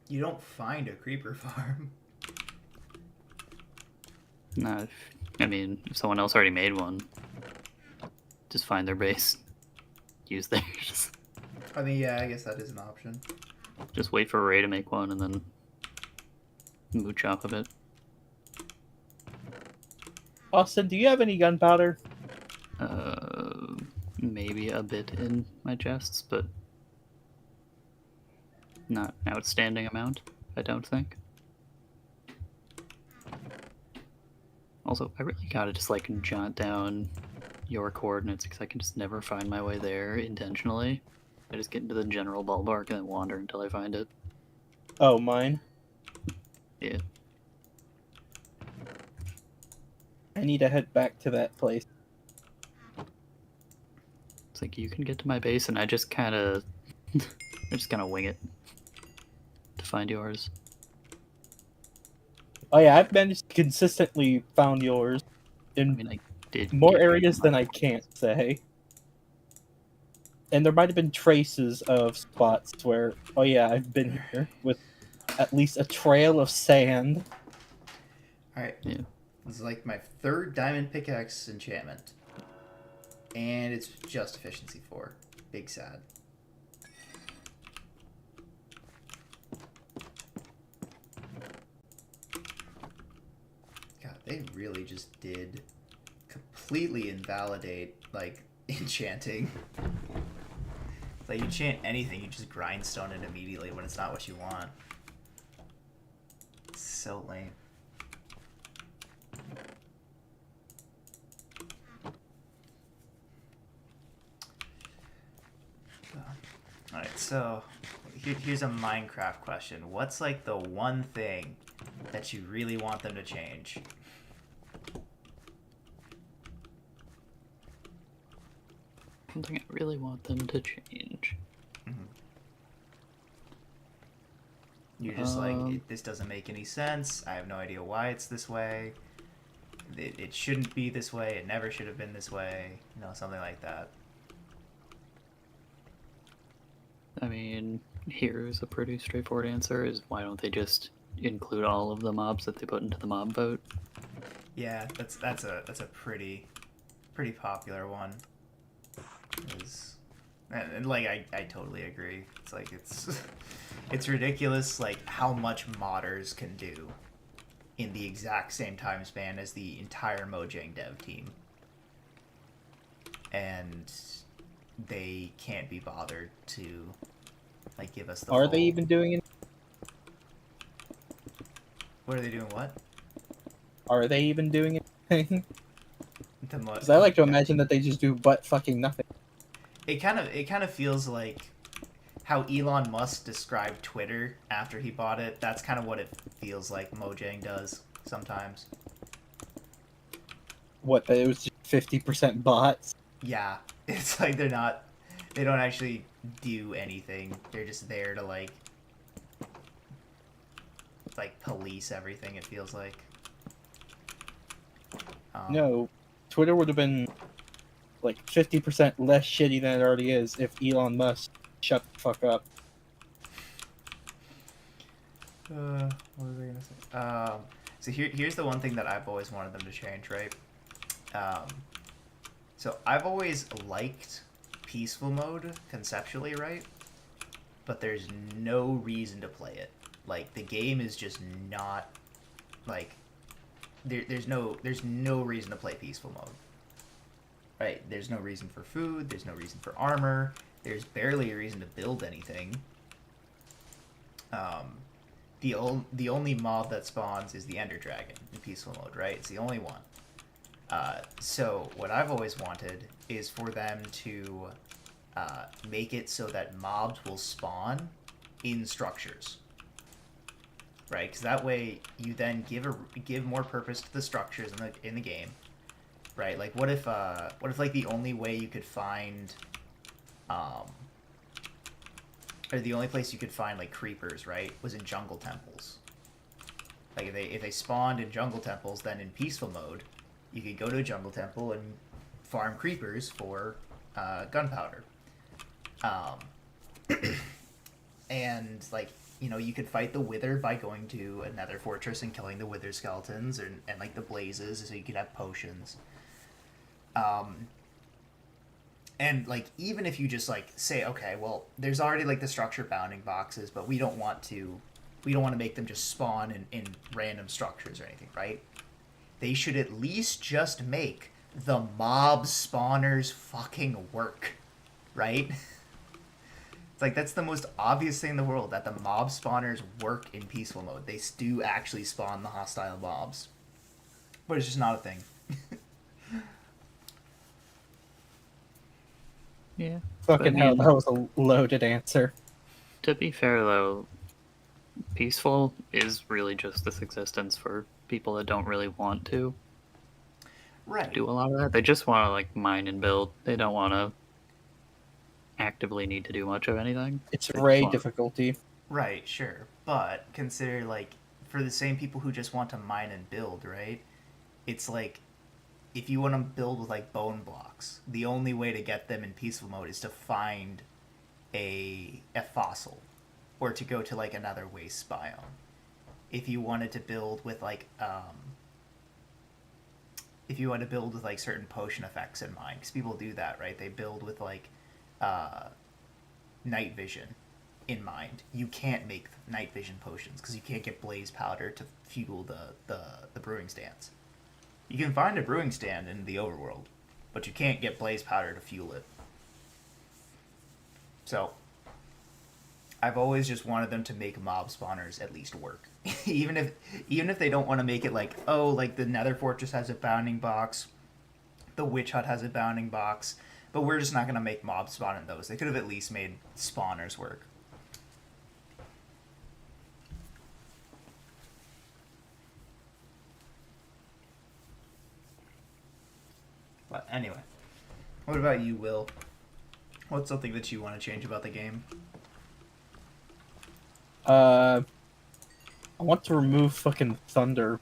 You don't find a creeper farm. No, if someone else already made one, just find their base, use theirs. I mean, yeah, I guess that is an option. Just wait for Ray to make one and then mooch off of it. Austin, do you have any gunpowder? Maybe a bit in my chests, but not an outstanding amount, I don't think. Also, I really gotta just like jot down your coordinates because I can just never find my way there intentionally. I just get into the general ballpark and then wander until I find it. Oh, mine. Yeah. I need to head back to that place. It's like you can get to my base and I just kinda wing it to find yours. Oh yeah, I've managed to consistently found yours I in mean, I did more give you areas than my- I can't say. And there might have been traces of spots where, oh yeah, I've been here with at least a trail of sand. Alright. Yeah. This is like my third diamond pickaxe enchantment. And it's just efficiency 4. Big sad. God, they really just did completely invalidate, like, enchanting. Like, you enchant anything, you just grindstone it immediately when it's not what you want. It's so lame. Alright, so here's a Minecraft question. What's like the one thing that you really want them to change? Something I really want them to change. You're just like, this doesn't make any sense. I have no idea why it's this way. It shouldn't be this way. It never should have been this way. You know, something like that. I mean, here's a pretty straightforward answer: is why don't they just include all of the mobs that they put into the mob vote? Yeah, that's a pretty popular one. And like I totally agree. It's like it's ridiculous like how much modders can do in the exact same time span as the entire Mojang dev team. And they can't be bothered to like give us the Are full... they even doing it? What are they doing? What? Are they even doing anything? The Because I like to imagine that they just do butt fucking nothing. It kind of feels like how Elon Musk described Twitter after he bought it. That's kind of what it feels like Mojang does sometimes. What, that it was just 50% bots? Yeah, it's like they don't actually do anything. They're just there to like police everything, it feels like. No, Twitter would have been like 50% less shitty than it already is if Elon Musk shut the fuck up. What was I gonna say? So here's the one thing that I've always wanted them to change, right? So I've always liked peaceful mode conceptually, right? But there's no reason to play it. Like the game is just not like there's no reason to play peaceful mode. Right? There's no reason for food, there's no reason for armor, there's barely a reason to build anything. The only mob that spawns is the Ender Dragon in peaceful mode, right? It's the only one. So what I've always wanted is for them to make it so that mobs will spawn in structures, right? Because that way you then give more purpose to the structures in the game, right? Like what if like the only way you could find or the only place you could find like creepers, right, was in jungle temples. Like if they spawned in jungle temples, then in peaceful mode, you could go to a jungle temple and farm creepers for gunpowder. And like, you know, you could fight the Wither by going to a nether fortress and killing the Wither skeletons and like the blazes, so you could have potions. And like even if you just like say, okay, well, there's already like the structure bounding boxes, but we don't want to make them just spawn in random structures or anything, right? They should at least just make the mob spawners fucking work, right? It's like that's the most obvious thing in the world, that the mob spawners work in peaceful mode. They do actually spawn the hostile mobs, but it's just not a thing. Yeah. Fucking But, I hell, mean, that was a loaded answer. to be fair, though, peaceful is really just this existence for people that don't really want to Right. do a lot of that. They just want to like mine and build. They don't want to actively need to do much of anything. It's They just Ray wanna- difficulty. Right, sure. But consider like for the same people who just want to mine and build, right? It's like if you want to build with like bone blocks, the only way to get them in peaceful mode is to find a fossil, or to go to like another waste biome. If you wanted to build with like if you want to build with like certain potion effects in mind, because people do that, right? They build with like night vision in mind. You can't make night vision potions because you can't get blaze powder to fuel the brewing stands. You can find a brewing stand in the overworld, but you can't get blaze powder to fuel it. So I've always just wanted them to make mob spawners at least work. even if they don't want to make it like, oh, like the Nether Fortress has a bounding box, the Witch Hut has a bounding box, but we're just not going to make mob spawn in those. They could have at least made spawners work. But anyway, what about you, Will? What's something that you want to change about the game? I want to remove fucking thunder.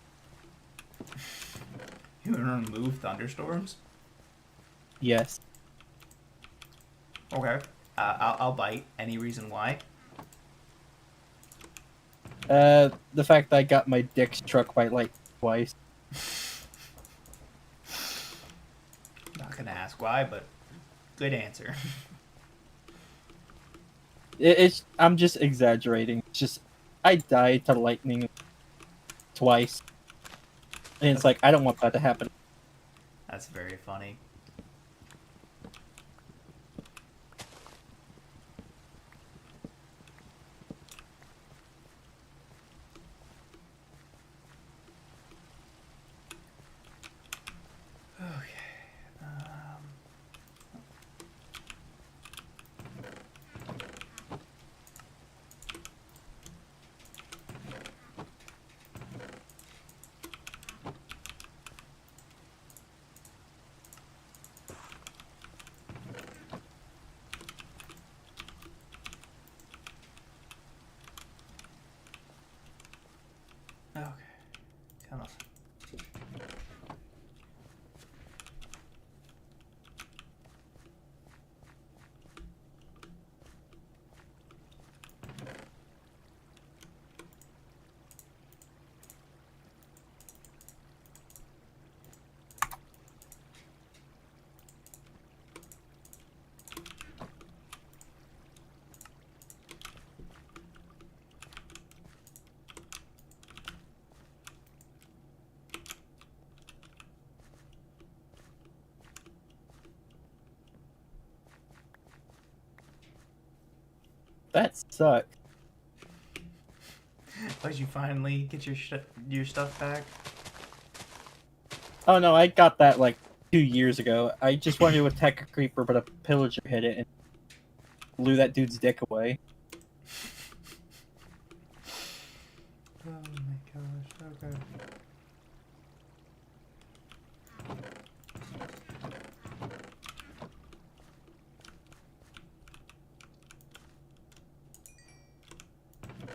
You want to remove thunderstorms? Yes. Okay. I'll bite. Any reason why? The fact that I got my dick struck by like twice. Not gonna ask why, but good answer. I'm just exaggerating. It's just I died to lightning twice, and it's like I don't want that to happen. That's very funny. Okay. Come on. That sucks. Did you finally get your stuff back? Oh no, I got that like 2 years ago. I just wanted to attack a creeper, but a pillager hit it and blew that dude's dick away. Oh my gosh. Okay.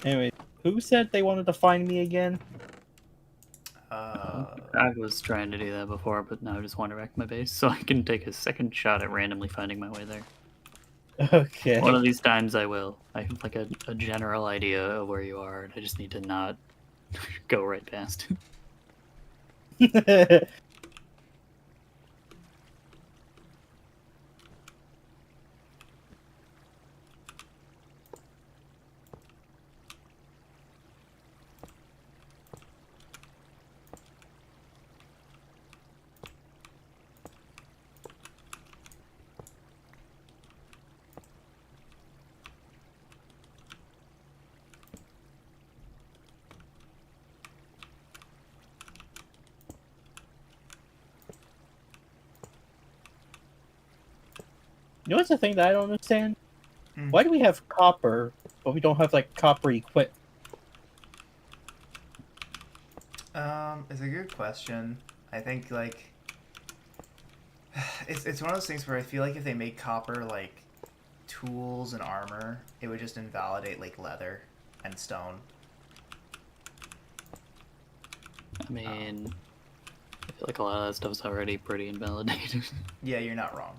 Anyway, who said they wanted to find me again? I was trying to do that before, but now I just want to wreck my base so I can take a second shot at randomly finding my way there. Okay. One of these times I will. I have like a general idea of where you are, and I just need to not go right past. You know what's the thing that I don't understand? Hmm. Why do we have copper, but we don't have like copper equipment? It's a good question. I think like it's one of those things where I feel like if they make copper like tools and armor, it would just invalidate like leather and stone. I mean, if feel like a lot of that stuff's already pretty invalidated. Yeah, you're not wrong.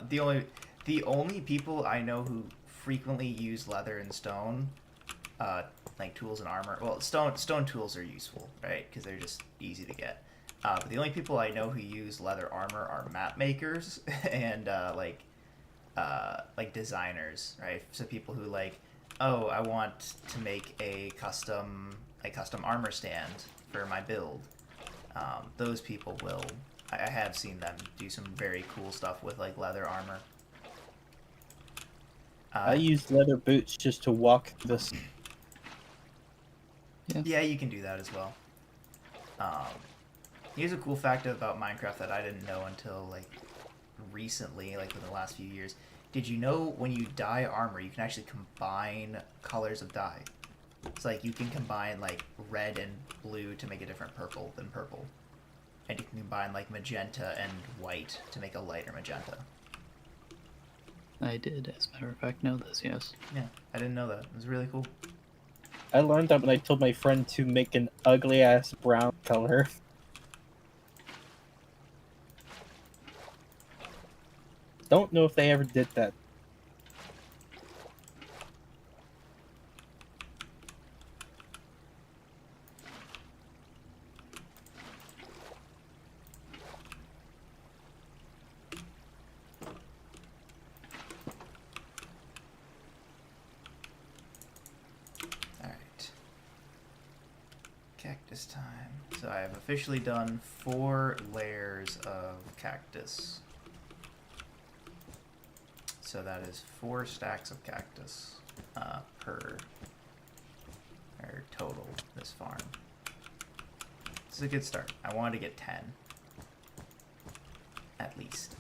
The only people I know who frequently use leather and stone, like tools and armor. Well, stone tools are useful, right? Because they're just easy to get. But the only people I know who use leather armor are map makers and like designers, right? So people who like, oh, I want to make a custom armor stand for my build. Those people will. I have seen them do some very cool stuff with like leather armor. I use leather boots just to walk this. Yeah, you can do that as well. Here's a cool fact about Minecraft that I didn't know until like recently, like within the last few years. Did you know when you dye armor, you can actually combine colors of dye? It's like you can combine like red and blue to make a different purple than purple. And you can combine like magenta and white to make a lighter magenta. I did, as a matter of fact, know this, yes. Yeah, I didn't know that. It was really cool. I learned that when I told my friend to make an ugly ass brown color. Don't know if they ever did that. Alright. Cactus time. So I have officially done 4 layers of cactus. So that is 4 stacks of cactus per or total this farm. This is a good start. I wanted to get 10 at least.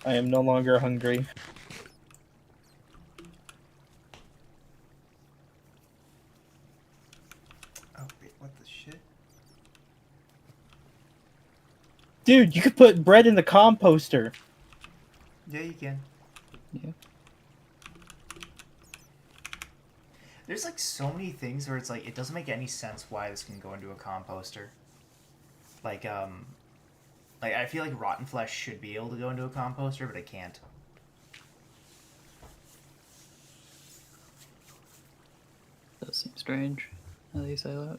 I am no longer hungry. Oh wait, what the shit? Dude, you could put bread in the composter. Yeah, you can. Yeah. There's like so many things where it's like it doesn't make any sense why this can go into a composter. Like I feel like rotten flesh should be able to go into a composter, but it can't. Does seem strange, how you say that.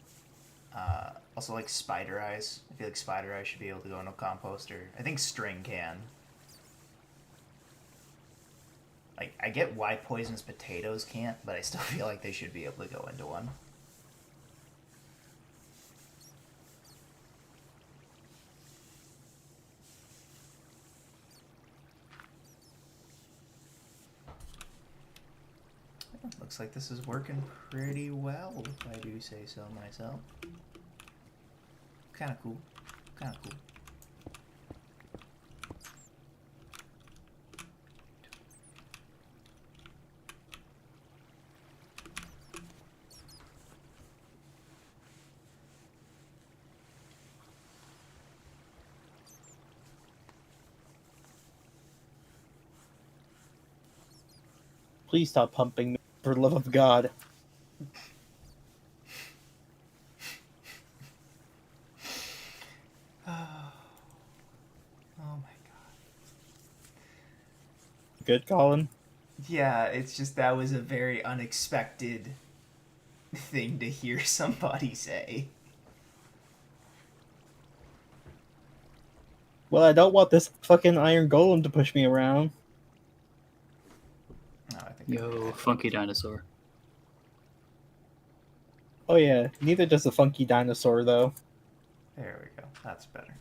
Also like spider eyes. I feel like spider eyes should be able to go into a composter. I think string can. Like, I get why poisonous potatoes can't, but I still feel like they should be able to go into one. Looks like this is working pretty well, if I do say so myself. Kinda cool. Kinda cool. Please stop pumping me, for the love of God. Oh my god. Good, Colin? Yeah, it's just that was a very unexpected thing to hear somebody say. Well, I don't want this fucking iron golem to push me around. Oh, I think Yo, funky dinosaur. Oh yeah, neither does the funky dinosaur, though. There we go. That's better.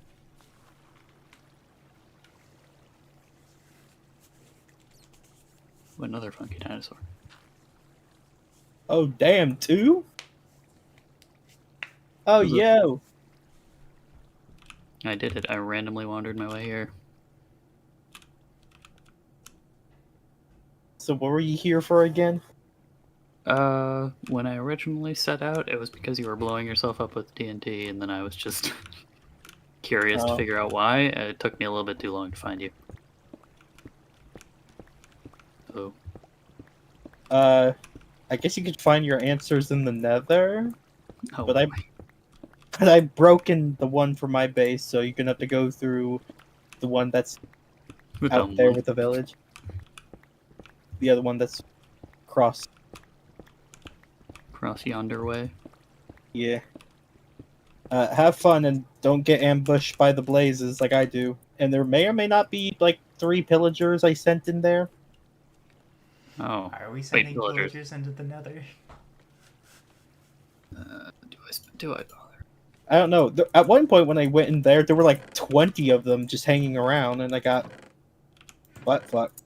Another funky dinosaur. Oh damn, two? Oh Who's yo! I did it. I randomly wandered my way here. So what were you here for again? When I originally set out, it was because you were blowing yourself up with TNT, and then I was just curious to Oh. figure out why. It took me a little bit too long to find you. Oh, I guess you could find your answers in the Nether, oh, but I've broken the one for my base, so you're gonna have to go through the one that's the out dumb there one. with the village. The other one that's cross. Cross yonder way. Yeah. Have fun and don't get ambushed by the blazes like I do. And there may or may not be like 3 pillagers I sent in there. Oh, Are we sending villagers. villagers into the Nether? Do I bother? I don't know. At one point when I went in there, there were like 20 of them just hanging around, and I got butt fucked.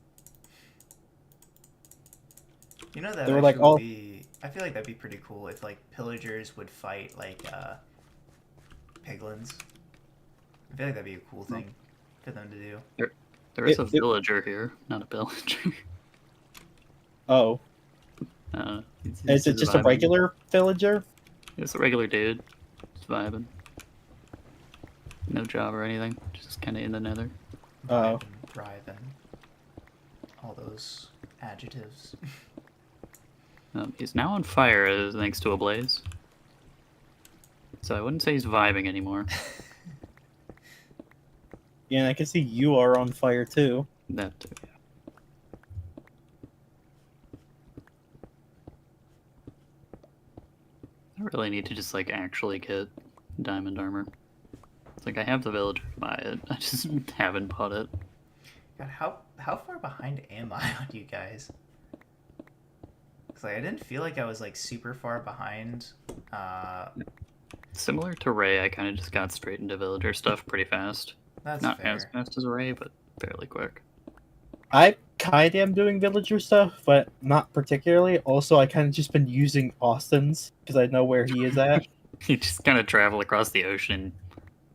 You know that They were actually like would all- be. I feel like that'd be pretty cool if like pillagers would fight like piglins. I feel like that'd be a cool thing for them to do. There is a It- villager here, not a pillager. Oh, He's is it just a vibing. regular villager? It's a regular dude. Just vibing. No job or anything. Just kind of in the nether. Oh. Thriving. All those adjectives. He's now on fire thanks to a blaze. So I wouldn't say he's vibing anymore. Yeah, and I can see you are on fire too. That too, yeah. I really need to just like actually get diamond armor. It's like I have the villager to buy it. I just haven't bought it. God, how far behind am I on you guys? Cause like I didn't feel like I was like super far behind. Similar to Ray, I kind of just got straight into villager stuff pretty fast. That's Not fair. as fast as Ray, but fairly quick. I kind of am doing villager stuff, but not particularly. Also, I kind of just been using Austin's because I know where he is at. You just kind of travel across the ocean and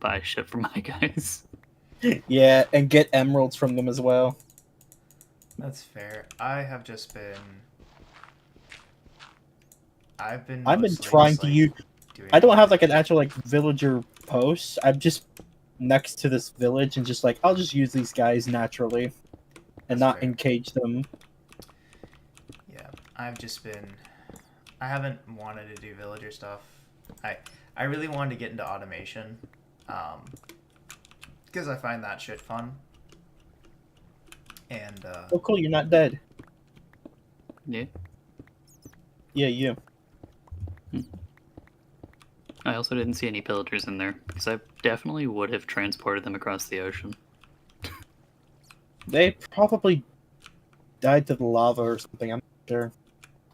buy shit from my guys. Yeah, and get emeralds from them as well. That's fair. I have just been. I've been. I've been mostly trying just, to like, use. doing I don't have like an actual like villager post. I'm just next to this village and just like I'll just use these guys naturally, and That's not fair. encage them. Yeah, I've just been. I haven't wanted to do villager stuff. I really wanted to get into automation, because I find that shit fun. And Oh, cool! You're not dead. Yeah. Yeah, you. I also didn't see any pillagers in there because I definitely would have transported them across the ocean. They probably died to the lava or something. I'm not sure.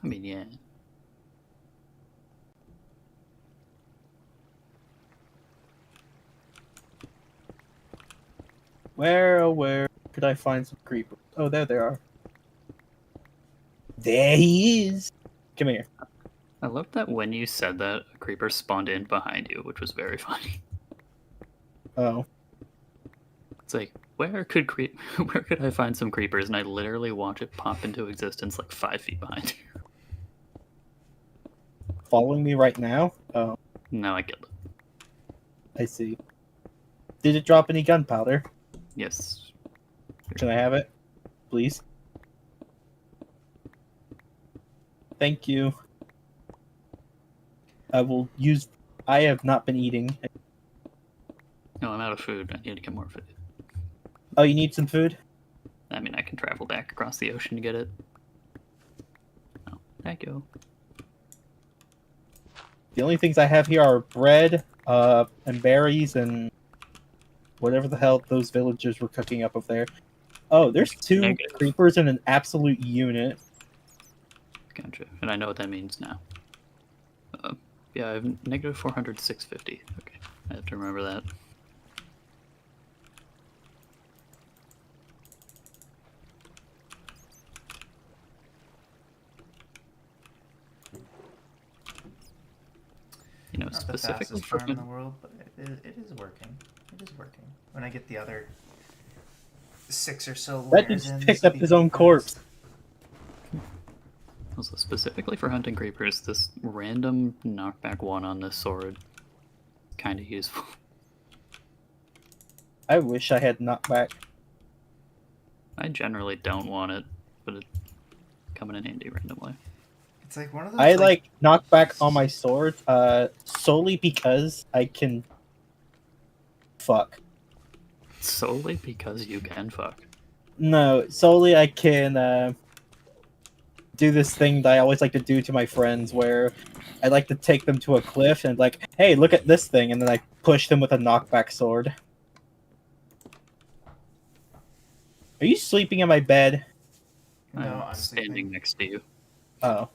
I mean, yeah. Where could I find some creepers? Oh, there they are. There he is. Come here. I love that when you said that, a creeper spawned in behind you, which was very funny. Oh, It's like, where could I find some creepers? And I literally watch it pop into existence like 5 feet behind you. following me right now? Oh, Now I get it. I see. Did it drop any gunpowder? Yes. Can I have it, please? Thank you. I will use. I have not been eating. No, I'm out of food. I need to get more food. Oh, you need some food? I mean, I can travel back across the ocean to get it. Oh, thank you. The only things I have here are bread, and berries, and whatever the hell those villagers were cooking up there. Oh, there's two Negative. creepers in an absolute unit. Gotcha. And I know what that means now. Yeah, I have negative 400, 650. Okay, I have to remember that. You know, Not the specifically fastest for farm in the world, but it is working. It is working. When I get the other 6 or so That layers just in, picked this'll up be his pretty own fast. corpse. also specifically for hunting creepers, this random knockback 1 on this sword kind of useful. I wish I had knockback. I generally don't want it, but it's coming in handy randomly. It's like one of those. I like knockback on my sword, solely because I can fuck. Solely because you can fuck. No, solely I can do this thing that I always like to do to my friends, where I like to take them to a cliff and like, hey, look at this thing, and then I push them with a knockback sword. Are you sleeping in my bed? No, I'm I'm standing sleeping. next to you. Oh.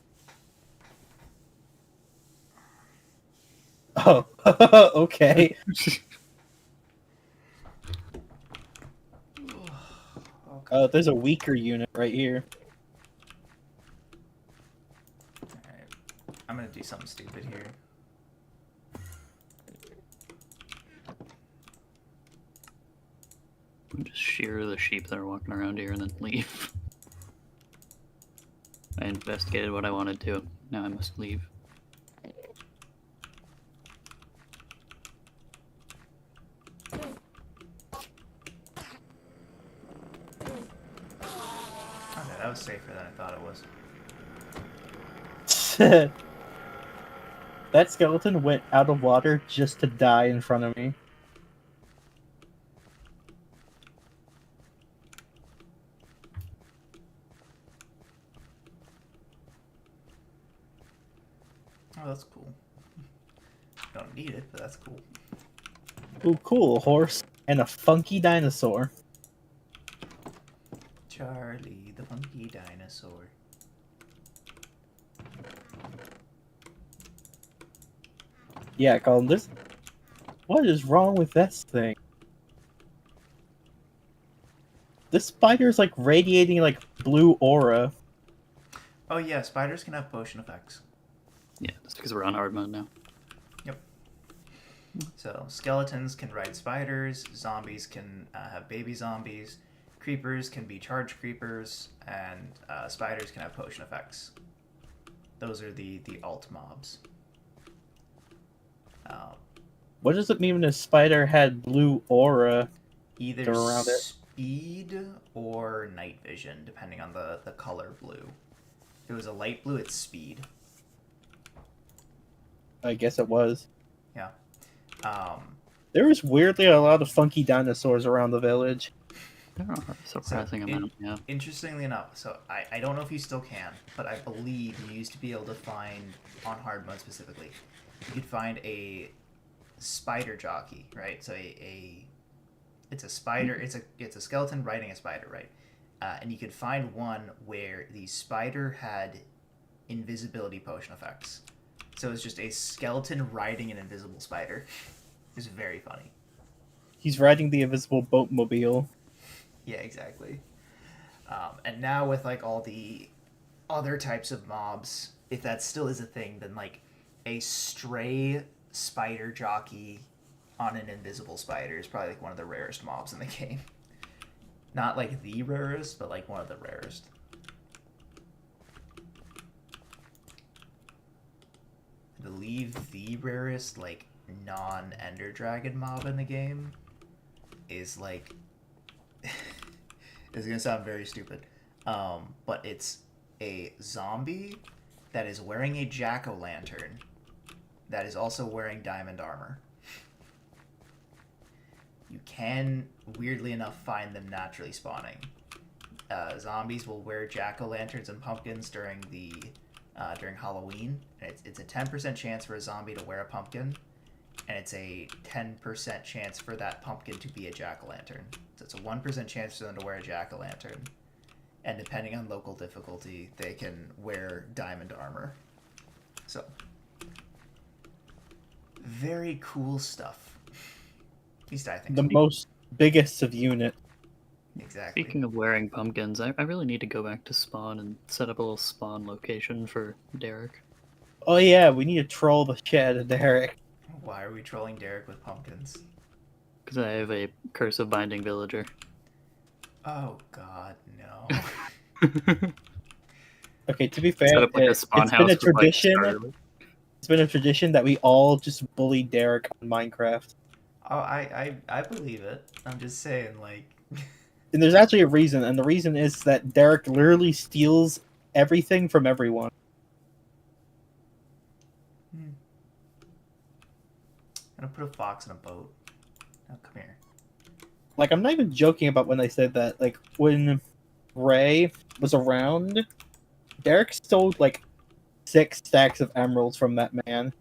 Oh, okay. Okay. Oh, there's a weaker unit right here. Alright. I'm gonna do something stupid here. Just shear the sheep that are walking around here and then leave. I investigated what I wanted to. Now I must leave. Okay, that was safer than I thought it was. That skeleton went out of water just to die in front of me. Oh, that's cool. Don't need it, but that's cool. Ooh, cool, a horse and a funky dinosaur. Charlie, the funky dinosaur. Yeah, Colin, this. What is wrong with this thing? This spider is like radiating like blue aura. Oh yeah, spiders can have potion effects. Yeah, that's because we're on hard mode now. So skeletons can ride spiders, zombies can have baby zombies, creepers can be charged creepers, and spiders can have potion effects. Those are the alt mobs. What does it mean when a spider had blue aura? Either Around it. speed or night vision, depending on the color blue. If it was a light blue, it's speed. I guess it was. Yeah. There was weirdly a lot of funky dinosaurs around the village. There are a surprising amount, yeah. Interestingly enough, so I don't know if you still can, but I believe you used to be able to find, on hard mode specifically, you could find a spider jockey, right? So it's a spider, it's a skeleton riding a spider, right? And you could find one where the spider had invisibility potion effects. So it's just a skeleton riding an invisible spider. It's very funny. He's riding the invisible boatmobile. Yeah, exactly. And now with like all the other types of mobs, if that still is a thing, then like a stray spider jockey on an invisible spider is probably like one of the rarest mobs in the game. Not like the rarest, but like one of the rarest. I believe the rarest like non-Ender Dragon mob in the game is like it's gonna sound very stupid, but it's a zombie that is wearing a jack-o'-lantern that is also wearing diamond armor. You can, weirdly enough, find them naturally spawning. Zombies will wear jack-o'-lanterns and pumpkins during Halloween. It's a 10% chance for a zombie to wear a pumpkin, and it's a 10% chance for that pumpkin to be a jack-o'-lantern. So it's a 1% chance for them to wear a jack-o'-lantern. And depending on local difficulty, they can wear diamond armor. So, very cool stuff. At least I think The so. most biggest of unit. Exactly. Speaking of wearing pumpkins, I really need to go back to spawn and set up a little spawn location for Derek. Oh yeah, we need to troll the shit out of Derek. Why are we trolling Derek with pumpkins? Because I have a curse of binding villager. Oh god, no. Okay, to be fair, Set up like a spawn it's house been a with, like, tradition. starter- It's been a tradition that we all just bully Derek on Minecraft. Oh, I believe it. I'm just saying, like... And there's actually a reason, and the reason is that Derek literally steals everything from everyone. I'm gonna put a fox in a boat. Now come here. Like, I'm not even joking about when I said that. Like, when Ray was around, Derek stole, like, 6 stacks of emeralds from that man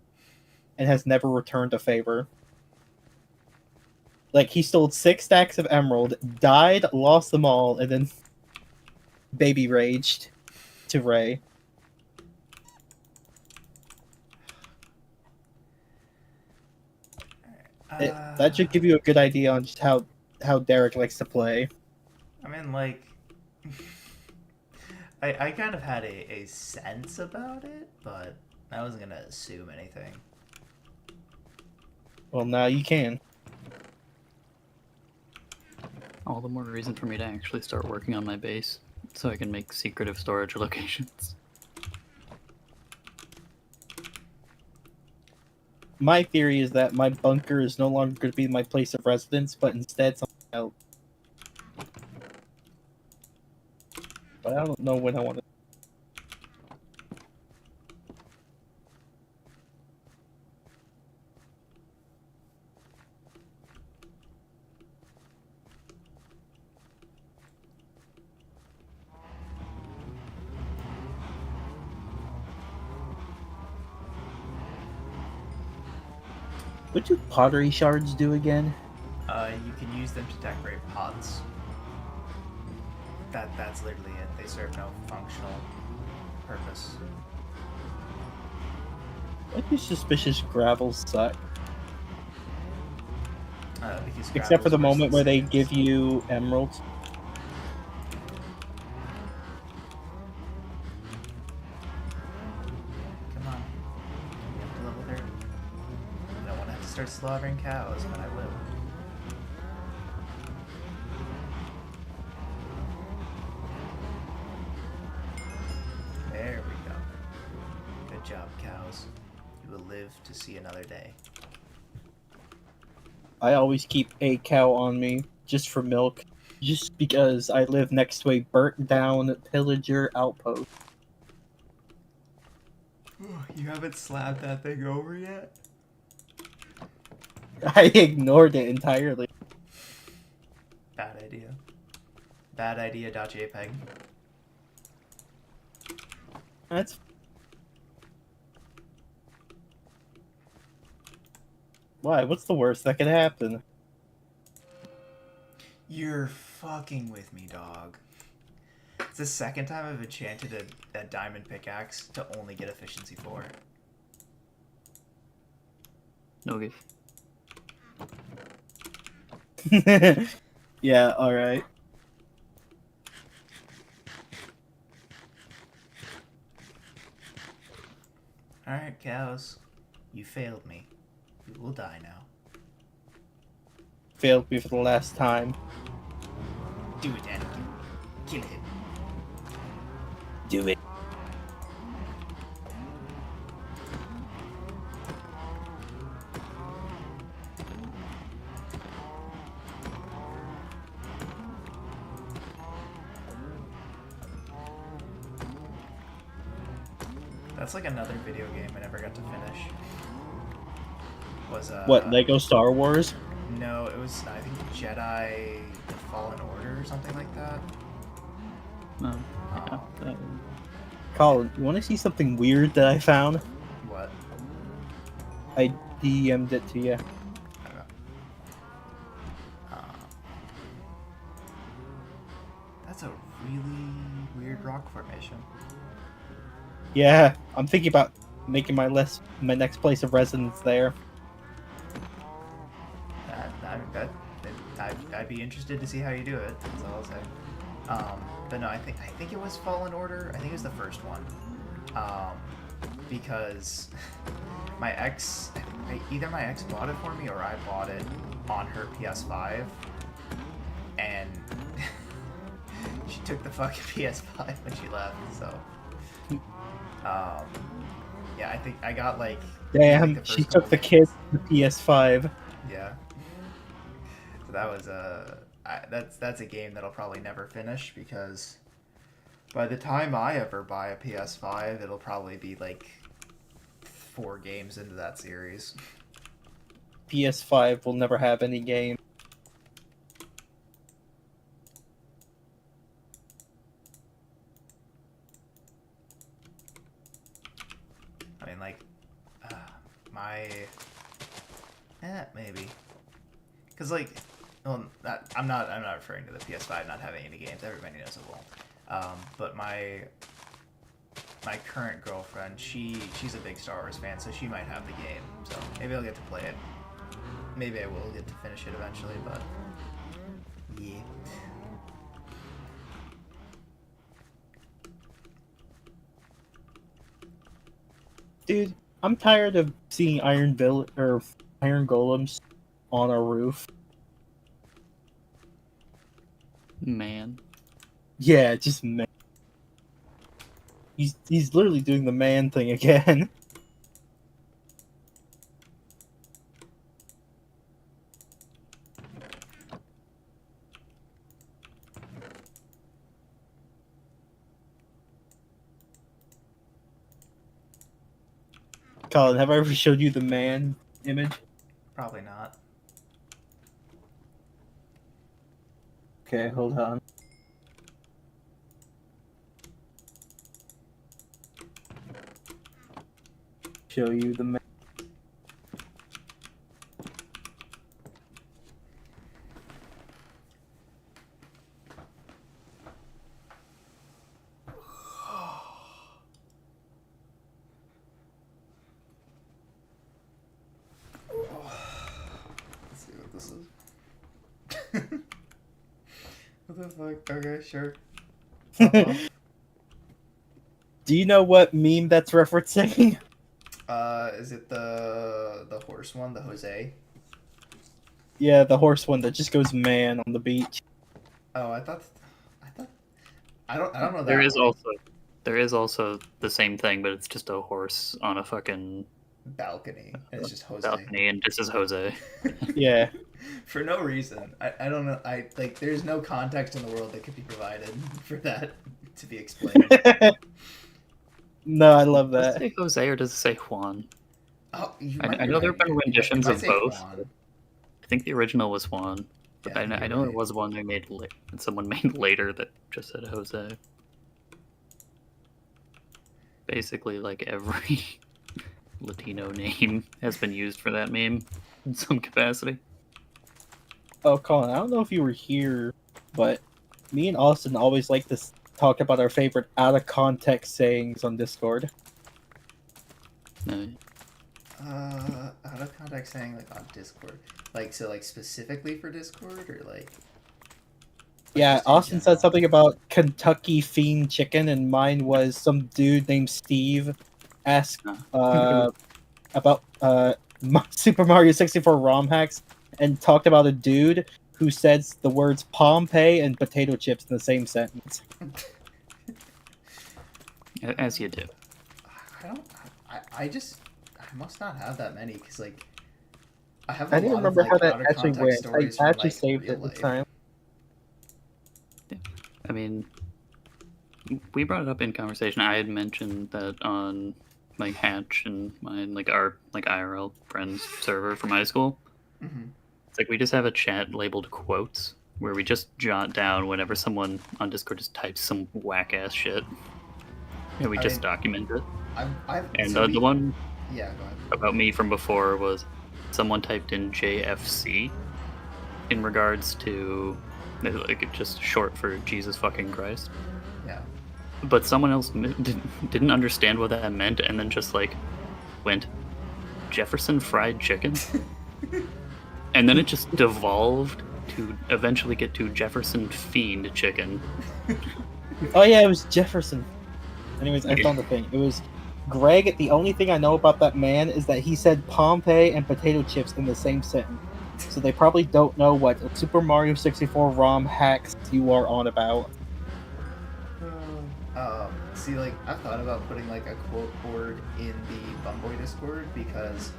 and has never returned a favor. Like, he stole 6 stacks of emerald, died, lost them all, and then baby raged to Ray. That should give you a good idea on just how Derek likes to play. I mean, like... I kind of had a sense about it, but I wasn't gonna assume anything. Well, now you can. All the more reason for me to actually start working on my base, so I can make secretive storage locations. My theory is that my bunker is no longer going to be my place of residence, but instead something else. But I don't know when I want to. What do pottery shards do again? You can use them to decorate pots. That's literally it. They serve no functional purpose. Why do suspicious gravels suck? Because Except for gravel's the worse moment than where they sands. give you emeralds. Come on. We have to level 30. I don't want to have to start slaughtering cows, but I will. There we go. Good job, cows. You will live to see another day. I always keep a cow on me just for milk, just because I live next to a burnt down pillager outpost. You haven't slapped that thing over yet? I ignored it entirely. Bad idea. Bad idea, .jpg. That's why. What's the worst that could happen? You're fucking with me, dog. It's the second time I've enchanted a diamond pickaxe to only get efficiency 4. No give. Yeah, alright. Alright, cows. You failed me. You will die now. Failed me for the last time. Do it, Anakin. Kill him. Do it. That's like another video game I never got to finish. Was What, Lego Star Wars? No, it was I think Jedi The Fallen Order or something like that. No. Yeah, that- Colin, you want to see something weird that I found? What? I DM'd it to you. I don't know. That's a really weird rock formation. Yeah, I'm thinking about making my next place of residence there. I'd be interested to see how you do it. That's all I'll say. But no, I think it was Fallen Order. I think it was the first one. Because my ex, either my ex bought it for me or I bought it on her PS5, and she took the fucking PS5 when she left. So, yeah, I think I got like. Damn, the she first took the couple kid to the PS5. Yeah. So that was that's a game that'll probably never finish because by the time I ever buy a PS5, it'll probably be like 4 games into that series. PS5 will never have any game. I mean, like, maybe, because like, well, I'm not referring to the PS5 not having any games. Everybody knows it won't. But my current girlfriend, she's a big Star Wars fan, so she might have the game. So maybe I'll get to play it. Maybe I will get to finish it eventually, but yeah. Dude, I'm tired of seeing iron golems on our roof. Man. Yeah, just man. He's literally doing the man thing again. Colin, have I ever showed you the man image? Probably not. Okay, hold on. Show you the man. Let's see what this is. What the fuck? Okay, sure. Do you know what meme that's referencing? Is it the horse one, the Jose? Yeah, the horse one that just goes man on the beach. Oh, I thought, I don't know that. There is one. also the same thing, but it's just a horse on a fucking Balcony, and it's just Jose. balcony, and this is Jose. Yeah. For no reason. I don't know. There's no context in the world that could be provided for that to be explained. No, I love Does it that. say Jose or does it say Juan? Oh, I know there have been renditions of both. Juan. I think the original was Juan, but Yeah, I I think know you're there right. was one they made that someone made later that just said Jose. Basically, like every Latino name has been used for that meme in some capacity. Oh, Colin, I don't know if you were here, but me and Austin always like to talk about our favorite out of context sayings on Discord. No, Out of context saying like on Discord, like so like specifically for Discord or like. Yeah, just in Austin said general? something about Kentucky Fiend Chicken, and mine was some dude named Steve asked about Super Mario 64 ROM hacks and talked about a dude who says the words Pompeii and potato chips in the same sentence. as you do. I don't. I just. I must not have that many because like. I have a I didn't lot of remember like how that out of actually context went. stories I from actually like saved real it this life. time. I mean, we brought it up in conversation. I had mentioned that on like Hatch and mine, like our like IRL friends server from high school. Hmm. It's like we just have a chat labeled quotes where we just jot down whenever someone on Discord just types some whack ass shit, and we I just mean, document it. I've And so the one yeah, go ahead. about me from before was someone typed in JFC in regards to like it's just short for Jesus fucking Christ. Yeah. But someone else didn't understand what that meant, and then just like went Jefferson fried chicken, and then it just devolved to eventually get to Jefferson fiend chicken. Oh yeah, it was Jefferson. Anyways, I found the thing. It was Greg. The only thing I know about that man is that he said Pompeii and potato chips in the same sentence. So they probably don't know what Super Mario 64 ROM hacks you are on about. See, like, I've thought about putting, like, a quote board in the Bumboy Discord because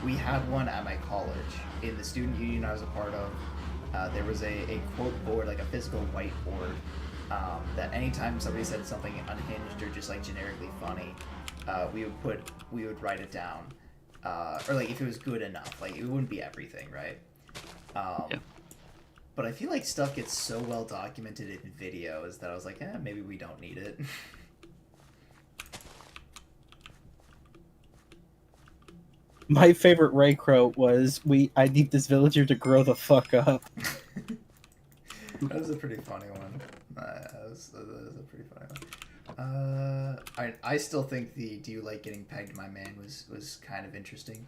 we had one at my college. In the student union I was a part of, there was a quote board, like a physical whiteboard, that anytime somebody said something unhinged or just, like, generically funny, we would write it down. Or, like, if it was good enough. Like, it wouldn't be everything, right? Yeah. But I feel like stuff gets so well documented in videos that I was like, maybe we don't need it. My favorite Ray quote was, I need this villager to grow the fuck up." That was a pretty funny one. That was a pretty funny one. I still think the "Do you like getting pegged, my man" was kind of interesting.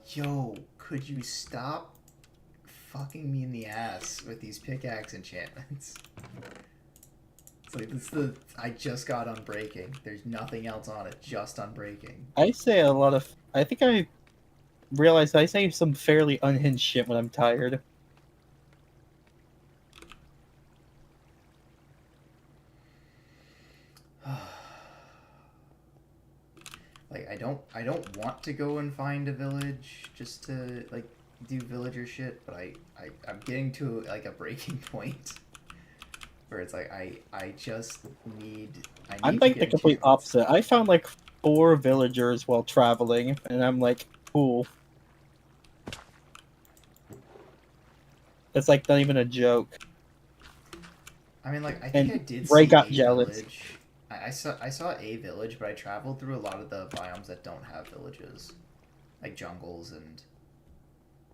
Yo, could you stop fucking me in the ass with these pickaxe enchantments? It's like I just got Unbreaking. There's nothing else on it, just Unbreaking. I say a lot of. I think I realized I say some fairly unhinged shit when I'm tired. Like I don't want to go and find a village just to like do villager shit, but I'm getting to like a breaking point where it's like I just need I'm to like the get complete enchantments. opposite. I found like 4 villagers while traveling, and I'm like, cool. It's like not even a joke. I mean, like I And think I did Ray see got a jealous. village. I saw a village, but I traveled through a lot of the biomes that don't have villages, like jungles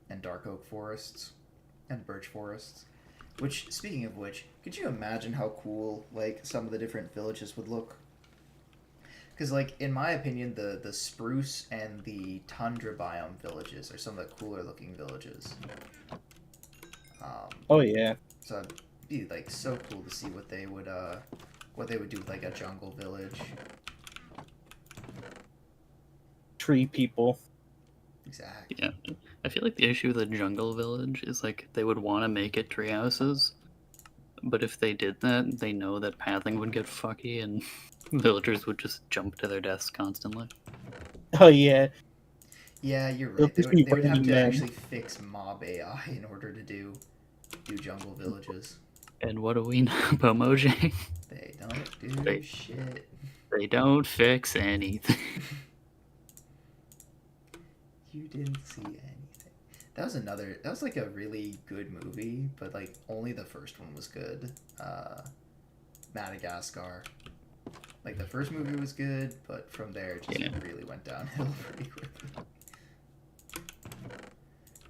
and dark oak forests and birch forests. Which, speaking of which, could you imagine how cool like some of the different villages would look? Because, like, in my opinion, the spruce and the tundra biome villages are some of the cooler looking villages. Oh yeah. So it'd be like so cool to see what they would do with like a jungle village. Tree people. Exactly. Yeah, I feel like the issue with the jungle village is like they would want to make it tree houses, but if they did that, they know that pathing would get fucky and villagers would just jump to their deaths constantly. Oh yeah. Yeah, you're It'll right. just be They would have raining to men. actually fix mob AI in order to do jungle villages. And what do we know about Mojang? They don't do They- shit. They don't fix anything. You didn't see anything. That was like a really good movie, but like only the first one was good. Madagascar. Like the first movie was good, but from there it just really went downhill pretty quickly.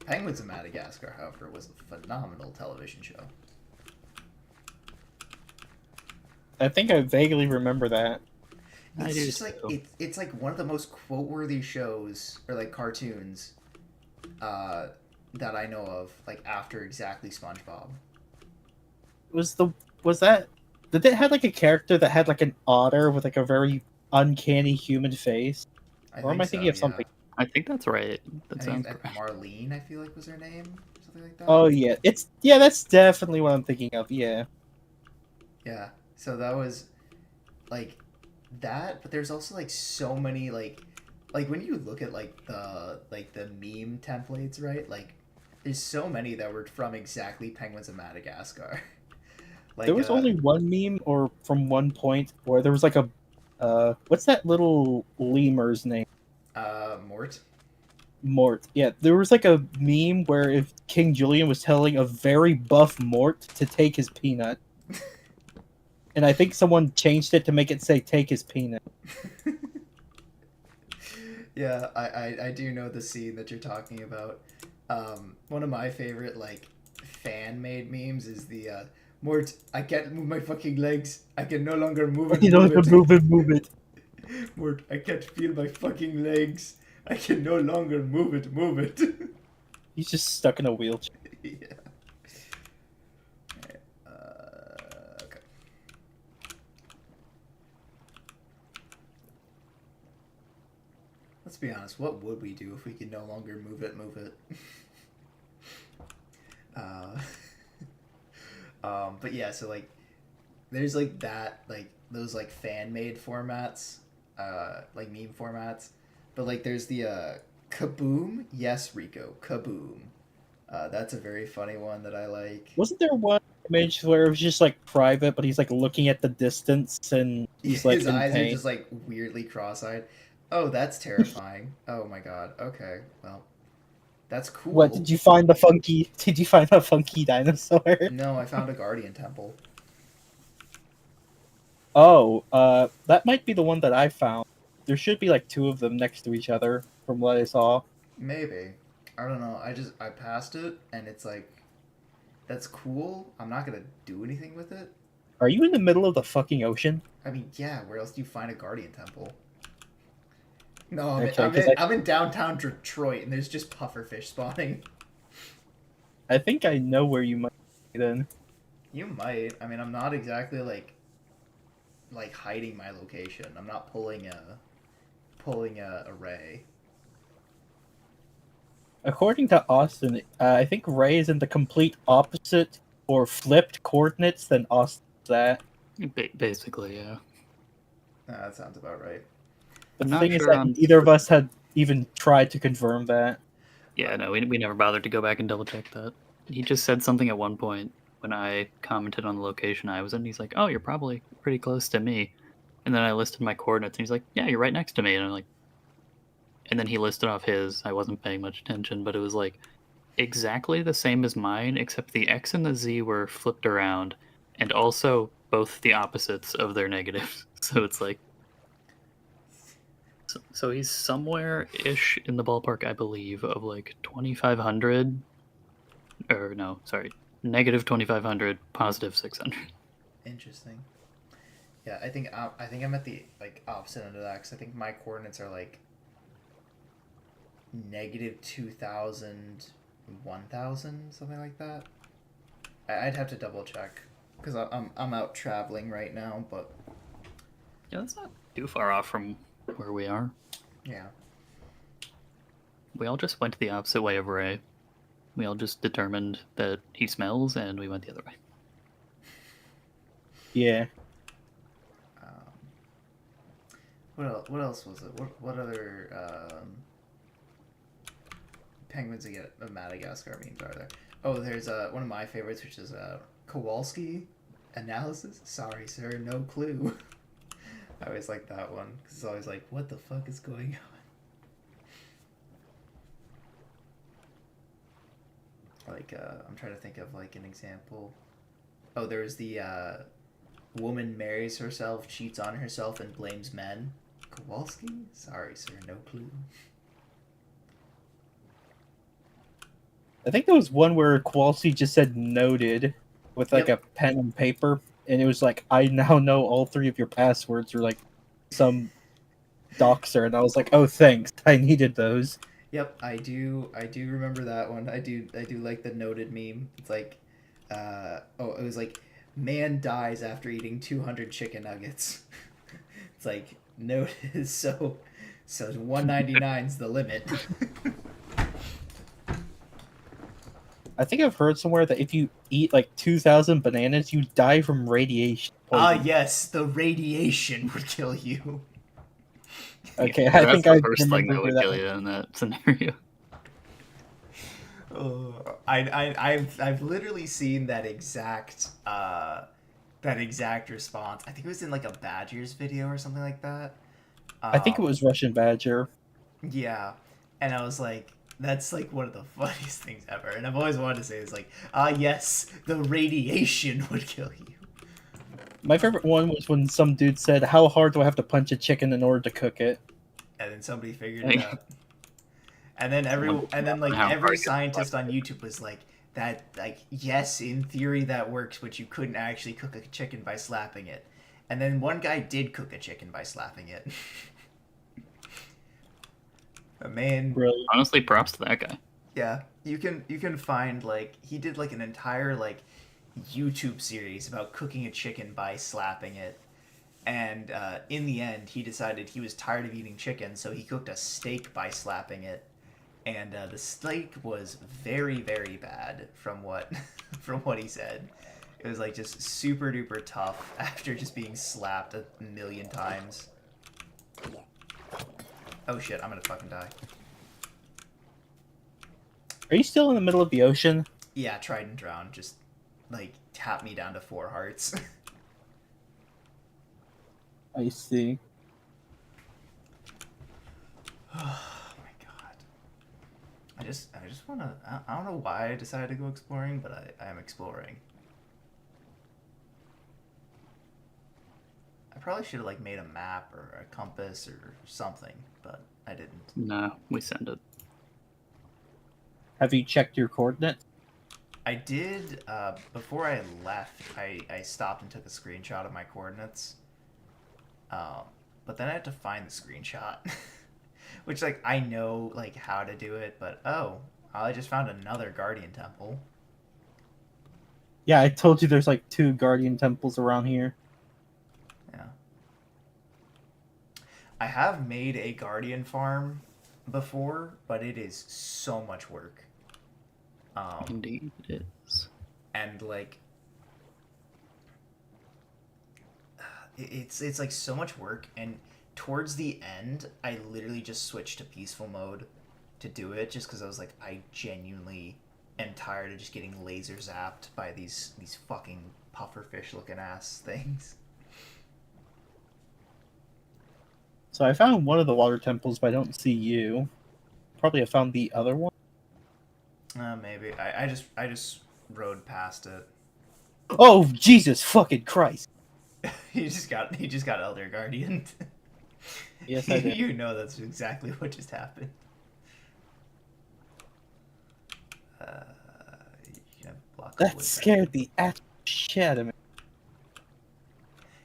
Penguins of Madagascar, however, was a phenomenal television show. I think I vaguely remember that. I It's do just like too. it's like one of the most quote-worthy shows or like cartoons that I know of, like after exactly SpongeBob. Did it have like a character that had like an otter with like a very uncanny human face? Or am I thinking of something? I think that's right. That I sounds think correct. Marlene, I feel like was her name, something like that. Oh yeah, that's definitely what I'm thinking of. Yeah. Yeah. So that was like that, but there's also like so many like when you look at like the meme templates, right? Like there's so many that were from exactly Penguins of Madagascar. Like There was only one meme or from one point where there was like a What's that little lemur's name? Mort. Mort. Yeah, there was like a meme where if King Julian was telling a very buff Mort to take his peanut, and I think someone changed it to make it say "take his peanut." Yeah, I do know the scene that you're talking about. One of my favorite like fan made memes is the Mort, I can't move my fucking legs. I can no longer move it. You know, move it, move it. Mort, I can't feel my fucking legs. I can no longer move it, move it. He's just stuck in a wheelchair. Yeah. Okay. Let's be honest. What would we do if we could no longer move it, move it? uh, but yeah, so like, there's like that, like those like fan made formats, like meme formats. But like, there's the Kaboom. Yes, Rico, Kaboom. That's a very funny one that I like. Wasn't there one image where it was just like private, but he's like looking at the distance and he's like His in eyes are pain? just like weirdly cross-eyed. Oh, that's terrifying. Oh my god. Okay, well, that's cool. What did you find the funky? Did you find a funky dinosaur? No, I found a guardian temple. Oh, that might be the one that I found. There should be like two of them next to each other, from what I saw. Maybe. I don't know. I passed it, and it's like, that's cool. I'm not gonna do anything with it. Are you in the middle of the fucking ocean? I mean, yeah. Where else do you find a guardian temple? No, I'm in downtown Detroit, and there's just pufferfish spawning. I think I know where you might be then. You might. I mean, I'm not exactly like hiding my location. I'm not pulling a array. According to Austin, I think Ray is in the complete opposite or flipped coordinates than Austin's at. Basically, yeah. That sounds about right. But the Not thing is sure that on- neither of us had even tried to confirm that. Yeah, no, we never bothered to go back and double check that. He just said something at one point when I commented on the location I was in. He's like, "Oh, you're probably pretty close to me," and then I listed my coordinates, and he's like, "Yeah, you're right next to me," and I'm like, and then he listed off his. I wasn't paying much attention, but it was like exactly the same as mine, except the X and the Z were flipped around, and also both the opposites of their negatives. So it's like, so he's somewhere ish in the ballpark, I believe, of like 2,500, or no, sorry, negative 2,500, positive 600. Interesting. Yeah, I think I'm at the like opposite end of that. 'Cause I think my coordinates are like negative 2,000, 1,000, something like that. I'd have to double check because I'm out traveling right now. But Yeah, that's not too far off from where we are. yeah, We all just went the opposite way of Ray. We all just determined that he smells, and we went the other way. Yeah. What else was it? What other penguins that get Madagascar memes are there? Oh, there's one of my favorites, which is Kowalski analysis. Sorry, sir, no clue. I always like that one because it's always like, what the fuck is going on? Like, I'm trying to think of like an example. Oh, there's the woman marries herself, cheats on herself, and blames men. Kowalski? Sorry, sir, no clue. I think there was one where Kowalski just said noted with like Yep. a pen and paper, and it was like, I now know all three of your passwords, or like some doxer, and I was like, oh, thanks, I needed those. Yep, I do remember that one. I do like the noted meme. It's like, it was like, man dies after eating 200 chicken nuggets. It's like, noted, so 199's the limit. I think I've heard somewhere that if you eat like 2,000 bananas, you die from radiation. poisoning. Yes, the radiation would kill you. Okay, Yeah, I that's think the I first thing that remember would that kill one. you in that scenario. I've literally seen that that exact response. I think it was in like a Badgers video or something like that. I think it was Russian Badger. Yeah, and I was like, that's like one of the funniest things ever. And I've always wanted to say is like, yes, the radiation would kill you. My favorite one was when some dude said, "How hard do I have to punch a chicken in order to cook it?" And then somebody figured it out. And then like How every hard scientist on YouTube was like, that like, yes, in theory that works, but you couldn't actually cook a chicken by slapping it. And then one guy did cook a chicken by slapping it. A man. Brilliant. Honestly, props to that guy. Yeah, you can find like he did like an entire like YouTube series about cooking a chicken by slapping it, and in the end he decided he was tired of eating chicken, so he cooked a steak by slapping it, and the steak was very very bad from what from what he said. It was like just super duper tough after just being slapped a million times. Oh shit, I'm gonna fucking die. Are you still in the middle of the ocean? Yeah, tried and drowned. Just like tap me down to 4 hearts. I see. Oh my god. I just want to. I don't know why I decided to go exploring, but I am exploring. I probably should have like made a map or a compass or something, but I didn't. No, we send it. Have you checked your coordinates? I did before I left. I stopped and took a screenshot of my coordinates. But then I had to find the screenshot, which like I know like how to do it, but I just found another Guardian Temple. Yeah, I told you there's like 2 Guardian Temples around here. Yeah. I have made a Guardian farm before, but it is so much work. Indeed, it is. And like it's like so much work, and towards the end I literally just switched to peaceful mode to do it, just because I was like, I genuinely am tired of just getting laser zapped by these fucking pufferfish looking ass things. So I found one of the water temples, but I don't see you. Probably I found the other one. Maybe I just rode past it. Oh, Jesus fucking Christ! he just got Elder Guardian. Yes, I did. You know that's exactly what just happened. You can block the wood That back. scared the shit out of me.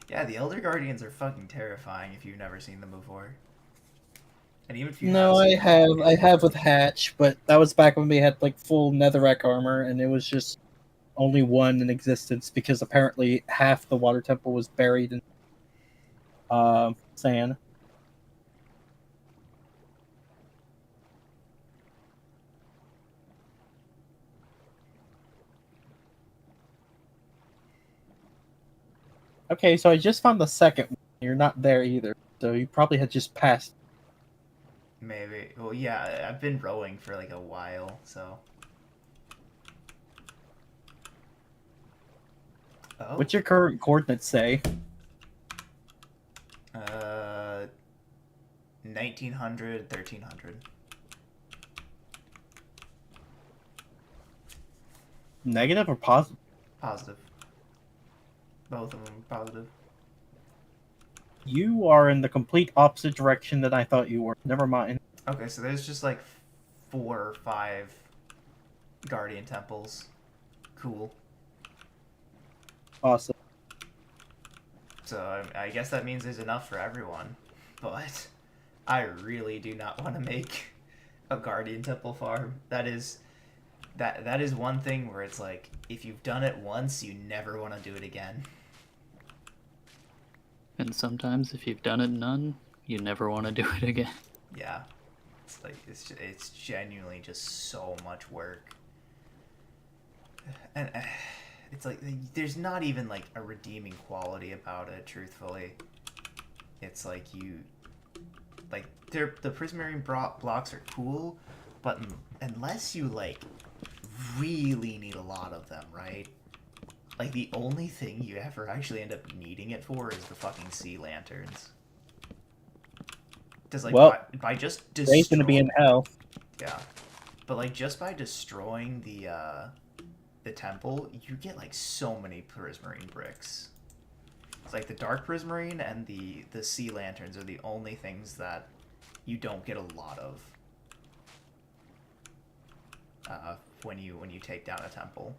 Yeah, the Elder Guardians are fucking terrifying if you've never seen them before. And even if you No, have I seen have. them, I have with Hatch, but that was back when we had like full netherrack armor, and it was just only one in existence because apparently half the water temple was buried in sand. Okay, so I just found the second one. You're not there either, so you probably had just passed. maybe. Well, yeah, I've been rowing for like a while, so. Oh. What's your current coordinates say? 1900, 1300. Negative or positive? Positive. Both of them are positive. You are in the complete opposite direction than I thought you were. Never mind. Okay, so there's just like 4 or 5 Guardian Temples. Cool. Awesome. So I guess that means there's enough for everyone. But I really do not want to make a Guardian Temple farm. That is one thing where it's like, if you've done it once, you never want to do it again. And sometimes, if you've done it none, you never want to do it again. Yeah, it's like it's genuinely just so much work, and it's like there's not even like a redeeming quality about it. Truthfully, it's like the prismarine blocks are cool, but unless you like really need a lot of them, right? Like, the only thing you ever actually end up needing it for is the fucking sea lanterns. Because, like, Well, by just Ray's gonna be in hell. Yeah. But, like, just by destroying the temple, you get, like, so many prismarine bricks. It's like the dark prismarine and the sea lanterns are the only things that you don't get a lot of when you take down a temple.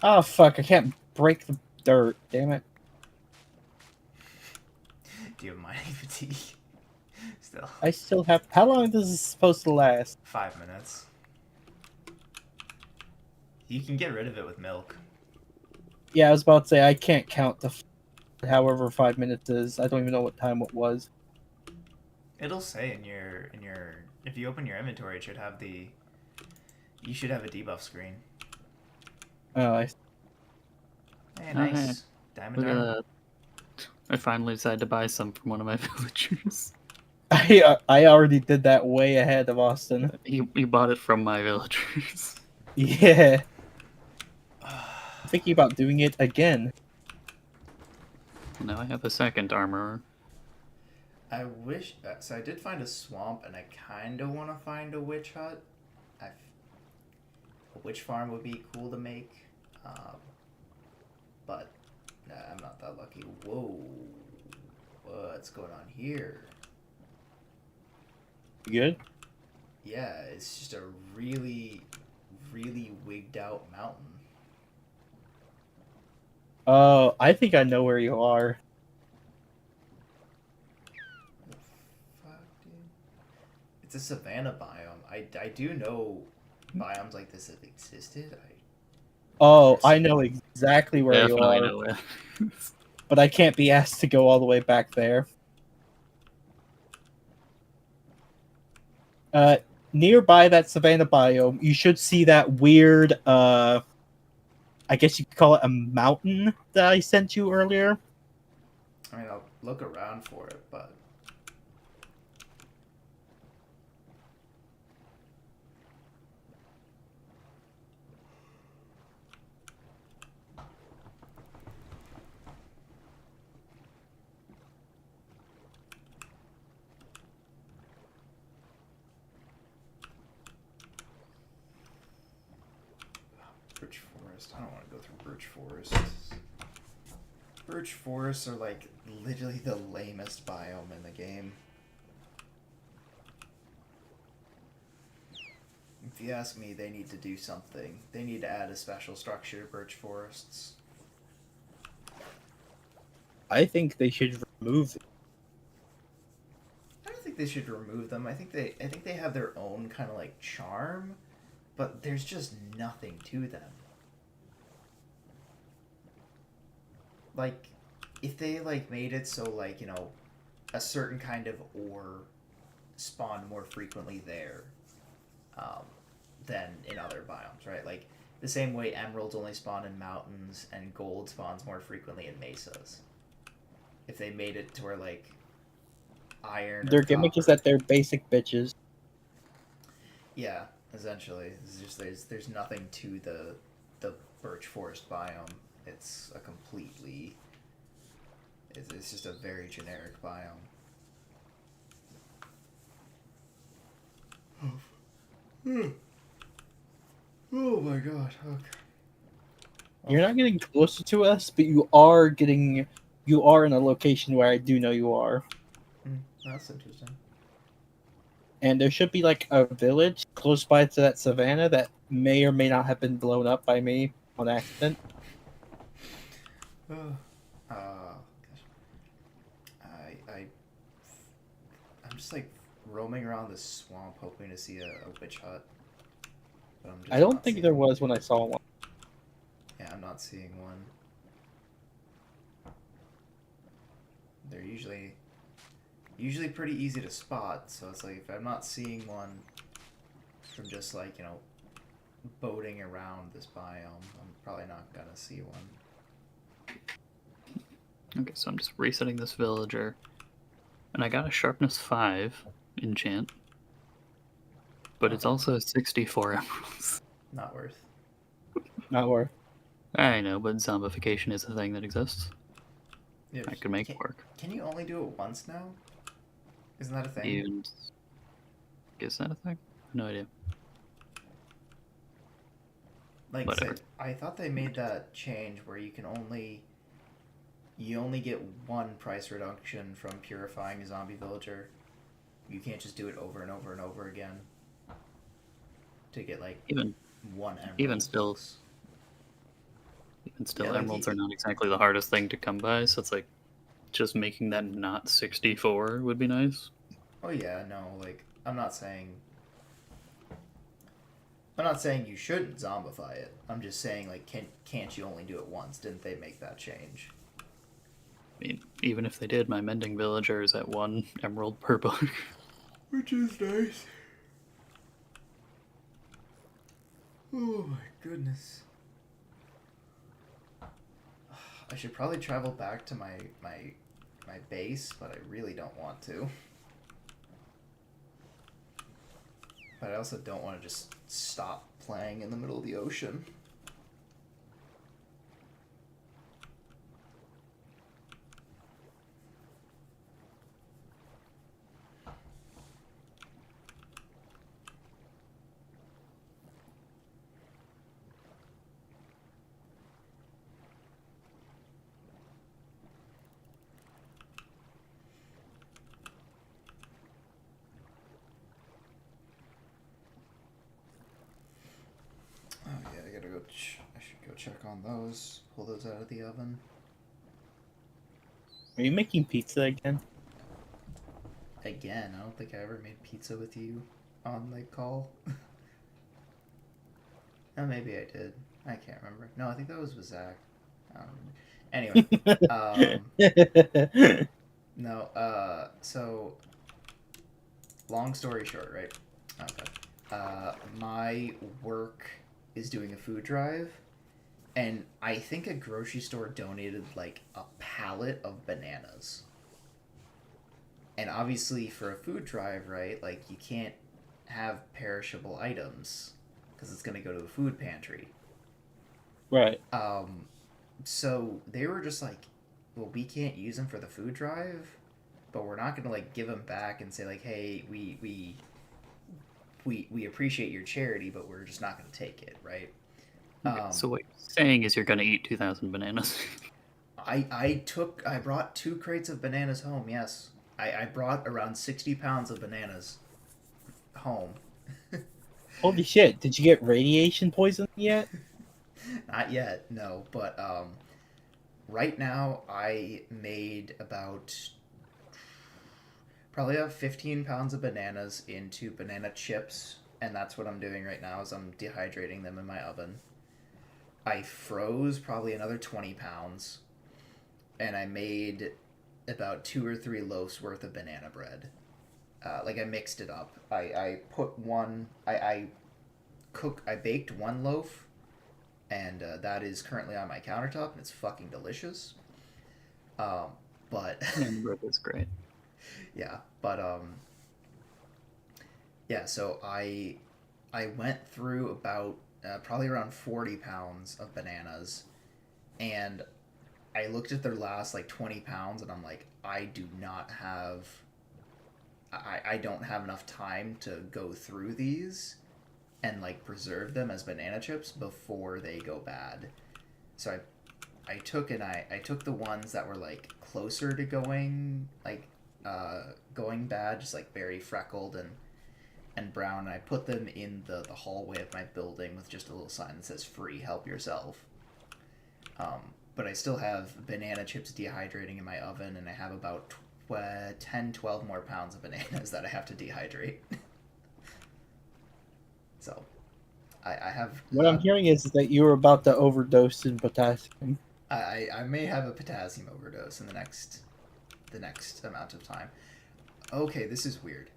Oh fuck! I can't break the dirt. Damn it! Do you have mining fatigue? Still. I still have. How long is this supposed to last? 5 minutes. You can get rid of it with milk. Yeah, I was about to say I can't count the. However, 5 minutes is. I don't even know what time it was. It'll say in your if you open your inventory, it should have you should have a debuff screen. Oh, Hey, Oh, nice. hey. Diamond Look at armor. that. I finally decided to buy some from one of my villagers. I already did that way ahead of Austin. He bought it from my villagers. Yeah, thinking about doing it again. Now I have a second armor. I wish. So I did find a swamp, and I kind of want to find a witch hut. A witch farm would be cool to make, but I'm not that lucky. Whoa, what's going on here? You good? Yeah, it's just a really, really wigged out mountain. Oh, I think I know where you are. Fuck, dude. It's a savanna biome. I do know biomes like this have existed. Oh, I know exactly where you Definitely are, know it. but I can't be asked to go all the way back there. Nearby that savanna biome, you should see that weird, I guess you could call it a mountain that I sent you earlier. I mean, I'll look around for it, but birch forest. I don't want to go through birch forests. Birch forests are like literally the lamest biome in the game. If you ask me, they need to do something. They need to add a special structure to birch forests. I think they should remove it. I don't think they should remove them. I think they have their own kind of like charm, but there's just nothing to them. Like, if they like made it so like, you know, a certain kind of ore spawned more frequently there, than in other biomes, right? Like the same way emeralds only spawn in mountains and gold spawns more frequently in mesas. If they made it to where like iron, Their or gimmick is copper, that they're basic bitches. yeah, essentially, it's just there's nothing to the birch forest biome. It's a completely it's just a very generic biome. Oh my god. Okay. You're not getting closer to us, but you are in a location where I do know you are. That's interesting. And there should be like a village close by to that savannah that may or may not have been blown up by me on accident. Gosh. I'm just like roaming around this swamp hoping to see a witch hut. But I'm just I don't not think seeing there one. was when I saw one. Yeah, I'm not seeing one. They're usually pretty easy to spot, so it's like if I'm not seeing one from just like, you know, boating around this biome, I'm probably not gonna see one. Okay, so I'm just resetting this villager. And I got a sharpness 5 enchant. But it's also 64 emeralds. Not worth. Not worth. I know, but zombification is a thing that exists. Yeah, I could make can, it work. can you only do it once now? Isn't that a thing? Even is that a thing? No idea. Like, Whatever. I thought they made that change where you only get one price reduction from purifying a zombie villager. You can't just do it over and over and over again to get like Even one emerald. even still, Yeah, like, emeralds are not exactly the hardest thing to come by. So it's like just making that not 64 would be nice. Oh yeah, no, like I'm not saying you shouldn't zombify it. I'm just saying like can't you only do it once? Didn't they make that change? I mean, even if they did, my mending villager is at 1 emerald per book. Which is nice. Oh my goodness. I should probably travel back to my base, but I really don't want to. But I also don't want to just stop playing in the middle of the ocean. Oh yeah, I gotta go. I should go check on those. Pull those out of the oven. Are you making pizza again? Again, I don't think I ever made pizza with you on the call. Oh, maybe I did. I can't remember. No, I think that was with Zach. I don't remember. Anyway, no. So long story short, right? Okay. My work is doing a food drive, and I think a grocery store donated like a pallet of bananas. And obviously, for a food drive, right? Like you can't have perishable items because it's gonna go to the food pantry. Right. So they were just like, well, we can't use them for the food drive, but we're not gonna like give them back and say like, hey, we appreciate your charity, but we're just not gonna take it, right? So what you're saying is you're going to eat 2,000 bananas. I brought 2 crates of bananas home. Yes, I brought around 60 pounds of bananas home. Holy shit! Did you get radiation poisoning yet? Not yet, no. But right now I made about probably about 15 pounds of bananas into banana chips, and that's what I'm doing right now. Is I'm dehydrating them in my oven. I froze probably another 20 pounds, and I made about 2 or 3 loaves worth of banana bread. Like I mixed it up. I put one. I baked one loaf, and that is currently on my countertop, and it's fucking delicious. Um, but And bread is great. yeah, but yeah. So I went through about probably around 40 pounds of bananas, and I looked at their last like 20 pounds, and I'm like, I do not have. I don't have enough time to go through these and like preserve them as banana chips before they go bad. So I took the ones that were like closer to going bad, just like very freckled and brown, and I put them in the hallway of my building with just a little sign that says free, help yourself. But I still have banana chips dehydrating in my oven, and I have about 10, 12 more pounds of bananas that I have to dehydrate. So I have. What I'm hearing is that you were about to overdose in potassium. I may have a potassium overdose in the next amount of time. Okay, this is weird.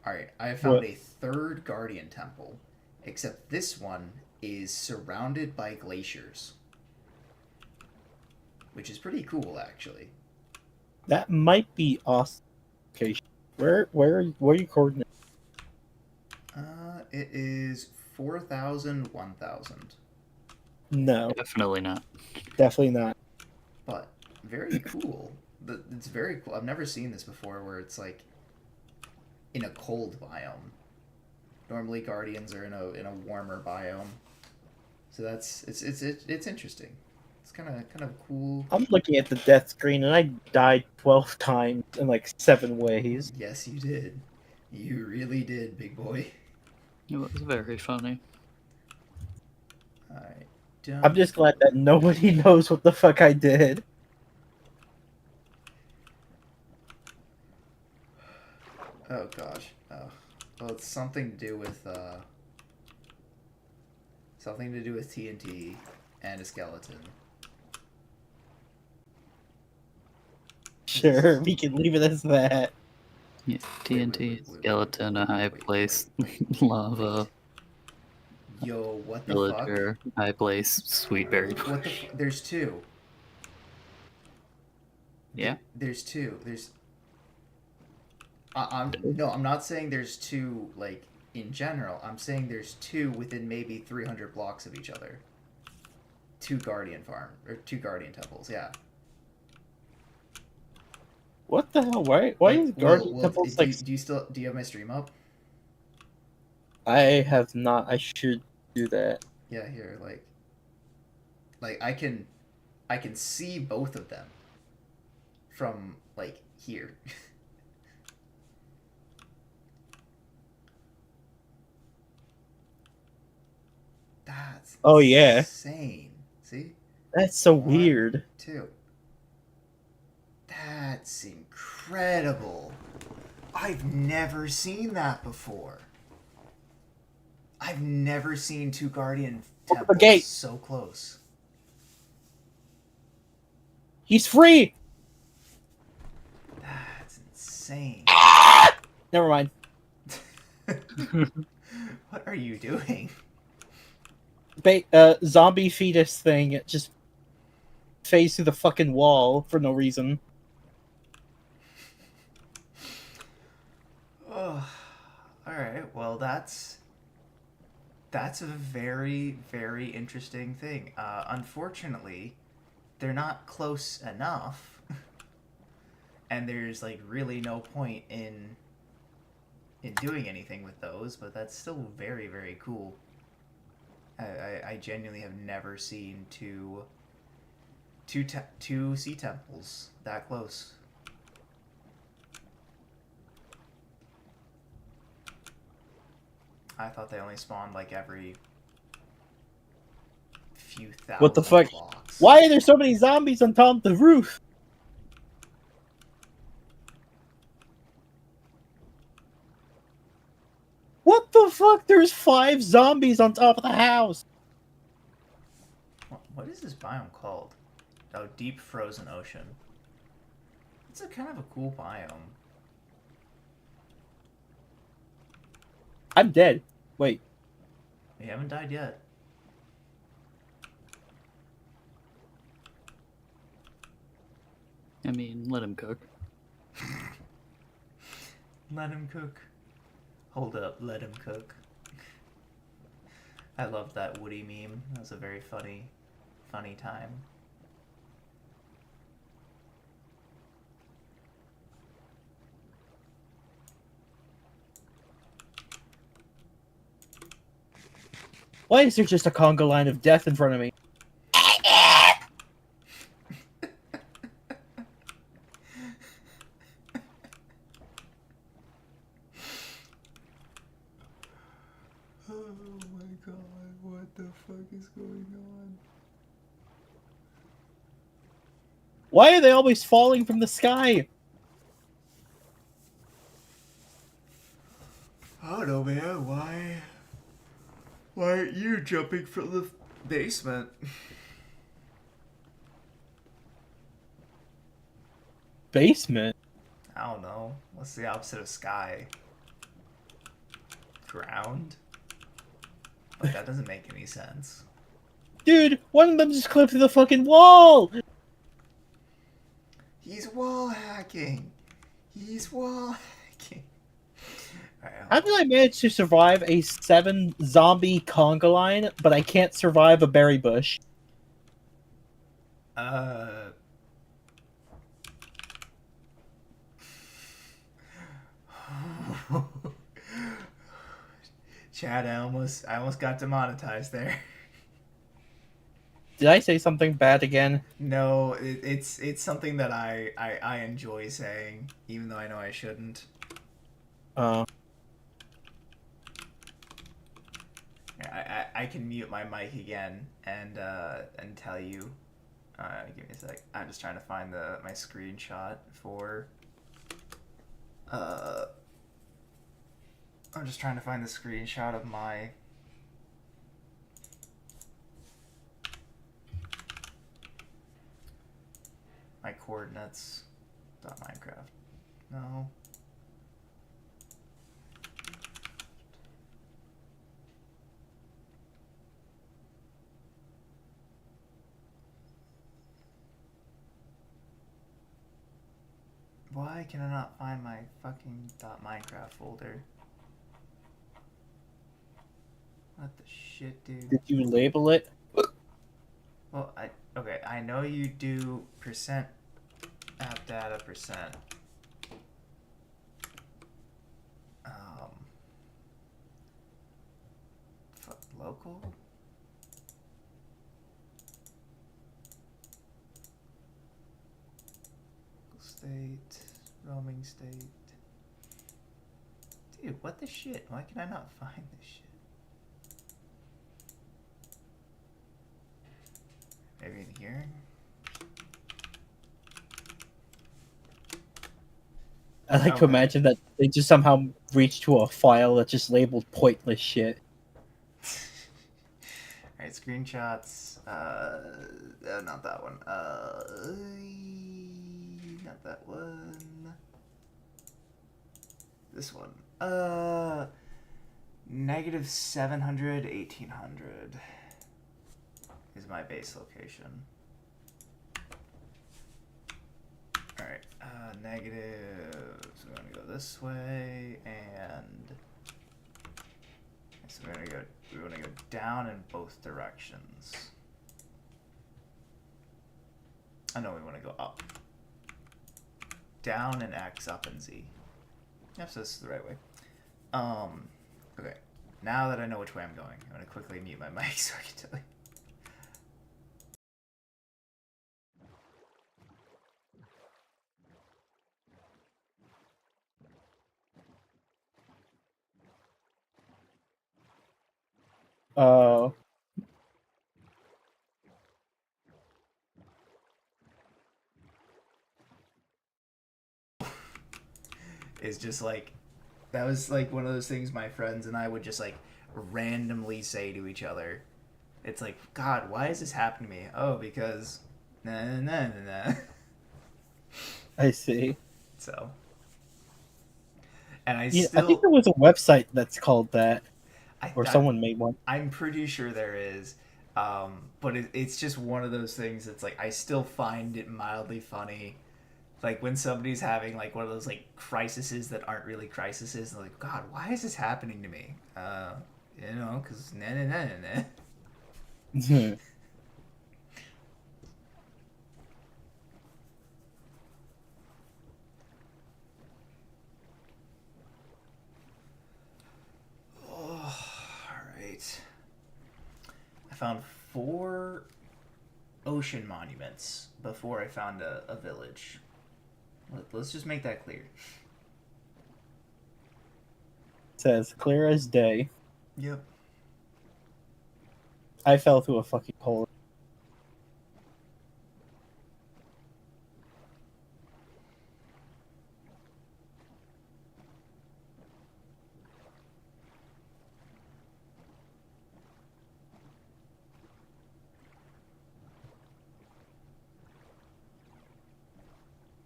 Alright, I have found What? a third Guardian Temple, except this one is surrounded by glaciers. Which is pretty cool, actually. That might be awesome. Okay, where are you coordinating? It is 4,000, 1,000. No, Definitely not. definitely not. But very cool. It's very cool. I've never seen this before where it's like in a cold biome. Normally guardians are in a warmer biome. So it's interesting. It's kind of cool. I'm looking at the death screen and I died 12 times in like 7 ways. Yes, you did. You really did, big boy. It was very funny. I don't. I'm just glad that nobody knows what the fuck I did. Oh gosh. Oh. Well, it's something to do with TNT and a skeleton. Sure, we can leave it as that. Yeah, TNT, wait, skeleton, a high wait. place, lava, Yo, what the fuck? villager, high place, sweet berry What the? bush. There's two. Yeah. There's two. I'm not saying there's two like in general. I'm saying there's two within maybe 300 blocks of each other. Two guardian temples. Yeah. What the hell? Why Like, is Guardian Temples like... do you have my stream up? I have not. I should do that. Yeah, here, like I can see both of them from like here. That's Oh, yeah. insane. See? That's so One, weird. two. That's incredible. I've never seen that before. I've never seen two guardian Open the temples gate. so close. He's free! That's insane. Never mind. What are you doing? Zombie fetus thing just phased through the fucking wall for no reason. Oh, all right. Well, that's a very, very interesting thing. Unfortunately, they're not close enough, and there's like really no point in doing anything with those. But that's still very, very cool. I genuinely have never seen two sea temples that close. I thought they only spawned like every few thousand What the fuck? blocks. Why are there so many zombies on top of the roof? What the fuck? There's 5 zombies on top of the house. What is this biome called? Oh, deep frozen ocean. It's a kind of a cool biome. I'm dead. Wait. You haven't died yet. I mean, let him cook. Let him cook. Hold up, let him cook. I love that Woody meme. That was a very funny time. Why is there just a conga line of death in front of me? Oh my god, what the fuck is going on? Why are they always falling from the sky? I don't know, man. Why aren't you jumping from the basement? Basement? I don't know. What's the opposite of sky? Ground? But that doesn't make any sense. Dude, one of them just clipped through the fucking wall! He's wall hacking. He's wall hacking. Alright, How did I manage to survive a 7 zombie conga line, but I can't survive a berry bush? Chad, I almost got demonetized there. Did I say something bad again? No, it's something that I enjoy saying, even though I know I shouldn't. Uh, I can mute my mic again and tell you. Give me a sec. I'm just trying to find my screenshot for. I'm just trying to find the screenshot of my. My coordinates. .minecraft. No. Why can I not find my fucking .minecraft folder? What the shit, dude? did you label it? Well, okay, I know you do percent app data percent. Local? State, roaming state. Dude, what the shit? Why can I not find this shit? Maybe in here? I like to Okay. imagine that they just somehow reached to a file that's just labeled pointless shit. Alright, screenshots. Not that one. Not that one. This one. Negative 700, 1800 is my base location. Alright, negative. So we're gonna go this way, and so we're gonna go down in both directions. I know we want to go up. Down in X, up in Z. Yep, so this is the right way. Okay. Now that I know which way I'm going, I'm gonna quickly mute my mic so I can tell you. Uh, Is just like, that was like one of those things my friends and I would just like randomly say to each other. It's like, God, why is this happening to me? Oh, because nah nah nah nah. Nah. I see. So, and I Yeah, I still, think there was a website that's called that, I, or I someone made one. I'm pretty sure there is, but it's just one of those things that's like I still find it mildly funny, like when somebody's having like one of those like crises that aren't really crises, and like, God, why is this happening to me? You know, because nah nah nah nah nah. Oh, all right. I found 4 ocean monuments before I found a village. Let's just make that clear. Says clear as day. Yep. I fell through a fucking hole.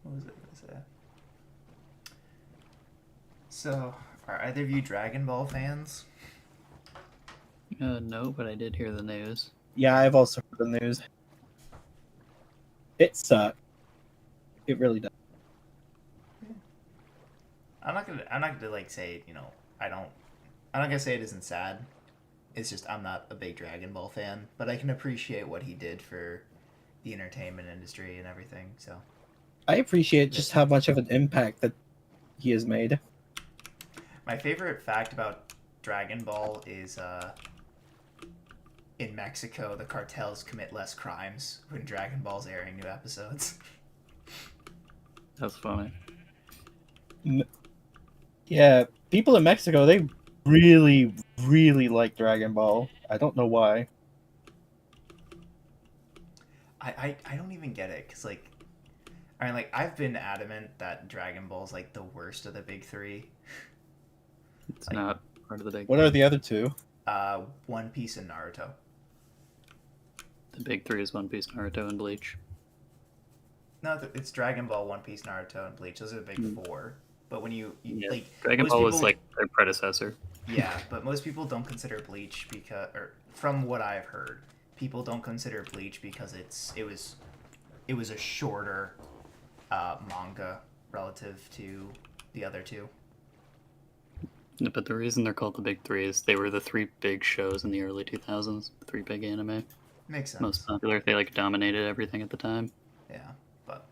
What was it gonna say? So, are either of you Dragon Ball fans? No, but I did hear the news. Yeah, I've also heard the news. It sucks. It really does. I'm not gonna like say, you know, I'm not gonna say it isn't sad. It's just I'm not a big Dragon Ball fan, but I can appreciate what he did for the entertainment industry and everything. So I appreciate just how much of an impact that he has made. my favorite fact about Dragon Ball is in Mexico the cartels commit less crimes when Dragon Ball's airing new episodes. That's funny. Yeah, people in Mexico, they really, really like Dragon Ball. I don't know why. I don't even get it because like I mean like I've been adamant that Dragon Ball's like the worst of the big three. It's Like- not part of the big. What are the other two? One Piece and Naruto. The big three is One Piece, Naruto, and Bleach. No, it's Dragon Ball, One Piece, Naruto, and Bleach. Those are the big four. But when you Yeah. like Dragon most Ball was people- like their predecessor. yeah, but most people don't consider Bleach because, or from what I've heard, people don't consider Bleach because it was a shorter manga relative to the other two. But the reason they're called the big three is they were the three big shows in the early 2000s. The three big anime. Makes sense. Most popular. They like dominated everything at the time. Yeah, but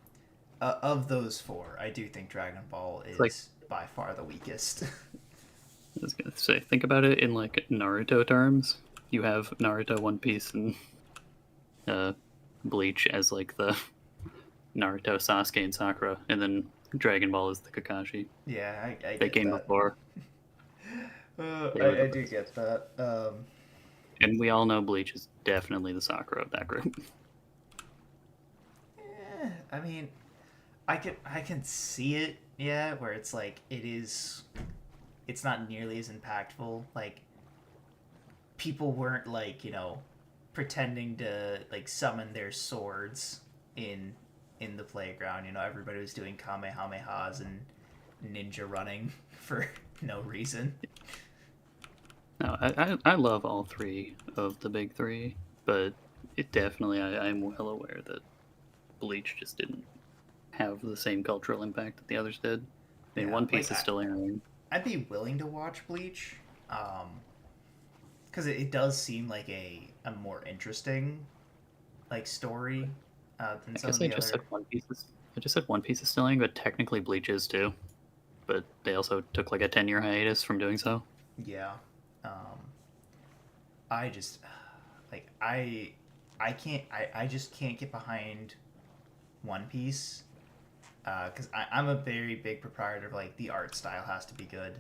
of those four, I do think Dragon Ball is like- by far the weakest. I was gonna say, think about it in like Naruto terms. You have Naruto, One Piece, and Bleach as like the Naruto, Sasuke, and Sakura, and then Dragon Ball is the Kakashi. yeah, I They get came that. before, They were the I do get that. and we all know Bleach is definitely the Sakura of that group. I mean, I can see it, yeah, where it's like it's not nearly as impactful. Like people weren't like, pretending to like summon their swords in the playground. Everybody was doing kamehamehas and ninja running for no reason. No, I love all three of the big three, but it definitely I'm well aware that Bleach just didn't have the same cultural impact that the others did. I mean, Yeah, One Piece like, is still airing. I'd be willing to watch Bleach, because it does seem like a more interesting, like story, than I some guess of the I just other. said One Piece is. I just said One Piece is still airing, but technically Bleach is too. But they also took like a 10-year hiatus from doing so. Yeah, I just like I just can't get behind One Piece, because I'm a very big proprietor of like the art style has to be good.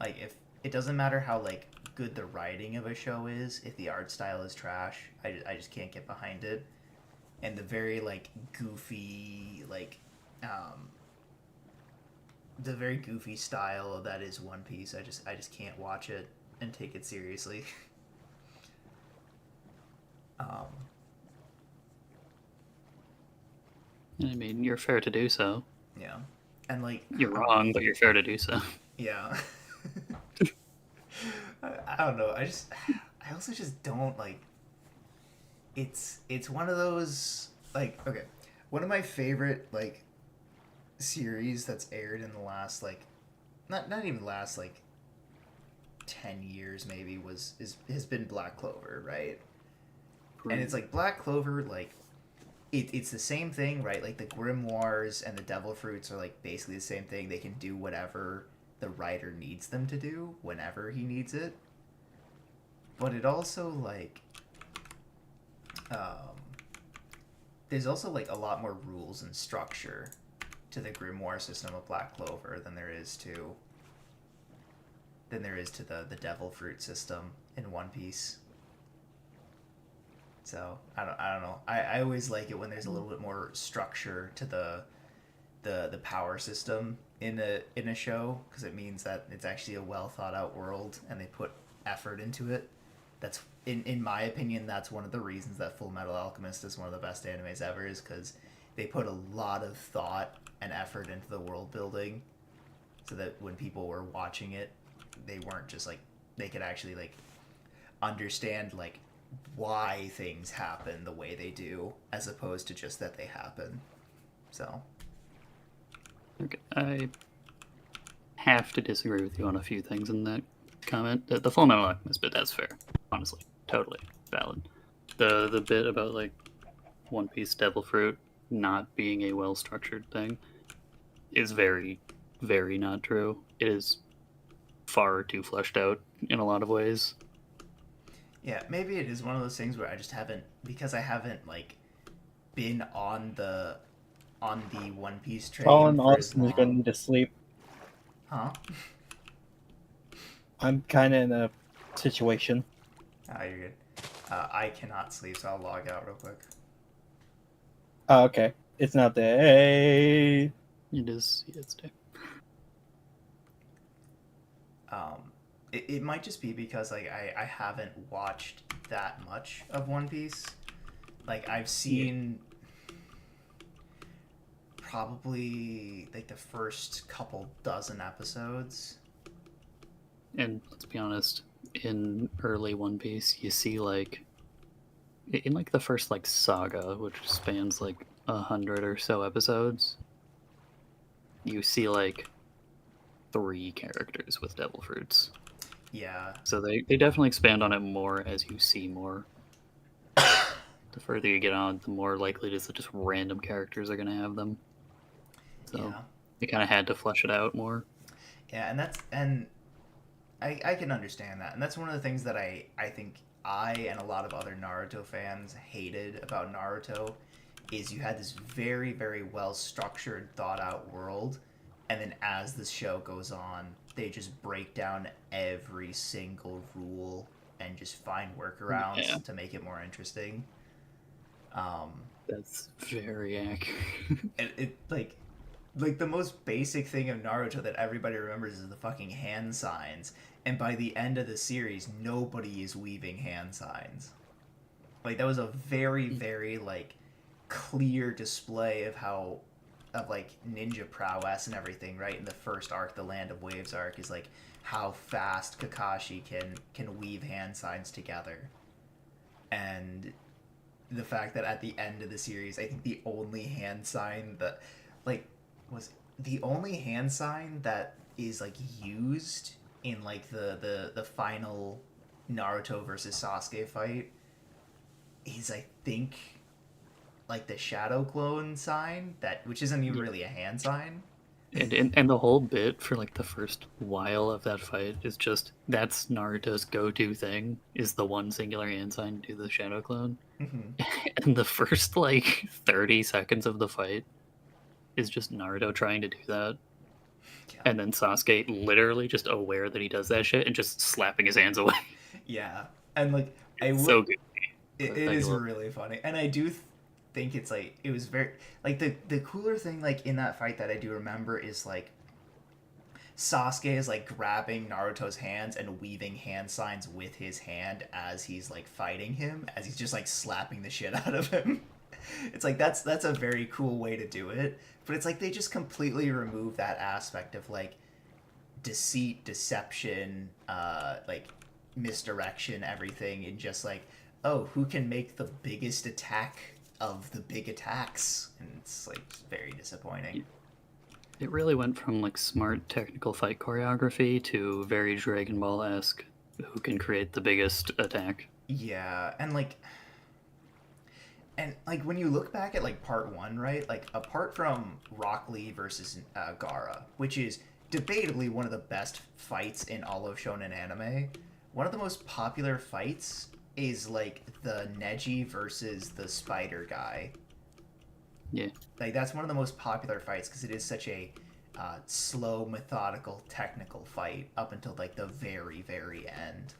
Like if it doesn't matter how like good the writing of a show is, if the art style is trash, I just can't get behind it. And the very like goofy the very goofy style that is One Piece, I just can't watch it and take it seriously. I mean, you're fair to do so. Yeah, and like You're wrong, but you're fair to do so. Yeah. I don't know. I also just don't like. It's one of those like okay, one of my favorite like series that's aired in the last like not even last like 10 years maybe has been Black Clover, right? And it's like Black Clover like it's the same thing, right? Like the grimoires and the devil fruits are like basically the same thing. They can do whatever the writer needs them to do whenever he needs it. But it also like there's also like a lot more rules and structure to the grimoire system of Black Clover than there is to the devil fruit system in One Piece. So I don't know. I always like it when there's a little bit more structure to the power system in a show, because it means that it's actually a well thought out world and they put effort into it. That's in my opinion, that's one of the reasons that Full Metal Alchemist is one of the best animes ever, is because they put a lot of thought and effort into the world building, so that when people were watching it, they weren't just like they could actually like understand like why things happen the way they do, as opposed to just that they happen. So Okay, I have to disagree with you on a few things in that comment. The Full Metal Alchemist bit, that's fair. Honestly, totally valid. The bit about like One Piece Devil Fruit not being a well structured thing is very, very not true. It is far too fleshed out in a lot of ways. Yeah, maybe it is one of those things where I just haven't, because I haven't like been on the One Piece train Colin for as Austin is gonna long. need to sleep. Huh? I'm kind of in a situation. Ah, you're good. I cannot sleep, so I'll log out real quick. Oh, okay. It's not there. Hey. It is. It's It might just be because like I haven't watched that much of One Piece. Like I've seen probably like the first couple dozen episodes. And let's be honest, in early One Piece, you see like in like the first like saga, which spans like 100 or so episodes, you see like 3 characters with devil fruits. Yeah. So they definitely expand on it more as you see more. The further you get on, the more likely it is that just random characters are going to have them. So Yeah. they kind of had to flesh it out more. Yeah, and I can understand that. And that's one of the things that I think I and a lot of other Naruto fans hated about Naruto is you had this very, very well structured, thought out world, and then as the show goes on, they just break down every single rule and just find workarounds Yeah. to make it more interesting. That's very accurate. It like the most basic thing of Naruto that everybody remembers is the fucking hand signs. And by the end of the series, nobody is weaving hand signs. Like that was a very, very like clear display of how of like ninja prowess and everything, right? In the first arc, the Land of Waves arc, is like how fast Kakashi can weave hand signs together. And the fact that at the end of the series, I think the only hand sign that like was the only hand sign that is like used in like the final Naruto versus Sasuke fight is I think like the shadow clone sign, that which isn't even really a hand sign. And the whole bit for like the first while of that fight is just that's Naruto's go-to thing is the one singular hand sign to the shadow clone. Mm-hmm. And the first like 30 seconds of the fight is just Naruto trying to do that. Yeah. And then Sasuke literally just aware that he does that shit and just slapping his hands away. Yeah, and like I would, So good. it I is love- really funny, and I do think it's like it was very like the cooler thing like in that fight that I do remember is like Sasuke is like grabbing Naruto's hands and weaving hand signs with his hand as he's like fighting him, as he's just like slapping the shit out of him. It's like that's a very cool way to do it, but it's like they just completely remove that aspect of like deceit, deception, like misdirection, everything, and just like, oh, who can make the biggest attack of the big attacks? And it's like very disappointing. It really went from like smart technical fight choreography to very Dragon Ball-esque who can create the biggest attack. Yeah, and like when you look back at like part one, right? Like apart from Rock Lee versus Gaara, which is debatably one of the best fights in all of shonen anime, one of the most popular fights is like the Neji versus the spider guy. Yeah. Like that's one of the most popular fights because it is such a slow, methodical, technical fight up until like the very, very end.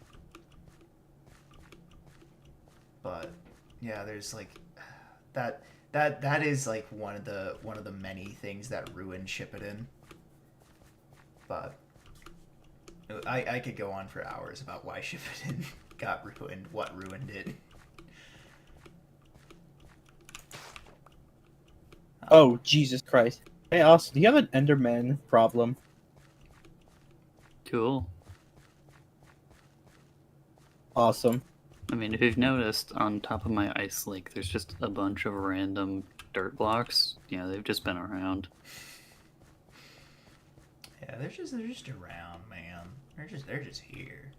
But yeah, there's like that is like one of the many things that ruined Shippuden. But I could go on for hours about why Shippuden got ruined, what ruined it. Oh, Jesus Christ. Hey, Austin, do you have an Enderman problem? Cool. Awesome. I mean, if you've noticed, on top of my ice lake, there's just a bunch of random dirt blocks. Yeah, they've just been around. Yeah. Yeah, they're just around, man. They're just here.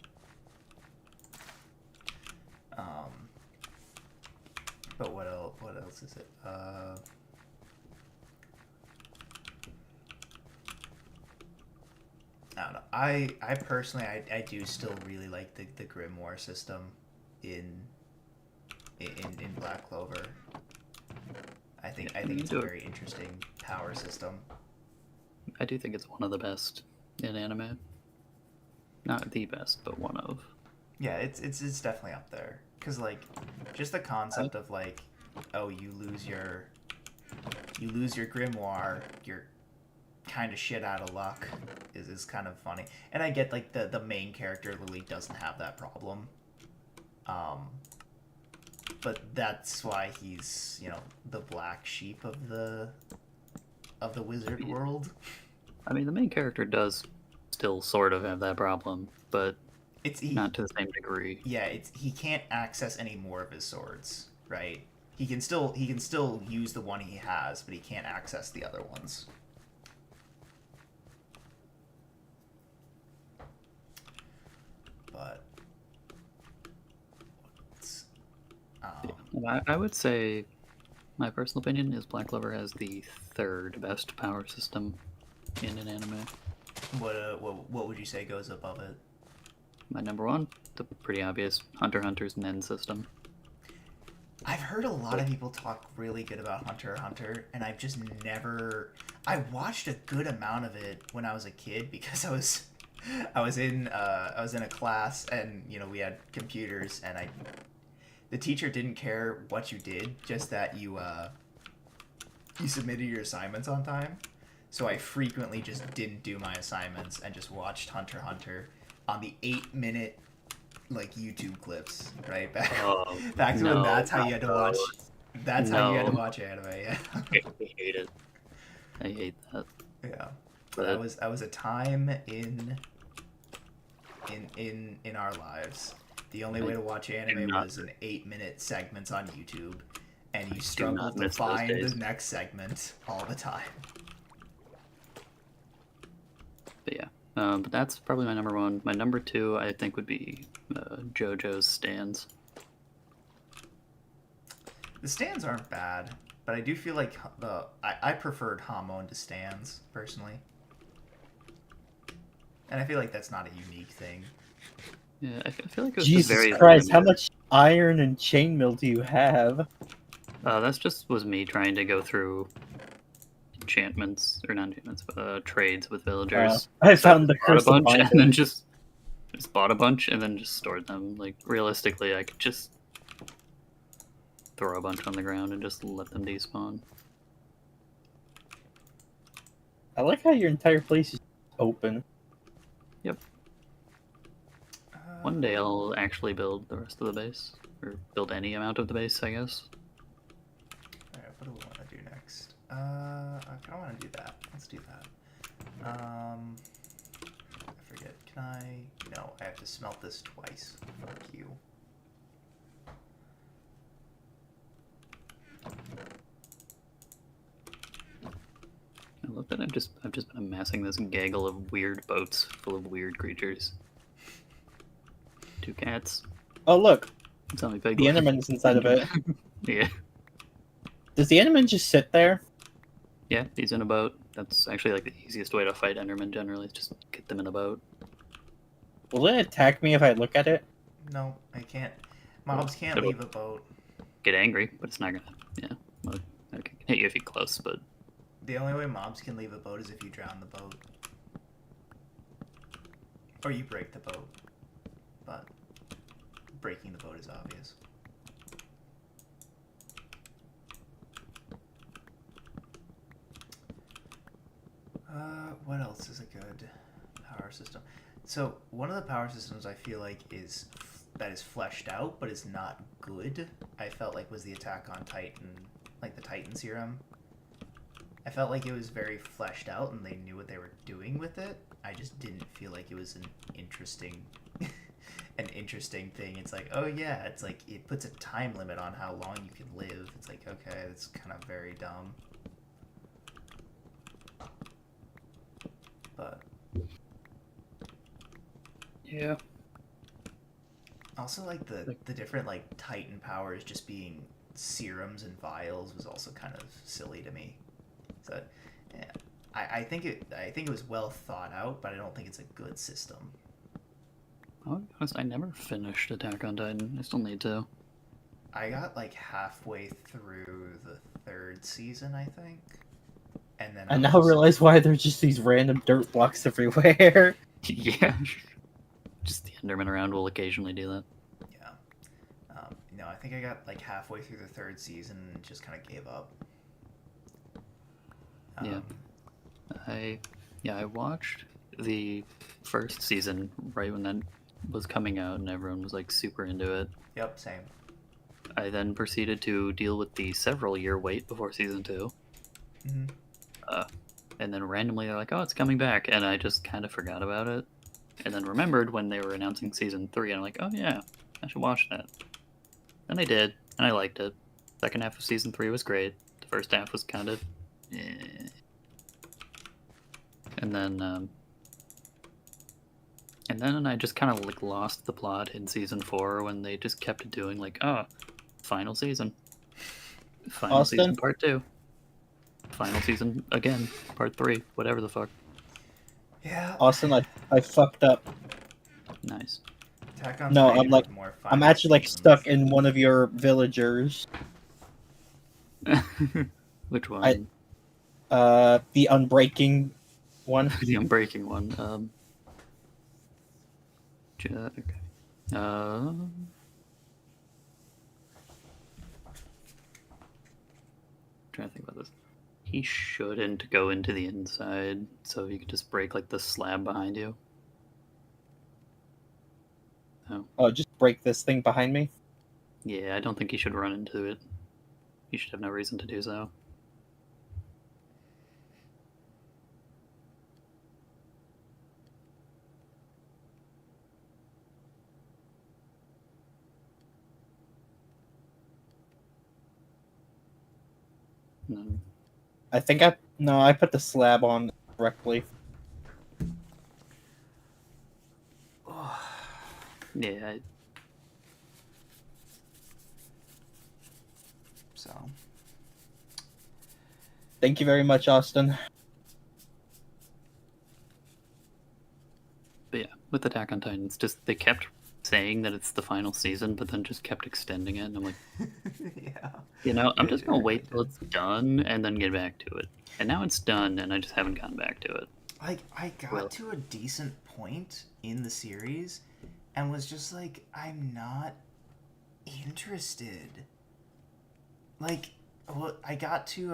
But what else? What else is it? I don't know. I personally, I do still really like the Grimoire system in Black Clover. I think it's a very interesting power system. I do think it's one of the best in anime. Not the best, but one of. Yeah, it's definitely up there. Cause like, just the concept of like, oh, you lose your grimoire, you're kind of shit out of luck, is kind of funny. And I get like the main character Lily doesn't have that problem. But that's why he's, you know, the black sheep of the wizard world. I mean, the main character does still sort of have that problem, but not to the same degree. Yeah, he can't access any more of his swords, right? He can still use the one he has, but he can't access the other ones. But I would say, my personal opinion is Black Clover has the third best power system in an anime. What would you say goes above it? My number one, the pretty obvious Hunter x Hunter's Nen system. I've heard a lot of people talk really good about Hunter x Hunter, and I've just never. I watched a good amount of it when I was a kid because I was in a class, and you know, we had computers, and the teacher didn't care what you did, just that you submitted your assignments on time. So I frequently just didn't do my assignments and just watched Hunter x Hunter on the 8-minute like YouTube clips, right? Back to when that's how you had to watch. That's how you had to watch anime. Yeah. I hate it. I hate that. Yeah, but that was a time in our lives. The only way to watch anime was in 8-minute segments on YouTube, and you struggled to find the next segment all the time. But yeah, but that's probably my number one. My number two, I think, would be JoJo's stands. The stands aren't bad, but I do feel like I preferred Hamon to stands personally, and I feel like that's not a unique thing. Yeah, I feel like it was Jesus very Christ, limited. how much iron and chainmail do you have? That's just was me trying to go through enchantments, or not enchantments, but trades with villagers. I found the bought a curse of bunch binding. and then just bought a bunch and then just stored them. Like, realistically, I could just throw a bunch on the ground and just let them despawn. I like how your entire place is open. Yep. One day I'll actually build the rest of the base, or build any amount of the base, I guess. Alright, what do we want to do next? I kind of want to do that. Let's do that. I forget. Can I? No, I have to smelt this twice. Fuck you. I love that I've just been amassing this gaggle of weird boats full of weird creatures. 2 cats. Oh look, Tell me, Pig. the Enderman's inside of it. Yeah. Does the Enderman just sit there? Yeah, he's in a boat. That's actually like the easiest way to fight Enderman generally, is just get them in a boat. Will it attack me if I look at it? No, I can't. Mobs can't It'll leave a boat. Get angry, but it's not gonna. Yeah, well, it can hit you if you're close, but The only way mobs can leave a boat is if you drown the boat. Or you break the boat. But breaking the boat is obvious. What else is a good power system? So one of the power systems I feel like is fleshed out, but is not good. I felt like was the Attack on Titan, like the Titan serum. I felt like it was very fleshed out, and they knew what they were doing with it. I just didn't feel like it was an interesting thing. It's like, oh yeah, it's like it puts a time limit on how long you can live. It's like, okay, that's kind of very dumb. But Yeah. Also, like the different like Titan powers just being serums and vials was also kind of silly to me. So, yeah, I think it was well thought out, but I don't think it's a good system. I'll be honest, I never finished Attack on Titan. I still need to. I got like halfway through the third season, I think, and then I was now just- realize why there's just these random dirt blocks everywhere. Yeah. Just the Enderman around will occasionally do that. Yeah. I think I got like halfway through the third season and just kind of gave up. Yeah. I watched the first season right when that was coming out and everyone was like super into it. Yep, same. I then proceeded to deal with the several year wait before season 2. Mm-hmm. And then randomly they're like, oh, it's coming back. And I just kind of forgot about it. And then remembered when they were announcing season 3. And I'm like, oh, yeah, I should watch that. And I did. And I liked it. Second half of season 3 was great. The first half was kind of eh. And then I just kind of like lost the plot in season 4 when they just kept doing like, oh, final season. Final Austin? season part 2. Final season again, part 3, whatever the fuck. Yeah. Austin, I fucked up. Nice. Attack on No, Titan I'm like- with more I'm final actually like seasons. stuck in one of your villagers. Which one? The unbreaking one. The Unbreaking one. Okay. Trying to think about this. He shouldn't go into the inside, so you could just break like the slab behind you. Oh, just break this thing behind me. Yeah, I don't think he should run into it. He should have no reason to do so. No. I think I put the slab on correctly. Yeah, So Thank you very much, Austin. but yeah, with Attack on Titan, it's just they kept saying that it's the final season, but then just kept extending it, and I'm like, yeah. I'm just gonna Yeah, wait yeah. till it's done and then get back to it. And now it's done, and I just haven't gotten back to it. Like I got Well- to a decent point in the series and was just like, I'm not interested. Like, well, I got to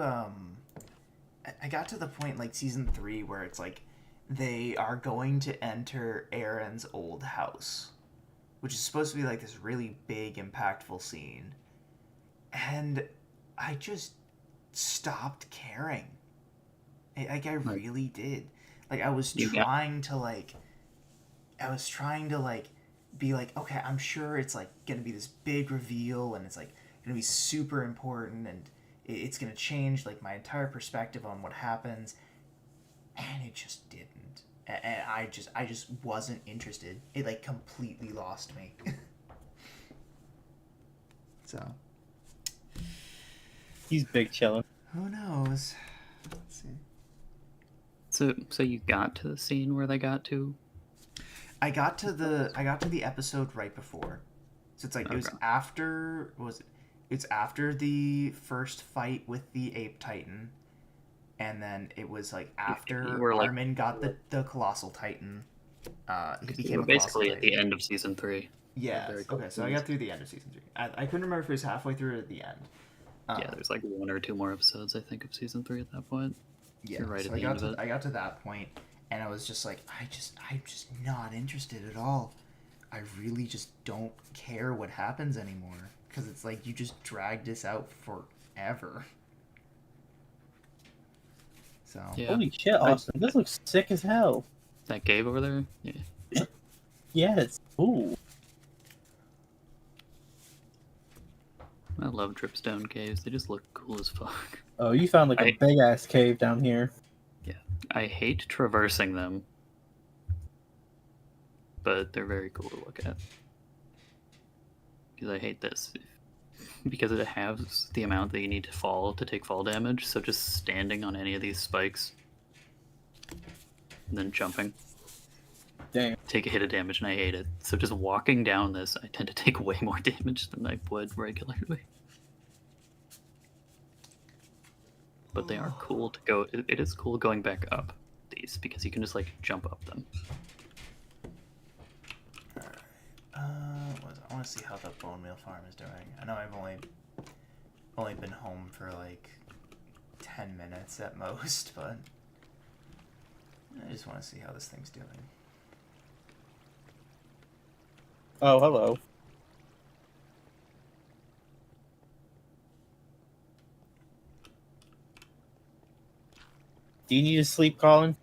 the point like season 3 where it's like they are going to enter Aaron's old house, which is supposed to be like this really big impactful scene. And I just stopped caring. I Right. really did. Like I was You got- trying to be like, okay, I'm sure it's like gonna be this big reveal and it's like gonna be super important and it's gonna change like my entire perspective on what happens, and it just didn't. And I just wasn't interested. It like completely lost me. So He's big chillin'. who knows? Let's see. So you got to the scene where they got to? I got to the episode right before. So it's like it was Okay. after it's after the first fight with the ape titan, and then it was like after You were, like- Armin got the colossal titan. He You became were a colossal basically at titan. the end of season 3. Yeah. very Okay, so I got through the end of season 3. I couldn't remember if it was halfway through or at the end. Yeah, there's like 1 or 2 more episodes, I think, of season 3 at that point. Yeah, You're right so at the end of it. I got to that point, and I was just like, I'm just not interested at all. I really just don't care what happens anymore, because it's like you just dragged this out forever. So Yeah. Holy shit, Austin! This looks sick as hell. That cave over there? Yeah. Yeah, it's cool. I love dripstone caves. They just look cool as fuck. Oh, you found like a I- big ass cave down here. I hate traversing them. but they're very cool to look at. Because I hate this. Because it halves the amount that you need to fall to take fall damage, so just standing on any of these spikes and then jumping, Damn. take a hit of damage, and I hate it. So just walking down this, I tend to take way more damage than I would regularly. But they are cool to go. It is cool going back up these because you can just like jump up them. I want to see how the bone meal farm is doing. I know I've only been home for like 10 minutes at most, but I just want to see how this thing's doing. Oh, hello. Do you need to sleep, Colin?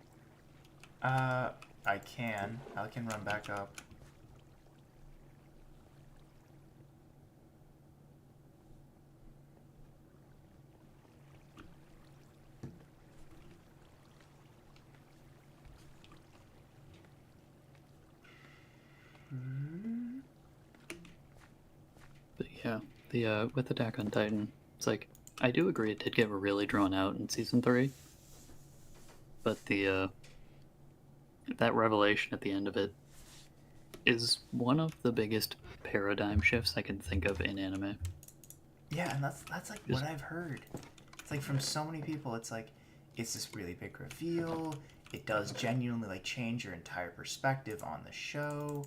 I can run back up. But yeah, the with Attack on Titan, it's like I do agree it did get really drawn out in season 3, but the that revelation at the end of it is one of the biggest paradigm shifts I can think of in anime. Yeah, and that's like what I've heard. It's like from so many people, it's like it's this really big reveal. It does genuinely like change your entire perspective on the show.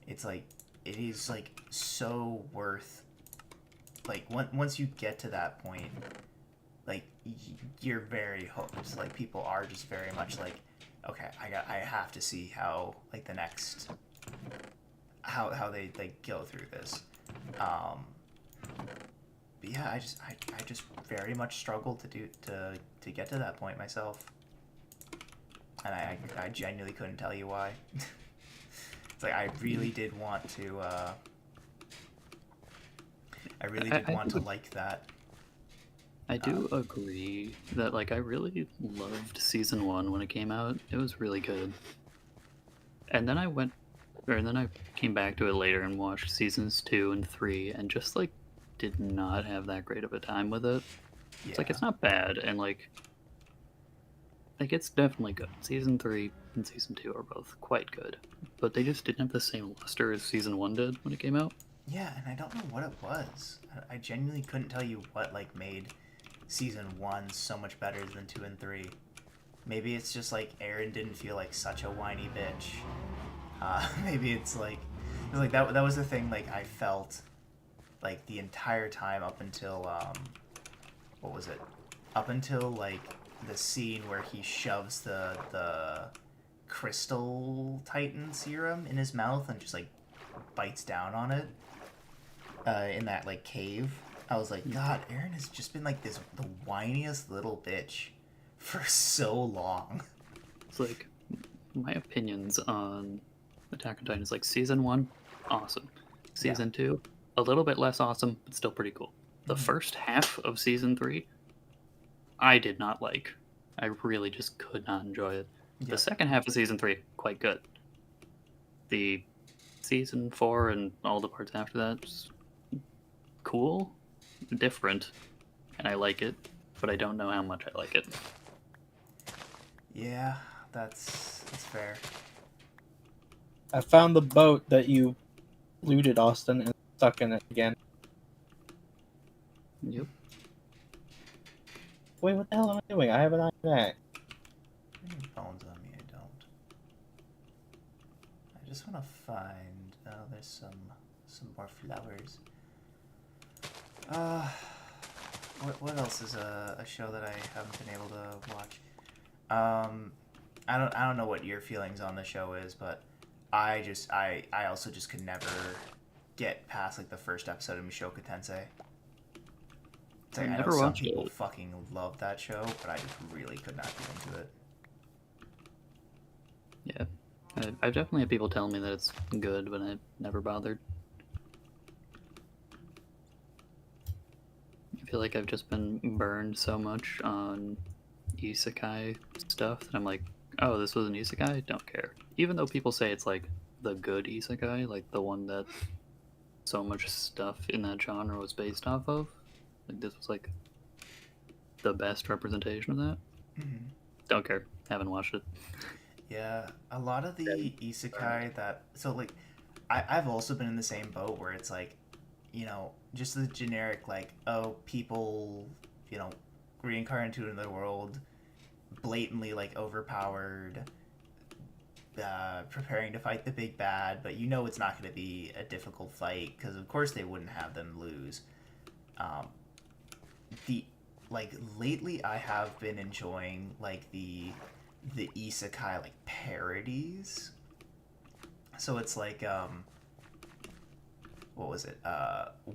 It's like it is like so worth. Like once you get to that point, like you're very hooked. Like people are just very much like, okay, I have to see how like the next how they go through this. But yeah, I just very much struggled to get to that point myself, and I genuinely couldn't tell you why. It's like I really did want to. I really did want to like that. I do agree that like I really loved season 1 when it came out. It was really good. And then I came back to it later and watched seasons 2 and 3 and just like did not have that great of a time with it. Yeah. It's like it's not bad and like it's definitely good. Season 3 and season 2 are both quite good, but they just didn't have the same luster as season 1 did when it came out. Yeah, and I don't know what it was. I genuinely couldn't tell you what like made season 1 so much better than 2 and 3. Maybe it's just like Eren didn't feel like such a whiny bitch. Maybe it's like that was the thing like I felt like the entire time up until what was it? Up until like the scene where he shoves the crystal titan serum in his mouth and just like bites down on it in that like cave. I was like, God, Eren has just been like the whiniest little bitch for so long. It's like my opinions on Attack on Titan is like season 1, awesome. Season 2, a little bit less awesome, but still pretty cool. The first half of season 3, I did not like. I really just could not enjoy it. Yep. The second half of season 3, quite good. The season 4 and all the parts after that, just cool, different, and I like it, but I don't know how much I like it. Yeah, that's fair. I found the boat that you looted, Austin, and stuck in it again. Yep. Wait, what the hell am I doing? I have an eye back. Any bones on me? I don't. I just want to find. Oh, there's some more flowers. What else is a show that I haven't been able to watch? I don't know what your feelings on the show is, but I also just could never get past like the first episode of Mushoku Tensei. It's like, I know some people fucking love that show, but I just really could not get into it. Yeah, I've definitely had people tell me that it's good, but I never bothered. I feel like I've just been burned so much on isekai stuff that I'm like, oh, this was an isekai? Don't care. Even though people say it's like the good isekai, like the one that so much stuff in that genre was based off of. Like this was like the best representation of that. Mhm. Don't care. Haven't watched it. Yeah, a lot of the isekai that so like I've also been in the same boat where it's like, just the generic like, oh, people, reincarnate into another world, blatantly like overpowered, preparing to fight the big bad, but it's not going to be a difficult fight because of course they wouldn't have them lose. Um, the like lately I have been enjoying like the isekai like parodies. So it's like what was it?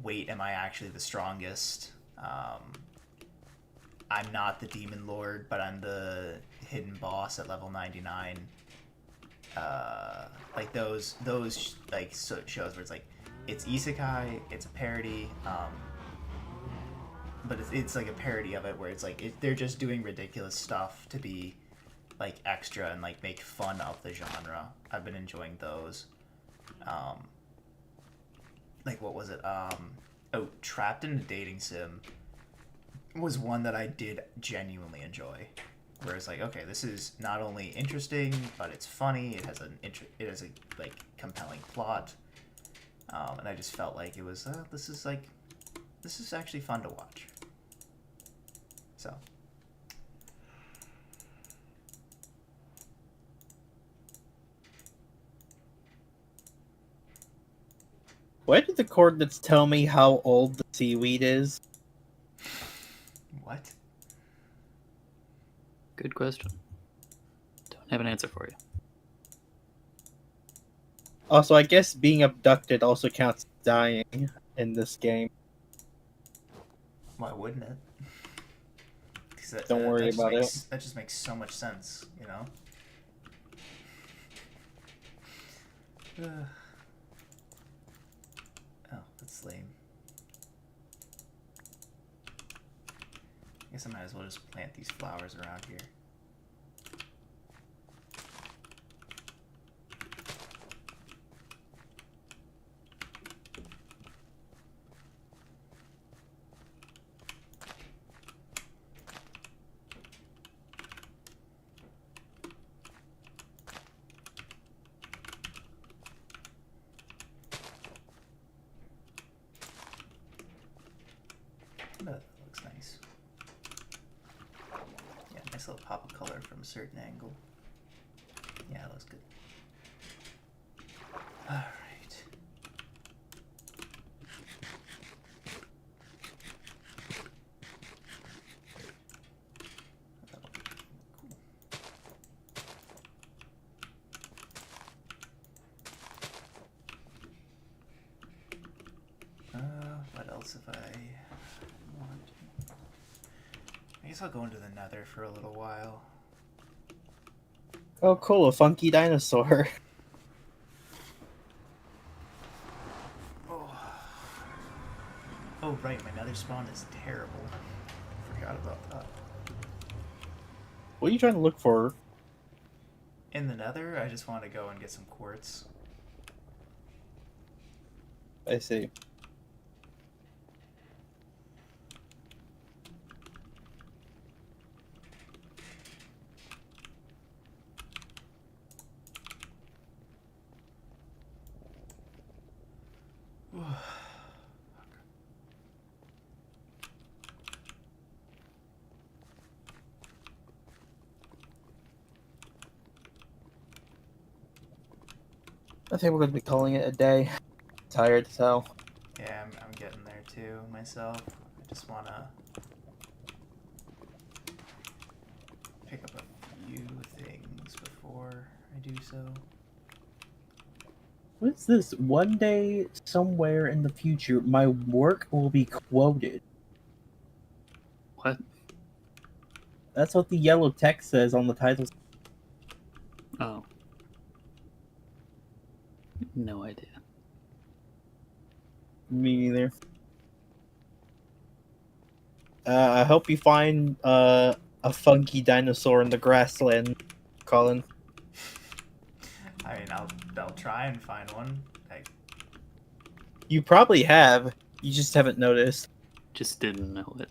Wait, am I actually the strongest? I'm not the demon lord, but I'm the hidden boss at level 99. Like those like shows where it's like it's isekai, it's a parody, but it's like a parody of it where it's like they're just doing ridiculous stuff to be like extra and like make fun of the genre. I've been enjoying those. Like what was it? Trapped in a Dating Sim was one that I did genuinely enjoy. Where it's like, okay, this is not only interesting, but it's funny. It has a like compelling plot, and I just felt like it was this is actually fun to watch. So. Why did the coordinates tell me how old the seaweed is? What? Good question. Don't have an answer for you. Also, I guess being abducted also counts as dying in this game. Why wouldn't it? Don't worry about it. That just makes so much sense, Oh, that's lame. I guess I might as well just plant these flowers around here. That looks nice. Yeah, nice little pop of color from a certain angle. Yeah, that looks good. Alright. What else have I want? I guess I'll go into the nether for a little while. Oh, cool, a funky dinosaur. Oh, right, my nether spawn is terrible. Forgot about that. What are you trying to look for? In the nether, I just want to go and get some quartz. I see. I think we're going to be calling it a day. Tired as hell. Yeah, I'm getting there too myself. I just want to pick up a few things before I do so. What is this? One day, somewhere in the future, my work will be quoted. What? That's what the yellow text says on the title. Oh. No idea. Me neither. I hope you find a funky dinosaur in the grassland, Colin. I mean, I'll try and find one. You probably have. You just haven't noticed. Just didn't know it.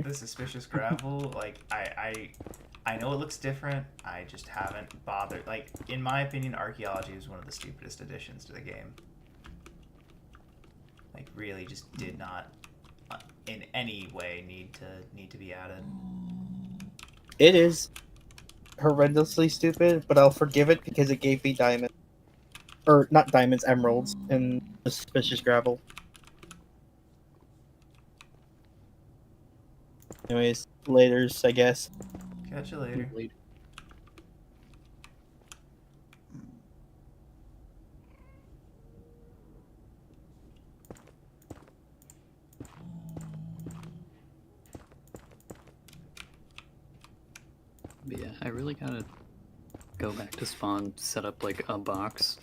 The suspicious gravel, like I know it looks different. I just haven't bothered. Like, in my opinion, archaeology is one of the stupidest additions to the game. Like, really, just did not, in any way, need to be added. It is horrendously stupid, but I'll forgive it because it gave me diamonds. Or, not diamonds, emeralds, and the suspicious gravel. Anyways, laters, I guess. Catch you later. But yeah, I really gotta go back to spawn, set up like a box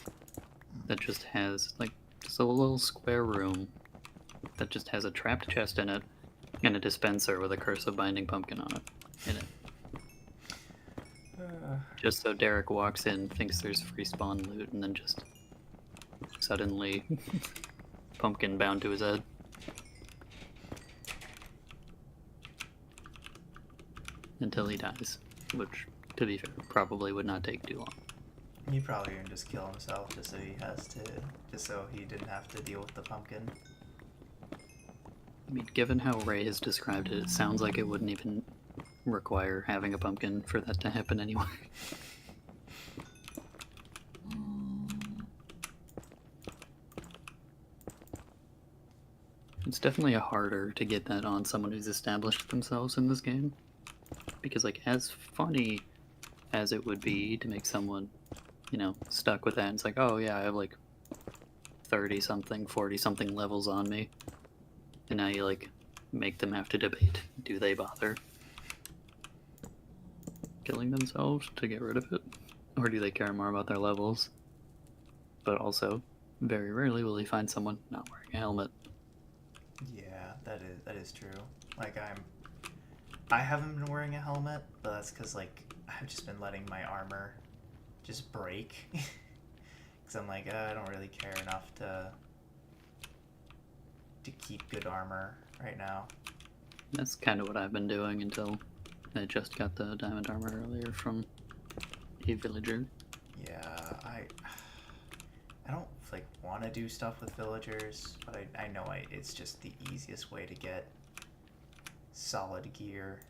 that just has like just a little square room that just has a trapped chest in it and a dispenser with a curse of binding pumpkin on it in it. Just so Derek walks in, thinks there's free spawn loot, and then just suddenly pumpkin bound to his head. Until he dies, which, to be fair, probably would not take too long. He probably even just kill himself just so he didn't have to deal with the pumpkin. I mean, given how Ray has described it, it sounds like it wouldn't even require having a pumpkin for that to happen anyway. It's definitely harder to get that on someone who's established themselves in this game. Because, like, as funny as it would be to make someone, you know, stuck with that, it's like, oh yeah, I have like 30-something, 40-something levels on me. And now you, like, make them have to debate, do they bother killing themselves to get rid of it? Or do they care more about their levels? But also, very rarely will you find someone not wearing a helmet. Yeah, that is true. Like, I haven't been wearing a helmet, but that's because, like, I've just been letting my armor just break. Because I'm like, I don't really care enough to keep good armor right now. That's kind of what I've been doing until I just got the diamond armor earlier from a villager. Yeah, I don't, like, want to do stuff with villagers, but I know it's just the easiest way to get solid gear.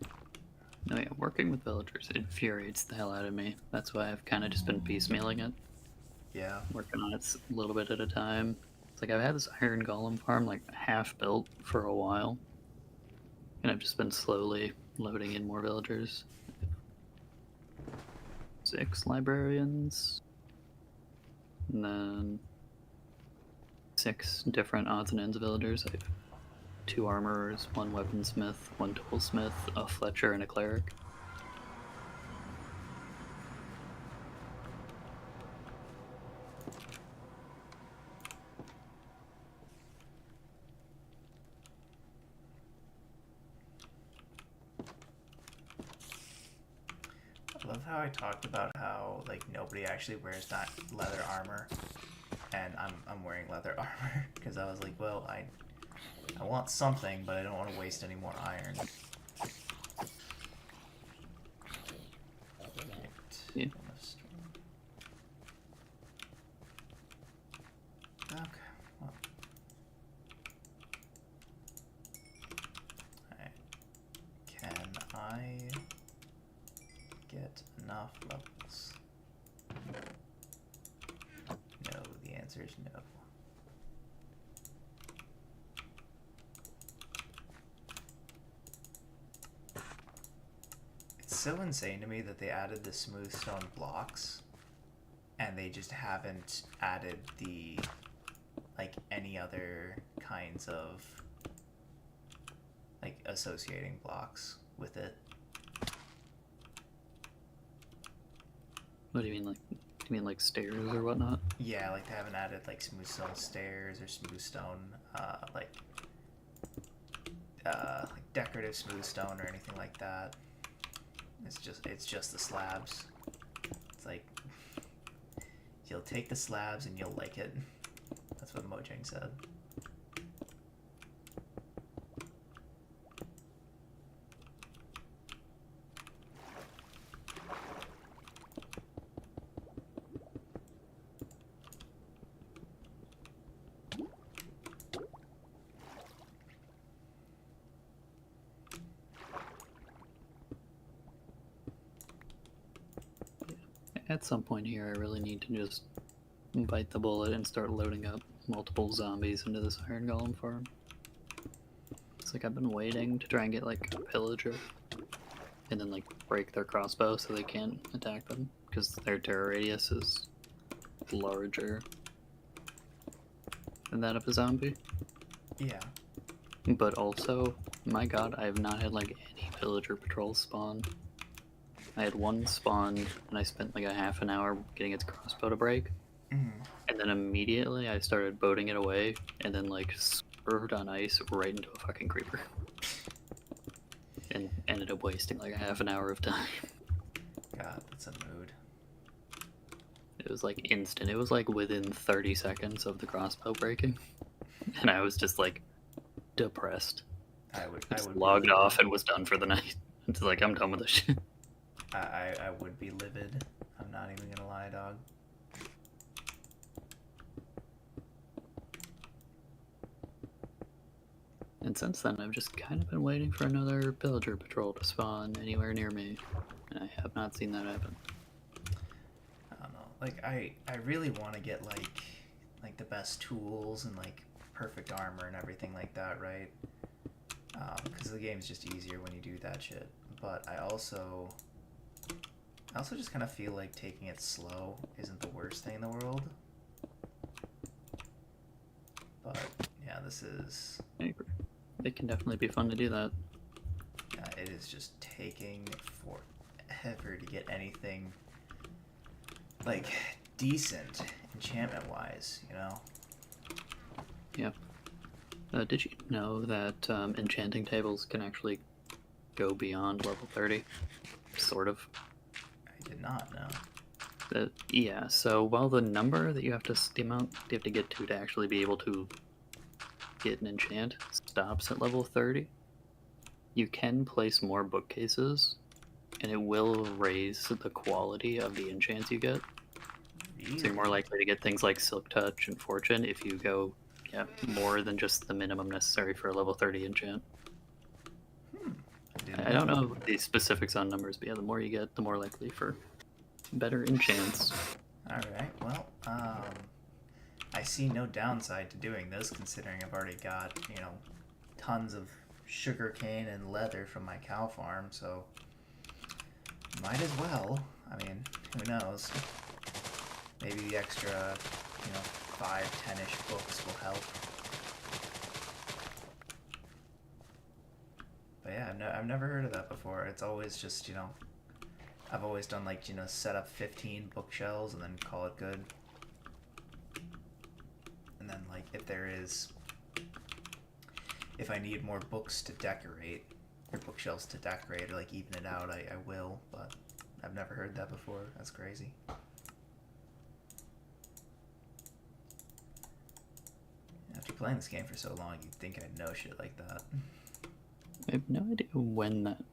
No, yeah, working with villagers infuriates the hell out of me. That's why I've kind of just been piecemealing it. Yeah. Working on it a little bit at a time. It's like I've had this iron golem farm like half built for a while. And I've just been slowly loading in more villagers. 6 librarians. And then 6 different odds and ends villagers. I have 2 armorers, 1 weaponsmith, 1 toolsmith, a fletcher, and a cleric. I love how I talked about how, like, nobody actually wears that leather armor, and I'm wearing leather armor because I was like, well, I want something, but I don't want to waste any more iron. Yeah. Okay. Well. Alright. Can I get enough levels? No, the answer is no. It's so insane to me that they added the smooth stone blocks and they just haven't added the, like, any other kinds of, like, associating blocks with it. What do you mean, like? Do you mean like stairs or whatnot? Yeah, like they haven't added like smooth stone stairs or smooth stone, like decorative smooth stone or anything like that. It's just the slabs. It's like, You'll take the slabs and you'll like it. That's what Mojang said. At some point here, I really need to just bite the bullet and start loading up multiple zombies into this iron golem farm. It's like I've been waiting to try and get like a pillager and then like break their crossbow so they can't attack them because their terror radius is larger than that of a zombie. Yeah. But also, my god, I have not had like any pillager patrols spawn. I had one spawn and I spent like a half an hour getting its crossbow to break. Mm. And then immediately I started boating it away and then like swerved on ice right into a fucking creeper. And ended up wasting like a half an hour of time. God, that's a mood. It was like instant. It was like within 30 seconds of the crossbow breaking. And I was just like depressed. I would Just be logged livid. off and was done for the night. It's like I'm done with this shit. I would be livid. I'm not even gonna lie, dog. And since then, I've just kind of been waiting for another pillager patrol to spawn anywhere near me, and I have not seen that happen. I don't know. Like I really want to get like the best tools and like perfect armor and everything like that, right? Because the game's just easier when you do that shit. But I also just kind of feel like taking it slow isn't the worst thing in the world. But yeah, this is. I agree. It can definitely be fun to do that. It is just taking forever to get anything like decent enchantment wise, you know? Yeah. Did you know that enchanting tables can actually go beyond level 30? Sort of. I did not know. Yeah, so while the number that you have to, the amount you have to get to actually be able to get an enchant stops at level 30, you can place more bookcases, and it will raise the quality of the enchants you get. Really? So you're more likely to get things like Silk Touch and Fortune if you go more than just the minimum necessary for a level 30 enchant. I don't know the specifics on numbers, but yeah, the more you get, the more likely for better enchants. Alright, well, I see no downside to doing this, considering I've already got, you know, tons of sugarcane and leather from my cow farm, so might as well. I mean, who knows? Maybe the extra, you know, 5-10-ish books will help. But yeah, I've never heard of that before. It's always just, you know, I've always done like, you know, set up 15 bookshelves and then call it good. And then like if I need more books to decorate, or bookshelves to decorate, or like even it out, I will, but I've never heard that before. That's crazy. After playing this game for so long, you'd think I'd know shit like that. I have no idea when that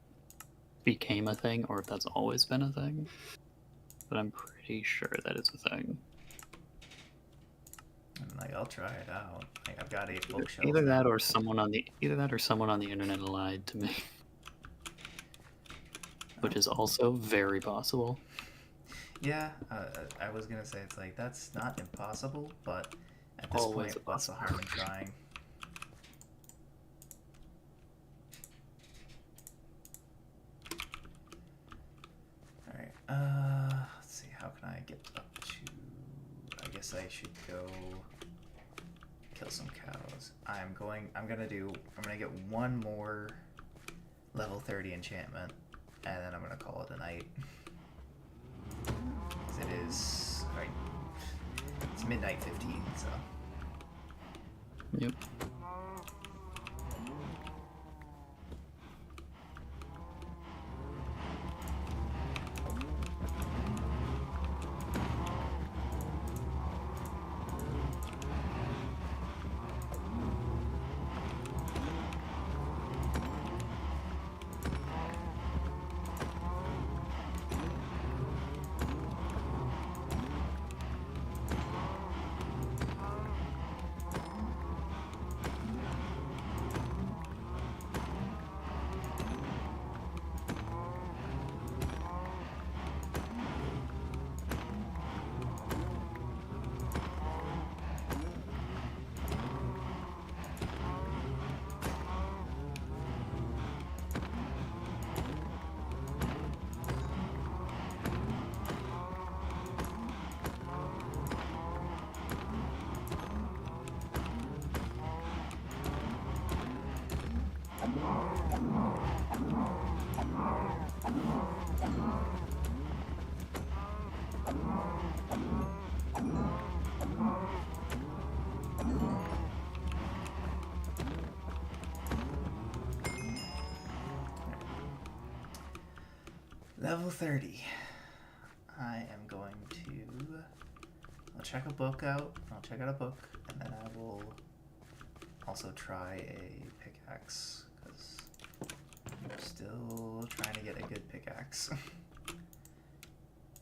became a thing, or if that's always been a thing, but I'm pretty sure that is a thing. And like, I'll try it out. Like, I've got 8 bookshelves. Either that, now. or someone on the internet lied to me, which is also very possible. Yeah, I was gonna say it's like that's not impossible, but at this Always point, what's the harm in trying? All right. Let's see. How can I get up to? I guess I should go kill some cows. I'm gonna get one more level 30 enchantment, and then I'm gonna call it a night. It is right. It's midnight 15, so. Yep. Level 30. I am going to... I'll check a book out. I'll check out a book, and then I will also try a pickaxe, because I'm still trying to get a good pickaxe.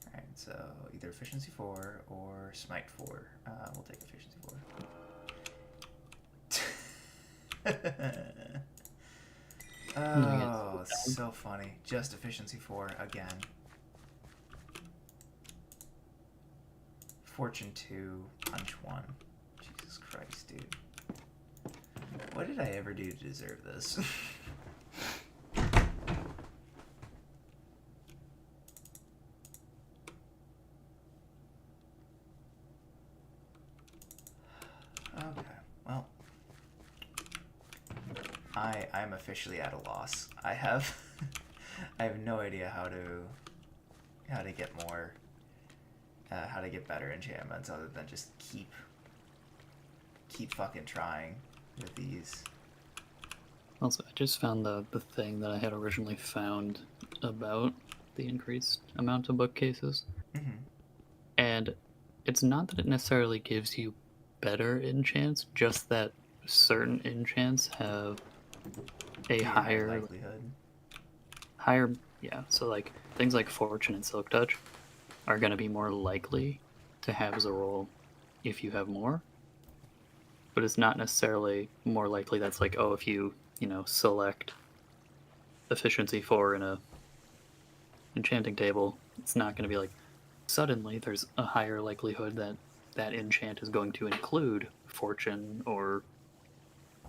Alright, so either efficiency 4 or smite 4. We'll take efficiency 4. Oh, it's so funny. Just efficiency 4 again. Fortune 2, punch 1. Jesus Christ, dude. What did I ever do to deserve this? Okay, well. I'm officially at a loss. I have I have no idea how to get more how to get better enchantments other than just keep fucking trying with these. Also, I just found the thing that I had originally found about the increased amount of bookcases. Mm-hmm. And it's not that it necessarily gives you better enchants, just that certain enchants have a higher likelihood. Yeah, so like things like Fortune and Silk Touch are going to be more likely to have as a roll if you have more. But it's not necessarily more likely that's like, oh, if you select efficiency 4 in a enchanting table, it's not going to be like suddenly there's a higher likelihood that that enchant is going to include Fortune or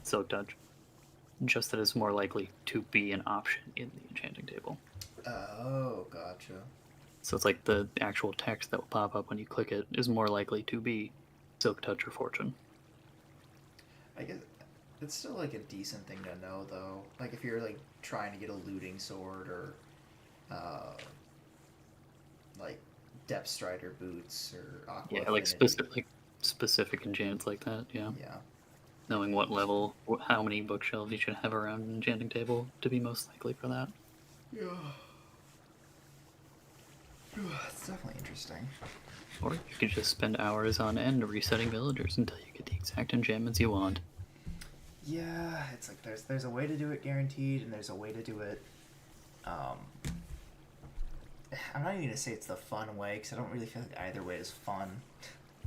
Silk Touch. Just that it's more likely to be an option in the enchanting table. Oh, gotcha. So it's like the actual text that will pop up when you click it is more likely to be Silk Touch or Fortune. I guess it's still like a decent thing to know, though. Like if you're like trying to get a looting sword or like Depth Strider boots or Aqua Yeah, like Affinity. specific enchants like that. Yeah. Yeah. Knowing what level, how many bookshelves you should have around an enchanting table to be most likely for that. Yeah. It's definitely interesting. Or you could just spend hours on end resetting villagers until you get the exact enchantments you want. Yeah, it's like there's a way to do it guaranteed, and there's a way to do it. I'm not even gonna say it's the fun way, because I don't really feel like either way is fun.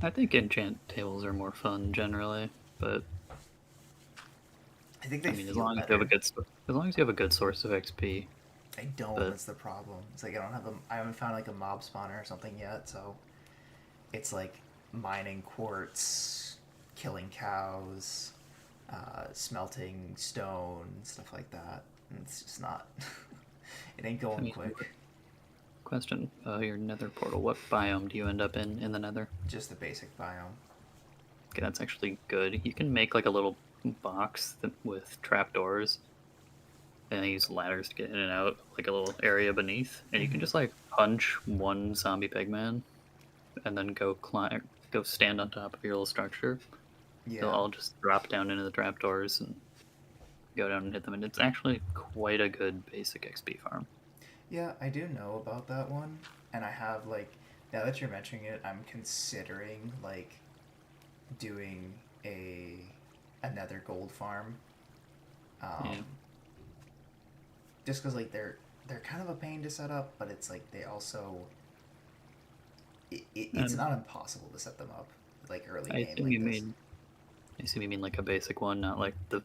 I think enchant tables are more fun generally, but I think they as feel long better. as you have a good source of XP. I don't. But That's the problem. It's like I haven't found like a mob spawner or something yet, so it's like mining quartz, killing cows, smelting stone, stuff like that. And it's just not. It ain't going quick. Question: your Nether portal. What biome do you end up in the Nether? Just the basic biome. Okay, that's actually good. You can make like a little box with trapdoors, and use ladders to get in and out, like a little area beneath, and you can just like punch one zombie pigman, and then go stand on top of your little structure. Yeah. They'll all just drop down into the trapdoors and go down and hit them, and it's actually quite a good basic XP farm. Yeah, I do know about that one, and I have like, now that you're mentioning it, I'm considering like doing another gold farm. Yeah. Just because like they're kind of a pain to set up, but it's like they also it's not impossible to set them up like early I game assume like you this. mean I assume you mean like a basic one, not like the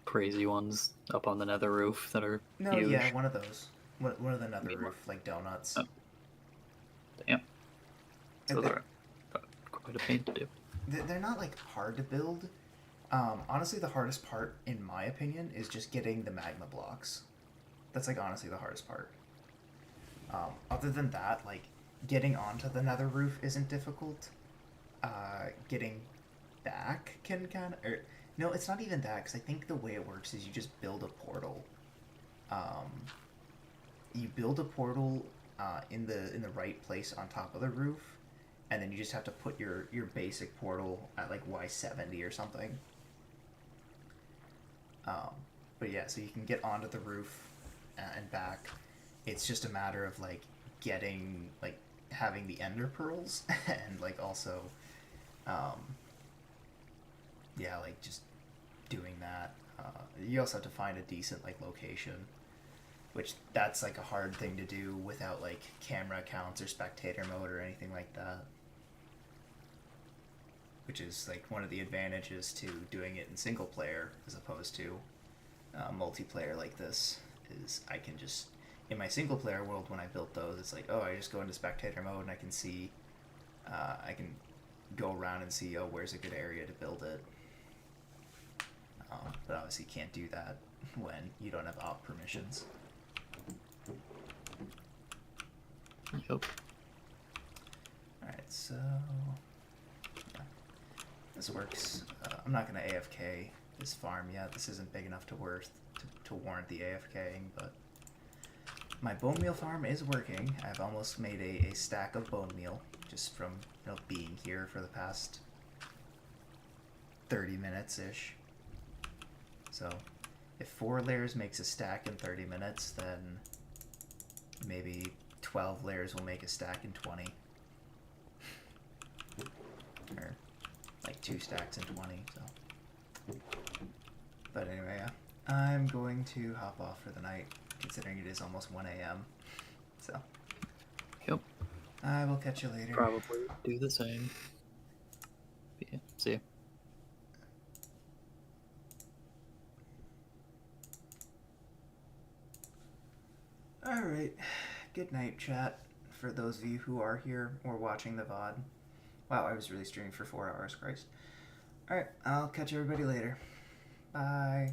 crazy ones up on the Nether roof that are No, huge. yeah, one of those. One of the Nether roof, like donuts. Oh. Damn. Those are quite a pain to do. They're not like hard to build. Honestly, the hardest part, in my opinion, is just getting the magma blocks. That's like honestly the hardest part. Other than that, like getting onto the Nether roof isn't difficult. Getting back can kind of, no, it's not even that, because I think the way it works is you just build a portal. You build a portal in the right place on top of the roof, and then you just have to put your basic portal at like Y70 or something. But yeah, so you can get onto the roof and back. it's just a matter of like getting like having the ender pearls and like also um, yeah, like just doing that. You also have to find a decent like location, which that's like a hard thing to do without like camera accounts or spectator mode or anything like that. Which is like one of the advantages to doing it in single player as opposed to multiplayer like this. Is I can just in my single player world when I built those, it's like, oh, I just go into spectator mode and I can see, I can go around and see, oh, where's a good area to build it. But obviously you can't do that when you don't have op permissions. Yep. Alright, so yeah, this works. I'm not going to AFK this farm yet. This isn't big enough to warrant the AFKing, but my bone meal farm is working. I've almost made a stack of bone meal just from being here for the past 30 minutes-ish. So if 4 layers makes a stack in 30 minutes, then maybe 12 layers will make a stack in 20. Or like 2 stacks in 20, so. But anyway, yeah. I'm going to hop off for the night, considering it is almost 1 a.m. So. Yep. I will catch you later. Probably do the same. Yeah, see ya. Alright. Good night, chat. For those of you who are here or watching the VOD. Wow, I was really streaming for 4 hours, Christ. Alright, I'll catch everybody later. Bye.